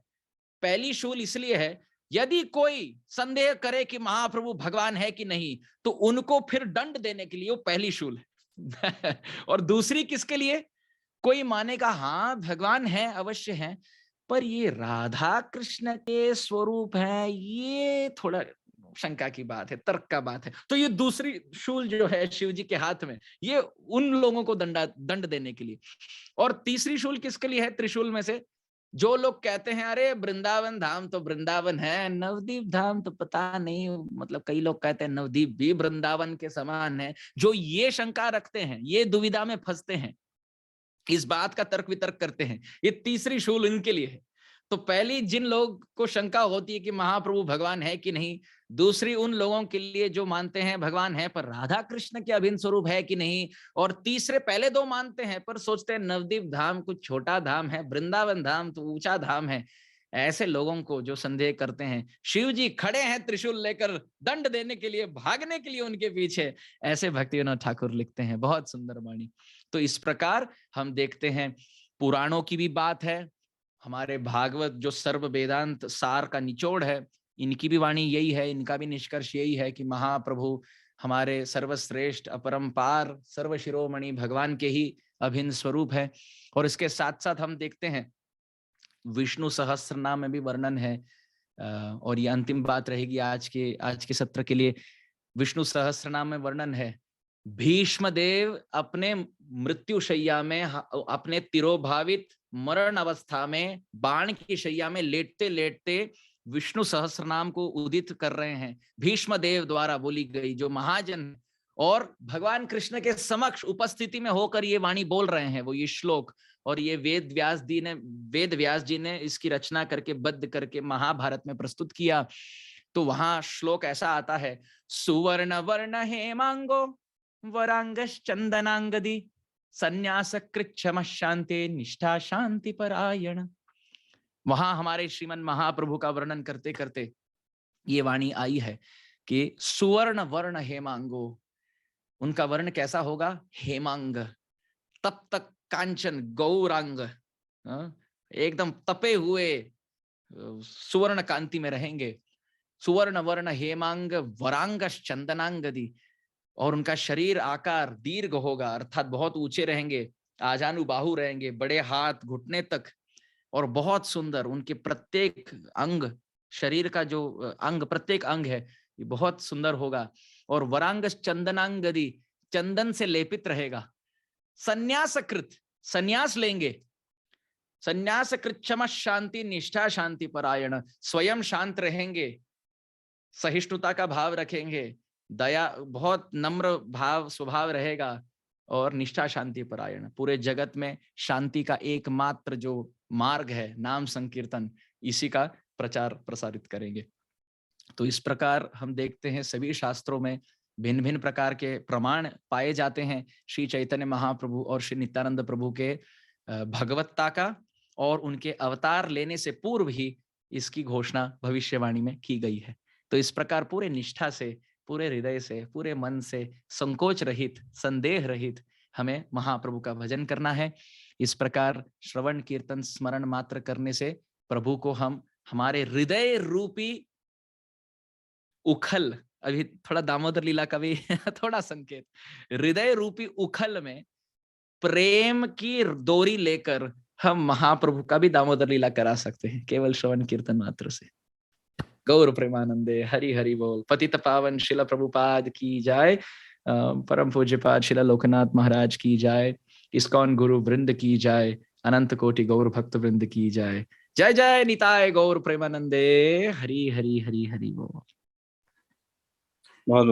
पहली शूल इसलिए है, यदि कोई संदेह करे कि महाप्रभु भगवान है कि नहीं तो उनको फिर दंड देने के लिए वो पहली शूल है। और दूसरी किसके लिए? कोई मानेगा हाँ भगवान है, अवश्य है, पर ये राधा कृष्ण के स्वरूप है, ये थोड़ा शंका की बात है, तर्क का बात है। तो ये दूसरी शूल जो है शिव जी के हाथ में, ये उन लोगों को दंड देने के लिए। और तीसरी शूल किसके लिए है? त्रिशूल में से जो लोग कहते हैं अरे वृंदावन धाम तो वृंदावन है, नवदीप धाम तो पता नहीं, मतलब कई लोग कहते हैं नवदीप भी वृंदावन के समान है, जो ये शंका रखते हैं, ये दुविधा में फंसते हैं, इस बात का तर्क वितर्क करते हैं, ये तीसरी शूल इनके लिए है। तो पहली जिन लोग को शंका होती है कि महाप्रभु भगवान है कि नहीं, दूसरी उन लोगों के लिए जो मानते हैं भगवान है पर राधा कृष्ण के अभिन्न स्वरूप है कि नहीं, और तीसरे पहले दो मानते हैं पर सोचते हैं नवदीप धाम कुछ छोटा धाम है, वृंदावन धाम तो ऊंचा धाम है। ऐसे लोगों को जो संदेह करते हैं, शिव जी खड़े हैं त्रिशूल लेकर दंड देने के लिए, भागने के लिए उनके पीछे, ऐसे भक्तिविनोद ठाकुर लिखते हैं। बहुत सुंदर वाणी। तो इस प्रकार हम देखते हैं पुराणों की भी बात है, हमारे भागवत जो सर्व वेदांत सार का निचोड़ है, इनकी भी वाणी यही है, इनका भी निष्कर्ष यही है कि महाप्रभु हमारे सर्वश्रेष्ठ अपरंपार सर्व शिरोमणि भगवान के ही अभिन्न स्वरूप है। और इसके साथ साथ हम देखते हैं विष्णु सहस्त्र नाम में भी वर्णन है, और ये अंतिम बात रहेगी आज के सत्र के लिए। विष्णु सहस्त्र नाम में वर्णन है, भीष्म देव अपने मृत्यु शैया में, अपने तिरोभावित मरण अवस्था में, बाण की शैया में लेटते लेटते विष्णु सहस्त्र नाम को उदित कर रहे हैं। भीष्म देव द्वारा बोली गई जो महाजन, और भगवान कृष्ण के समक्ष उपस्थिति में होकर ये वाणी बोल रहे हैं, वो ये श्लोक। और ये वेद व्यास जी ने इसकी रचना करके बद्ध करके महाभारत में प्रस्तुत किया। तो वहां श्लोक ऐसा आता है, सुवर्ण वर्ण हेमांगो वरांगश्चंदनांगदी संन्यास कृच्छम शांति निष्ठा शांति परायण। वहां हमारे श्रीमन महाप्रभु का वर्णन करते करते ये वाणी आई है कि सुवर्ण वर्ण हेमांगो, उनका वर्ण कैसा होगा, हेमांग, तप तक कांचन गौरांग, एकदम तपे हुए सुवर्ण कांति में रहेंगे। सुवर्ण वर्ण हेमांग वरांगश चंदनांगदी, और उनका शरीर आकार दीर्घ होगा, अर्थात बहुत ऊंचे रहेंगे, आजानुबाहु रहेंगे, बड़े हाथ घुटने तक, और बहुत सुंदर उनके प्रत्येक अंग, शरीर का जो अंग, प्रत्येक अंग है ये बहुत सुंदर होगा। और वरांग चंदनांगदी, चंदन से लेपित रहेगा। संन्यासकृत, संन्यास लेंगे, संन्यासकृत क्षमा शांति निष्ठा शांति परायण, स्वयं शांत रहेंगे, सहिष्णुता का भाव रखेंगे, दया, बहुत नम्र भाव स्वभाव रहेगा, और निष्ठा शांति परायण, पूरे जगत में शांति का एकमात्र जो मार्ग है नाम संकीर्तन, इसी का प्रचार प्रसारित करेंगे। तो इस प्रकार हम देखते हैं सभी शास्त्रों में भिन्न भिन्न प्रकार के प्रमाण पाए जाते हैं श्री चैतन्य महाप्रभु और श्री नित्यानंद प्रभु के भगवत्ता का, और उनके अवतार लेने से पूर्व ही इसकी घोषणा भविष्यवाणी में की गई है। तो इस प्रकार पूरे निष्ठा से, पूरे हृदय से, पूरे मन से, संकोच रहित, संदेह रहित हमें महाप्रभु का भजन करना है। इस प्रकार श्रवण कीर्तन स्मरण मात्र करने से प्रभु को हम हमारे हृदय रूपी उखल, अभी थोड़ा दामोदर लीला का भी थोड़ा संकेत, हृदय रूपी उखल में प्रेम की डोरी लेकर हम महाप्रभु का भी दामोदर लीला करा सकते हैं केवल श्रवण कीर्तन मात्र से। गौर प्रेमानंदे हरि हरि बोल। पतित पावन शिला प्रभुपाद की जाय, परम पूज्यपाद शिला लोकनाथ महाराज की जाय, इस्कॉन गुरु वृंद की जाय, अनंत कोटि गौर भक्त वृंद की जाय। जय जय निताय गौर प्रेमानंदे, हरि हरि हरि हरि बोल। बहुत